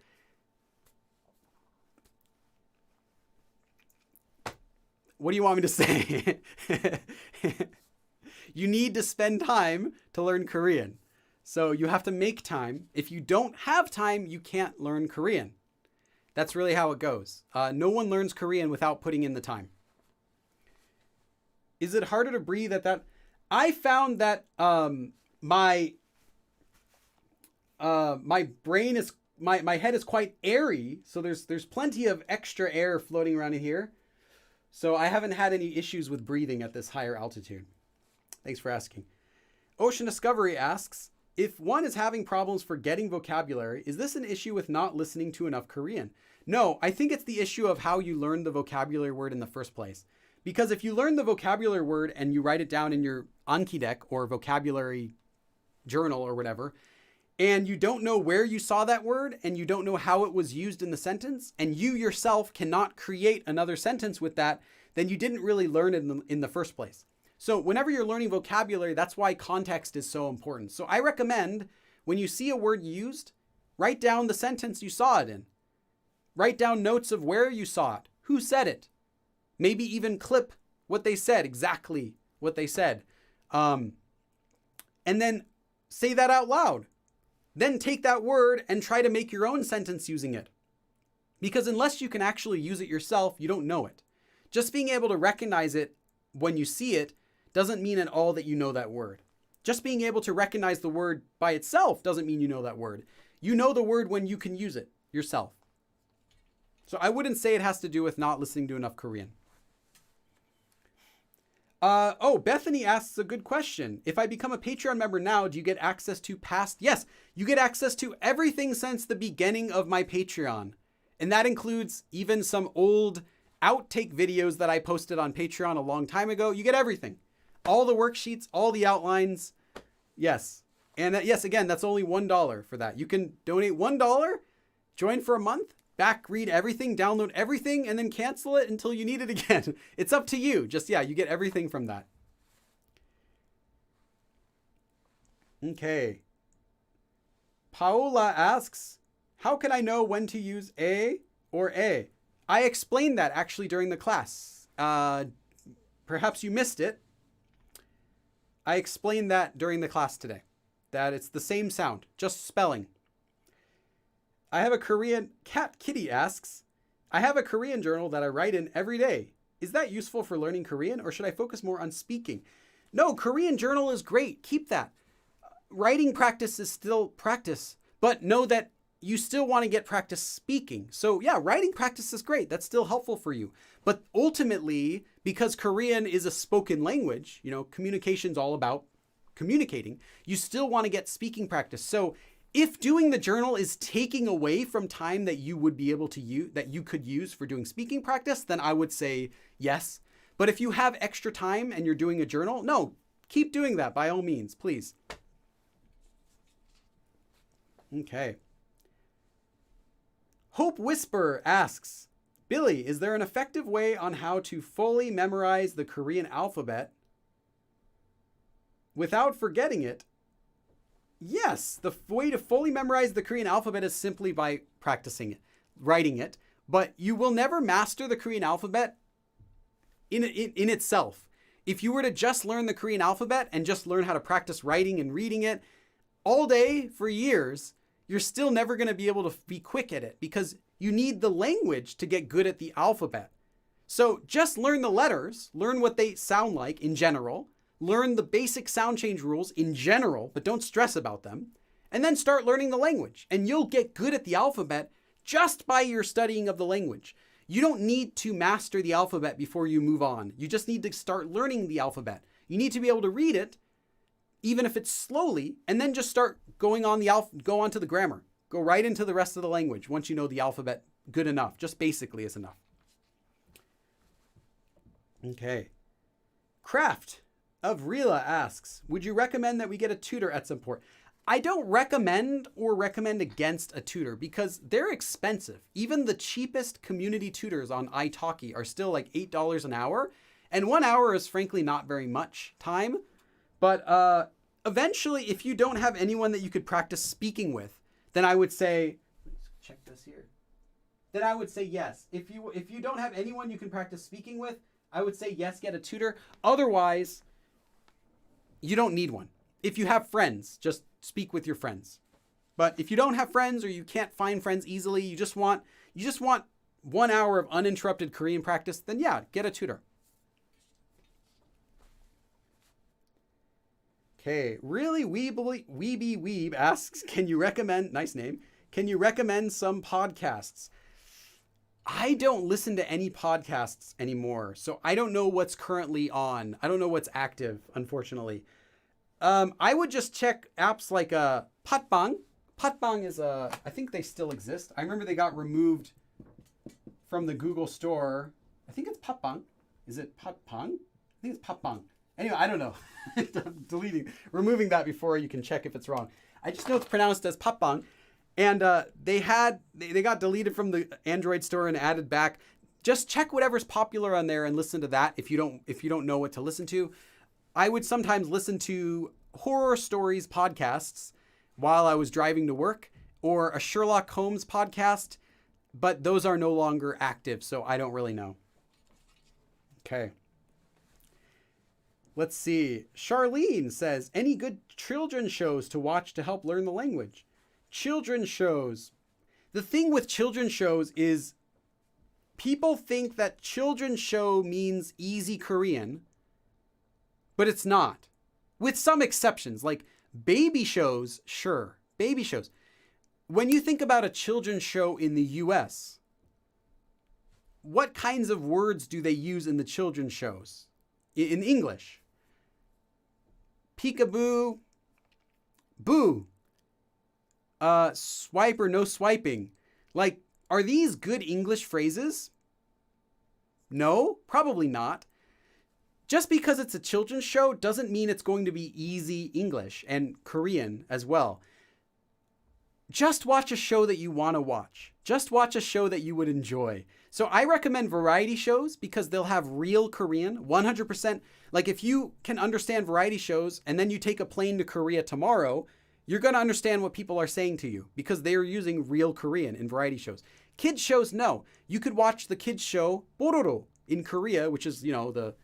What do you want me to say? You need to spend time to learn Korean. So you have to make time. If you don't have time, you can't learn Korean. That's really how it goes. No one learns Korean without putting in the time. Is it harder to breathe at that? I found that my brain is my head is quite airy, so there's plenty of extra air floating around in here. So I haven't had any issues with breathing at this higher altitude. Thanks for asking. Ocean Discovery asks, if one is having problems forgetting vocabulary, is this an issue with not listening to enough Korean? No, I think it's the issue of how you learned the vocabulary word in the first place. Because if you learn the vocabulary word and you write it down in your Anki deck or vocabulary journal or whatever, and you don't know where you saw that word and you don't know how it was used in the sentence, and you yourself cannot create another sentence with that, then you didn't really learn it in the first place. So whenever you're learning vocabulary, that's why context is so important. So I recommend when you see a word used, write down the sentence you saw it in. Write down notes of where you saw it, who said it. Maybe even clip what they said, exactly what they said. And then say that out loud. Then take that word and try to make your own sentence using it. Because unless you can actually use it yourself, you don't know it. Just being able to recognize it when you see it doesn't mean at all that you know that word. Just being able to recognize the word by itself doesn't mean you know that word. You know the word when you can use it yourself. So I wouldn't say it has to do with not listening to enough Korean. Bethany asks a good question. If I become a Patreon member now, do you get access to past? Yes, you get access to everything since the beginning of my Patreon. And that includes even some old outtake videos that I posted on Patreon a long time ago. You get everything. All the worksheets, all the outlines. Yes. And yes, again, that's only $1 for that. You can donate $1, join for a month, back read everything, download everything, and then cancel it until you need it again. It's up to you. Just, yeah, you get everything from that. Okay. Paola asks, how can I know when to use a or a? I explained that actually during the class. Perhaps you missed it. I explained that during the class today, that it's the same sound, just spelling. I have a Korean, Cat Kitty asks, I have a Korean journal that I write in every day. Is that useful for learning Korean, or should I focus more on speaking? No, Korean journal is great. Keep that. Writing practice is still practice, but know that you still want to get practice speaking. So yeah, writing practice is great. That's still helpful for you. But ultimately, because Korean is a spoken language, communication's all about communicating, you still want to get speaking practice. So if doing the journal is taking away from time that you would be able to use, that you could use for doing speaking practice, then I would say yes. But if you have extra time and you're doing a journal, no, keep doing that by all means, please. Okay. Hope Whisper asks, Billy, is there an effective way on how to fully memorize the Korean alphabet without forgetting it? Yes, the way to fully memorize the Korean alphabet is simply by practicing it, writing it, but you will never master the Korean alphabet in itself. If you were to just learn the Korean alphabet and just learn how to practice writing and reading it all day for years, you're still never going to be able to be quick at it because you need the language to get good at the alphabet. So just learn the letters, learn what they sound like in general, learn the basic sound change rules in general, but don't stress about them, and then start learning the language. And you'll get good at the alphabet just by your studying of the language. You don't need to master the alphabet before you move on. You just need to start learning the alphabet. You need to be able to read it, even if it's slowly, and then just start going on go on to the grammar. Go right into the rest of the language once you know the alphabet good enough. Just basically is enough. Okay. Craft of Rila asks, would you recommend that we get a tutor at some point? I don't recommend or recommend against a tutor because they're expensive. Even the cheapest community tutors on italki are still like $8 an hour. And 1 hour is frankly not very much time. But eventually, if you don't have anyone that you could practice speaking with, then I would say, let's check this here. Then I would say yes. If you don't have anyone you can practice speaking with, I would say yes, get a tutor. Otherwise, you don't need one. If you have friends, just speak with your friends. But if you don't have friends or you can't find friends easily, you just want 1 hour of uninterrupted Korean practice, then yeah, get a tutor. Okay, really Weeby Weeb asks, can you recommend, nice name, can you recommend some podcasts? I don't listen to any podcasts anymore, so I don't know what's currently on. I don't know what's active, unfortunately. I would just check apps like Patbang. Patbang is I think they still exist. I remember they got removed from the Google store. I think it's Patbang. Is it Patbang? I think it's Patbang. Anyway, I don't know. I'm removing that before you can check if it's wrong. I just know it's pronounced as Patbang. And they got deleted from the Android store and added back. Just check whatever's popular on there and listen to that if you don't know what to listen to. I would sometimes listen to horror stories podcasts while I was driving to work, or a Sherlock Holmes podcast, but those are no longer active, so I don't really know. Okay. Let's see. Charlene says, any good children's shows to watch to help learn the language? Children's shows. The thing with children's shows is people think that children's show means easy Korean, but it's not. With some exceptions, like baby shows, sure, baby shows. When you think about a children's show in the US, what kinds of words do they use in the children's shows? in English. Peekaboo, boo, swipe or no swiping. Like, are these good English phrases? No, probably not. Just because it's a children's show doesn't mean it's going to be easy English and Korean as well. Just watch a show that you want to watch. Just watch a show that you would enjoy. So I recommend variety shows because they'll have real Korean, 100%. Like if you can understand variety shows and then you take a plane to Korea tomorrow, you're going to understand what people are saying to you because they are using real Korean in variety shows. Kids shows, no. You could watch the kids show Bororo in Korea, which is, the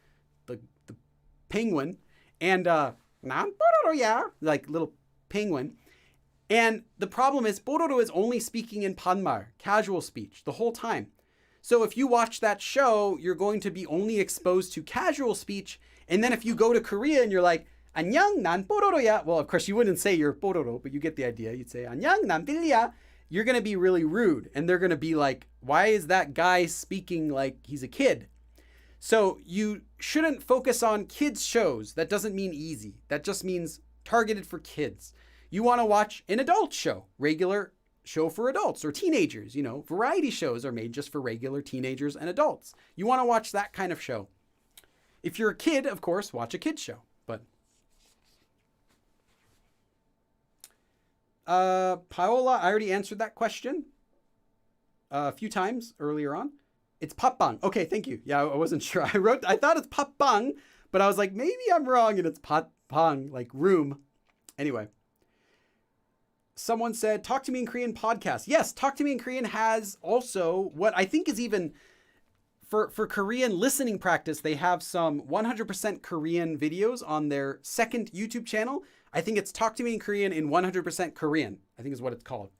penguin, and nan Bororo ya, like little penguin. And the problem is Bororo is only speaking in panmar, casual speech, the whole time. So if you watch that show, you're going to be only exposed to casual speech. And then if you go to Korea and you're like, 안녕, 난 뽀로로야. Well, of course, you wouldn't say you're 뽀로로, but you get the idea. You'd say, 안녕, 난 빌리야. You're going to be really rude. And they're going to be like, why is that guy speaking like he's a kid? So you shouldn't focus on kids shows. That doesn't mean easy. That just means targeted for kids. You want to watch an adult show, regular show for adults or teenagers. Variety shows are made just for regular teenagers and adults. You want to watch that kind of show. If you're a kid, of course, watch a kid's show. But Paola, I already answered that question a few times earlier on. It's 팟빵. Okay, thank you. Yeah, I wasn't sure. I thought it's 팟빵, but I was like, maybe I'm wrong and it's 팟빵, like room. Anyway. Someone said, Talk to Me in Korean podcast. Yes, Talk to Me in Korean has also what I think is even for Korean listening practice. They have some 100% Korean videos on their second YouTube channel. I think it's Talk to Me in Korean in 100% Korean, I think is what it's called.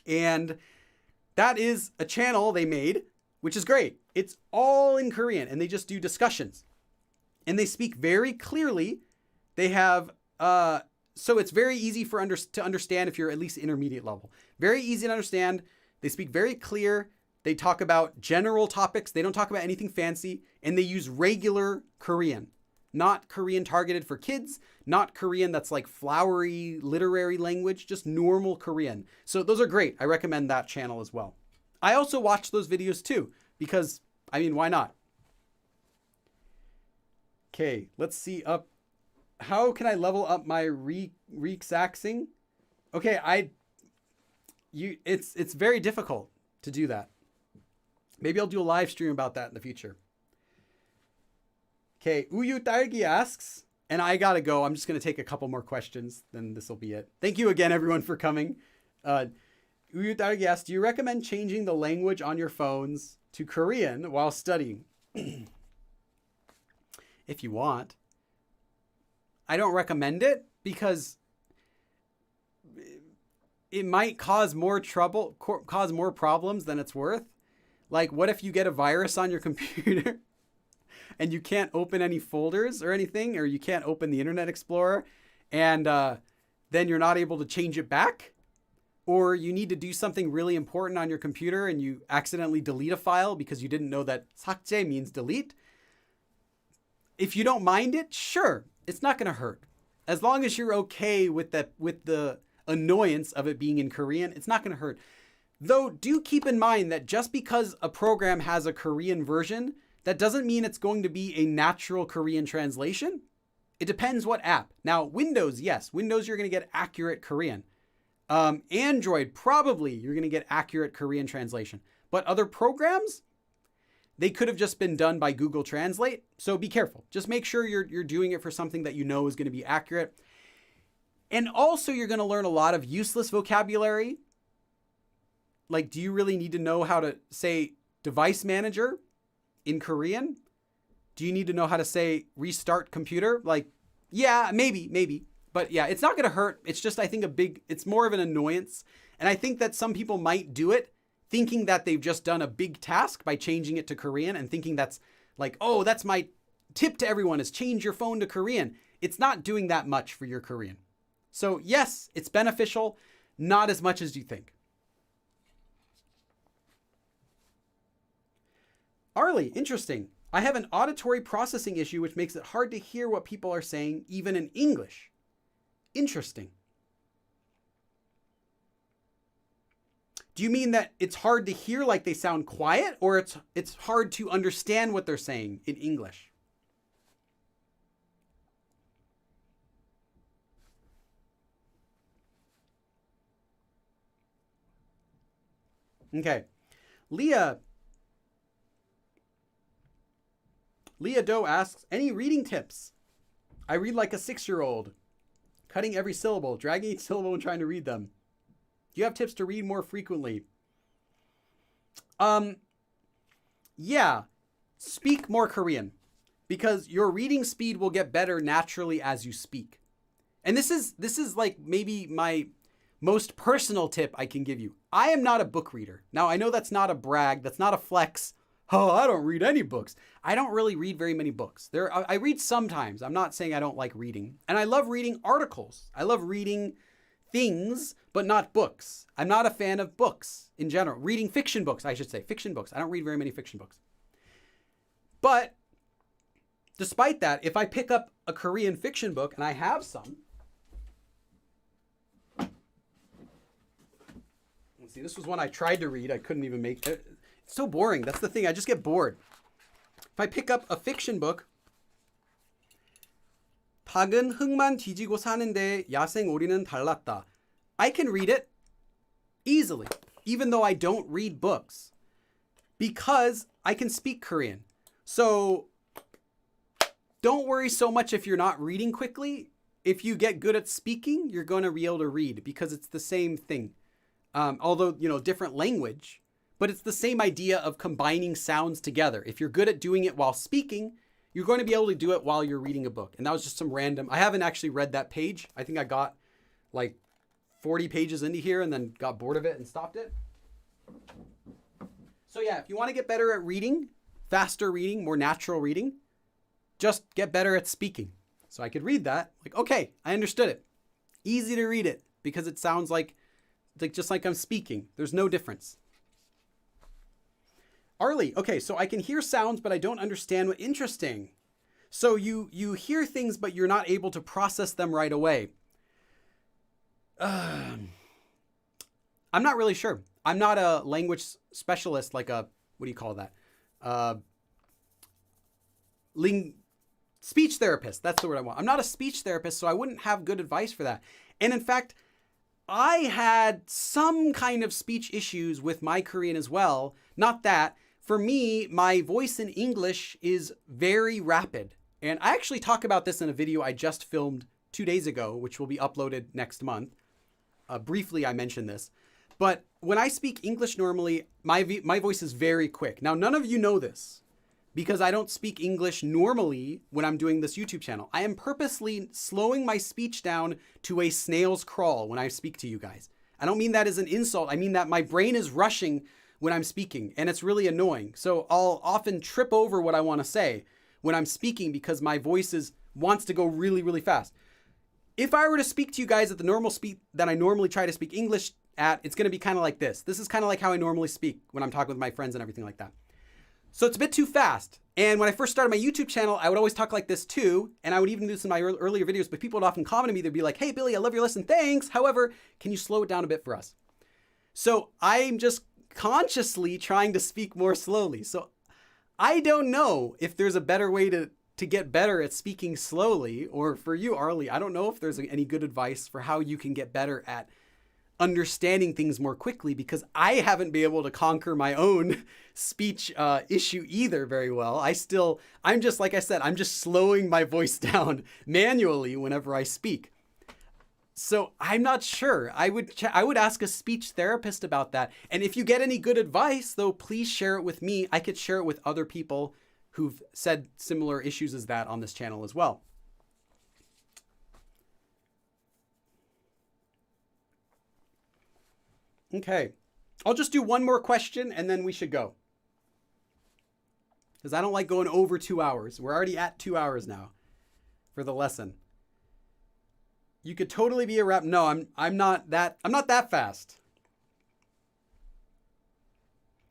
And that is a channel they made, which is great. It's all in Korean and they just do discussions and they speak very clearly. They have, so it's very easy to understand if you're at least intermediate level. Very easy to understand. They speak very clear. They talk about general topics. They don't talk about anything fancy. And they use regular Korean. Not Korean targeted for kids. Not Korean that's like flowery literary language. Just normal Korean. So those are great. I recommend that channel as well. I also watch those videos too. Because, why not? Okay, let's see up. How can I level up my reexaxing? Okay, it's very difficult to do that. Maybe I'll do a live stream about that in the future. Okay, Uyu Targi asks, and I gotta go. I'm just gonna take a couple more questions, then this will be it. Thank you again, everyone, for coming. Uyu Targi asks, do you recommend changing the language on your phones to Korean while studying? If you want. I don't recommend it because it might cause more trouble, cause more problems than it's worth. Like, what if you get a virus on your computer and you can't open any folders or anything, or you can't open the Internet Explorer, and then you're not able to change it back? Or you need to do something really important on your computer and you accidentally delete a file because you didn't know that 삭제 means delete. If you don't mind it, sure. It's not going to hurt. As long as you're okay with the annoyance of it being in Korean, it's not going to hurt. Though, do keep in mind that just because a program has a Korean version, that doesn't mean it's going to be a natural Korean translation. It depends what app. Now, Windows, yes. Windows, you're going to get accurate Korean. Android, probably you're going to get accurate Korean translation. But other programs, they could have just been done by Google Translate. So be careful. Just make sure you're doing it for something that you know is going to be accurate. And also you're going to learn a lot of useless vocabulary. Like, do you really need to know how to say device manager in Korean? Do you need to know how to say restart computer? Like, yeah, maybe. But yeah, it's not going to hurt. It's just, I think it's more of an annoyance. And I think that some people might do it thinking that they've just done a big task by changing it to Korean and thinking that's like, oh, that's my tip to everyone is change your phone to Korean. It's not doing that much for your Korean. So yes, it's beneficial, not as much as you think. Arlie, interesting. I have an auditory processing issue which makes it hard to hear what people are saying even in English. Interesting. Do you mean that it's hard to hear like they sound quiet, or it's hard to understand what they're saying in English? Okay. Leah Doe asks, any reading tips? I read like a 6-year-old, cutting every syllable, dragging each syllable and trying to read them. Do you have tips to read more frequently? Yeah, speak more Korean, because your reading speed will get better naturally as you speak. And this is like maybe my most personal tip I can give you. I am not a book reader. Now, I know that's not a brag, that's not a flex. Oh, I don't read any books. I don't really read very many books. I read sometimes. I'm not saying I don't like reading. And I love reading articles. I love reading things, but not books. I'm not a fan of books in general. Reading fiction books, I should say. Fiction books. I don't read very many fiction books. But despite that, if I pick up a Korean fiction book, and I have some. Let's see, this was one I tried to read. I couldn't even make it. It's so boring. That's the thing. I just get bored. If I pick up a fiction book, 닭은 흙만 뒤지고 사는데 야생 오리는 달랐다. I can read it easily, even though I don't read books, because I can speak Korean. So don't worry so much if you're not reading quickly. If you get good at speaking, you're going to be able to read, because it's the same thing. Although, different language, but it's the same idea of combining sounds together. If you're good at doing it while speaking, you're going to be able to do it while you're reading a book. And that was just some random, I haven't actually read that page. I think I got like 40 pages into here and then got bored of it and stopped it. So yeah, if you want to get better at reading, faster reading, more natural reading, just get better at speaking. So I could read that, like, okay, I understood it. Easy to read it because it sounds like just like I'm speaking. There's no difference. Arlie, okay, so I can hear sounds, but I don't understand what. Interesting. So you hear things, but you're not able to process them right away. I'm not really sure. I'm not a language specialist, like a, what do you call that? Speech therapist. That's the word I want. I'm not a speech therapist, so I wouldn't have good advice for that. And in fact, I had some kind of speech issues with my Korean as well. Not that. For me, my voice in English is very rapid. And I actually talk about this in a video I just filmed 2 days ago, which will be uploaded next month. Briefly, I mentioned this. But when I speak English normally, my voice is very quick. Now, none of you know this because I don't speak English normally when I'm doing this YouTube channel. I am purposely slowing my speech down to a snail's crawl when I speak to you guys. I don't mean that as an insult. I mean that my brain is rushing when I'm speaking, and it's really annoying. So I'll often trip over what I want to say when I'm speaking because my voice wants to go really, really fast. If I were to speak to you guys at the normal speed that I normally try to speak English at, it's going to be kind of like this. This is kind of like how I normally speak when I'm talking with my friends and everything like that. So it's a bit too fast. And when I first started my YouTube channel, I would always talk like this too. And I would even do this in my earlier videos, but people would often comment to me. They'd be like, hey, Billy, I love your lesson. Thanks. However, can you slow it down a bit for us? So I'm just consciously trying to speak more slowly. So I don't know if there's a better way to get better at speaking slowly, or for you, Arlie, I don't know if there's any good advice for how you can get better at understanding things more quickly, because I haven't been able to conquer my own speech issue either very well. I'm just, like I said, I'm just slowing my voice down manually whenever I speak. So I'm not sure. I would ask a speech therapist about that. And if you get any good advice, though, please share it with me. I could share it with other people who've said similar issues as that on this channel as well. Okay, I'll just do one more question and then we should go, because I don't like going over 2 hours. We're already at 2 hours now for the lesson. You could totally be a rap. No, I'm not that fast.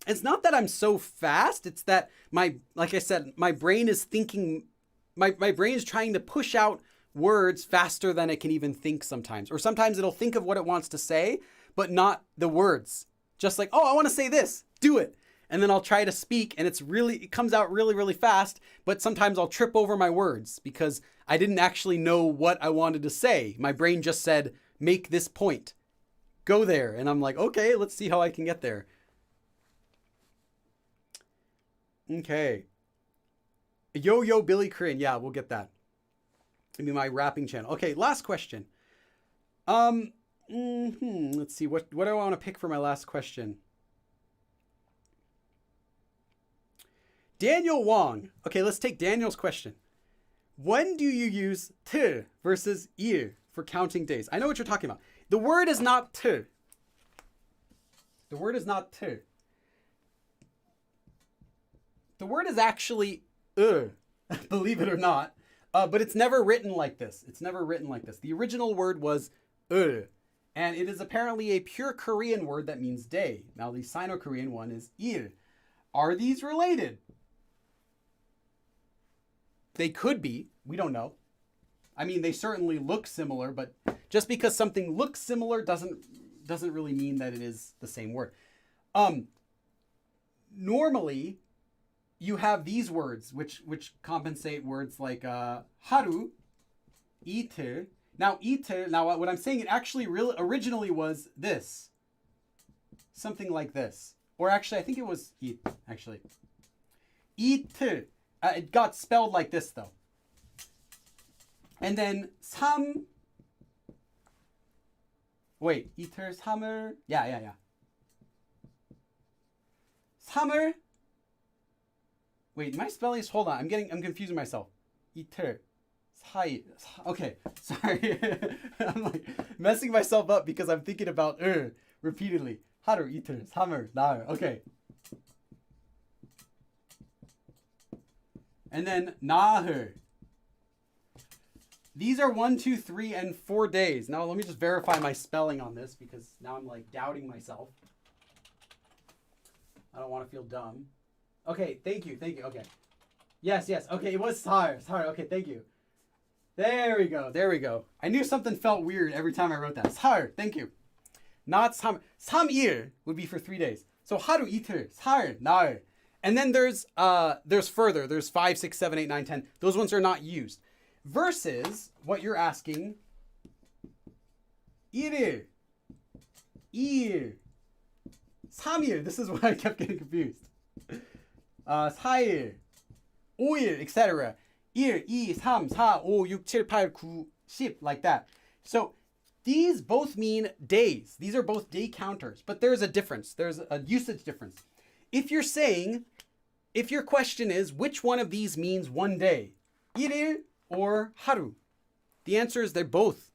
It's not that I'm so fast. It's that like I said, my brain is thinking, my brain is trying to push out words faster than it can even think sometimes. Or sometimes it'll think of what it wants to say, but not the words. Just like, oh, I want to say this, do it. And then I'll try to speak and it comes out really, really fast. But sometimes I'll trip over my words because I didn't actually know what I wanted to say. My brain just said, make this point, go there. And I'm like, okay, let's see how I can get there. Okay. Yo, Billy Korean. Yeah, we'll get that. Maybe my rapping channel. Okay, last question. Let's see. What do I want to pick for my last question? Daniel Wong. Okay, let's take Daniel's question. When do you use t versus 일 for counting days? I know what you're talking about. The word is not t. The word is not t. The word is actually believe it or not. But it's never written like this. It's never written like this. The original word was and it is apparently a pure Korean word that means day. Now the Sino-Korean one is 일. Are these related? They could be. We don't know. I mean, they certainly look similar, but just because something looks similar doesn't really mean that it is the same word. Normally, you have these words which compensate words like haru, 이틀. Now 이틀. Now what I'm saying, it actually really originally was this, something like this, or actually I think it was 이. Actually, 이틀. It got spelled like this though. And then 삼. Wait, 이틀, 삼을. Yeah. 삼을. Wait, my spelling is, hold on. I'm confusing myself. 이틀, 사일. Okay, sorry. I'm like messing myself up because I'm thinking about repeatedly. 하루, 이틀, 삼일, 나흘. Okay. And then 나흘. These are 1, 2, 3, and 4 days. Now let me just verify my spelling on this because now I'm like doubting myself. I don't want to feel dumb. Okay, thank you. Okay. Yes. Okay, it was 사흘. Okay, thank you. There we go. I knew something felt weird every time I wrote that. 사흘, thank you. Not 삼. 삼일 would be for 3 days. So 하루, 이틀, 사흘, 나흘. And then there's further. There's 5, 6, 7, 8, 9, 10. Those ones are not used. Versus what you're asking, 일일, 이일, 삼일. This is why I kept getting confused. 4일, 5일, etc. 1, 2, 3, 4, 5, 6, 7, 8, 9, 10, like that. So these both mean days. These are both day counters, but there's a difference. There's a usage difference. If your question is, which one of these means one day? 일일 or 하루? The answer is they both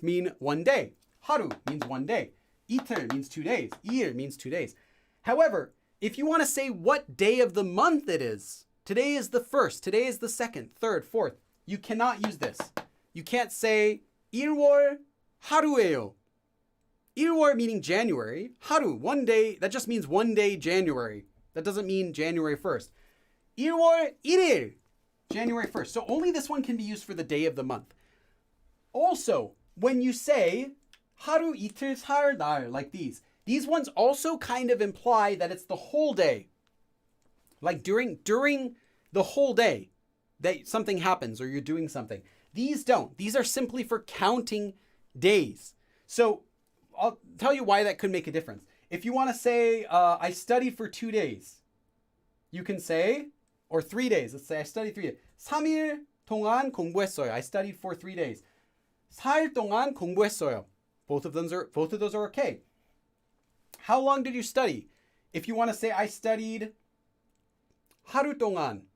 mean one day. 하루 means one day. 이틀 means 2 days. 일 means 2 days. However, if you want to say what day of the month it is, today is the 1st, today is the 2nd, 3rd, 4th, you cannot use this. You can't say 1월 하루예요. 1월 meaning January. 하루, one day, that just means one day January. That doesn't mean January 1st. 1월 1일, January 1st. So only this one can be used for the day of the month. Also, when you say 하루, 이틀, 사흘, 나흘, like these ones also kind of imply that it's the whole day. Like during the whole day that something happens or you're doing something. These don't. These are simply for counting days. So I'll tell you why that could make a difference. If you want to say, I studied for 2 days, you can say, or 3 days. Let's say I studied 3 days. 3일 동안 공부했어요. I studied for 3 days. 4일 동안 공부했어요. Both of those are okay. How long did you study? If you want to say, I studied 하루 동안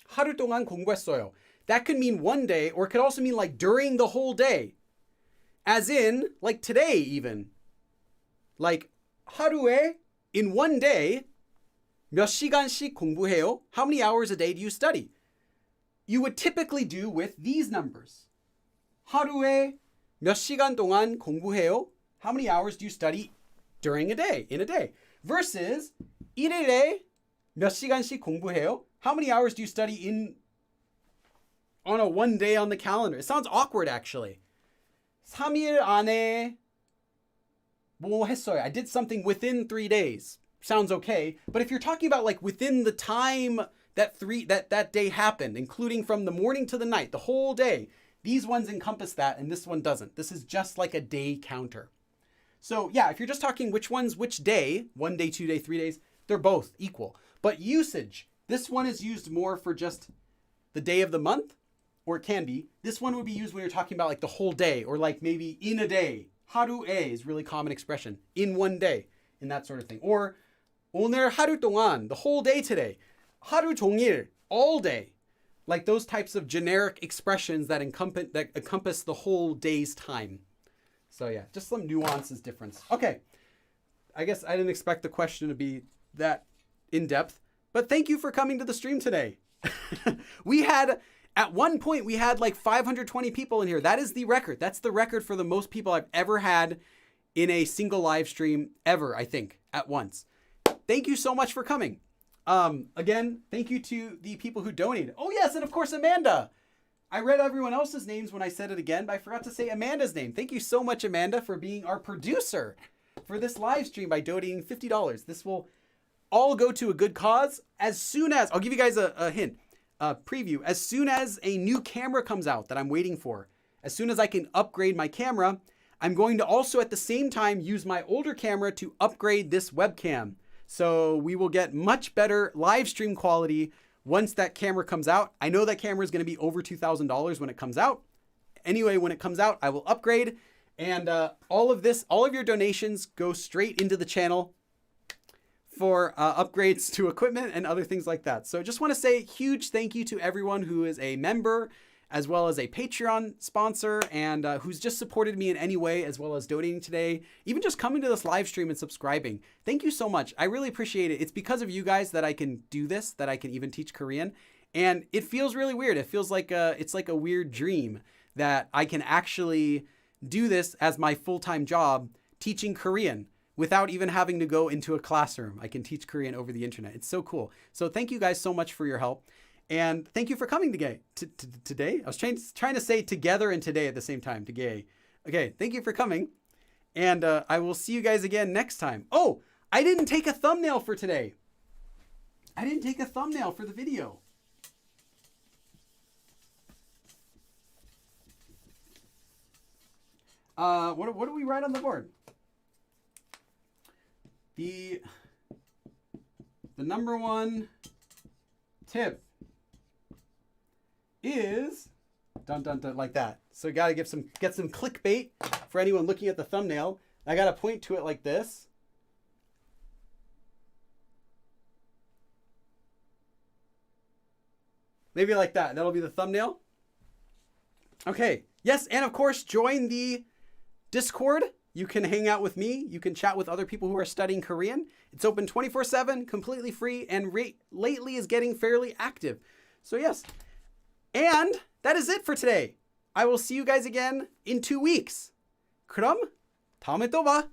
공부했어요. That could mean one day, or it could also mean like during the whole day. As in, like today even. Like, 하루에, in one day, 몇 시간씩 공부해요? How many hours a day do you study? You would typically do with these numbers. 하루에 몇 시간 동안 공부해요? How many hours do you study during a day, in a day? versus 일일에 몇 시간씩 공부해요? How many hours do you study on a one day on the calendar? It sounds awkward actually. 3일 안에 뭐 했어요? I did something within 3 days. Sounds okay. But if you're talking about like within the time that day happened, including from the morning to the night, the whole day, these ones encompass that and this one doesn't. This is just like a day counter. So yeah, if you're just talking which one's which day, 1 day, 2 day, 3 days, they're both equal. But usage, this one is used more for just the day of the month, or it can be. This one would be used when you're talking about like the whole day, or like maybe in a day. 하루에 is really common expression. In one day, and that sort of thing. Or 오늘 하루 동안, the whole day today. 하루 종일, all day. Like those types of generic expressions that encompass the whole day's time. So yeah, just some nuances difference. Okay, I guess I didn't expect the question to be that in-depth, but thank you for coming to the stream today. At one point, we had like 520 people in here. That is the record. That's the record for the most people I've ever had in a single live stream ever, I think, at once. Thank you so much for coming. Again, thank you to the people who donated. Oh yes, and of course, Amanda. I read everyone else's names when I said it again, but I forgot to say Amanda's name. Thank you so much, Amanda, for being our producer for this live stream by donating $50. This will all go to a good cause as soon as, I'll give you guys a hint, a preview. As soon as a new camera comes out that I'm waiting for, as soon as I can upgrade my camera, I'm going to also at the same time use my older camera to upgrade this webcam. So we will get much better live stream quality once that camera comes out. I know that camera is going to be over $2,000 when it comes out. Anyway, when it comes out, I will upgrade. And all of your donations go straight into the channel for upgrades to equipment and other things like that. So just want to say a huge thank you to everyone who is a member, as well as a Patreon sponsor, and who's just supported me in any way, as well as donating today, even just coming to this live stream and subscribing. Thank you so much. I really appreciate it. It's because of you guys that I can do this, that I can even teach Korean. And it feels really weird. It feels like it's like a weird dream that I can actually do this as my full-time job, teaching Korean without even having to go into a classroom. I can teach Korean over the internet. It's so cool. So thank you guys so much for your help. And thank you for coming today. Today? I was trying to say together and today at the same time. Today. Okay, thank you for coming. And I will see you guys again next time. Oh, I didn't take a thumbnail for today. I didn't take a thumbnail for the video. What do we write on the board? The number one tip is dun dun dun like that. So you gotta get some clickbait for anyone looking at the thumbnail. I gotta point to it like this. Maybe like that. That'll be the thumbnail. Okay. Yes, and of course, join the Discord. You can hang out with me. You can chat with other people who are studying Korean. It's open 24/7, completely free, and lately is getting fairly active. So yes. And that is it for today. I will see you guys again in 2 weeks. 그럼 다음에 또 봐.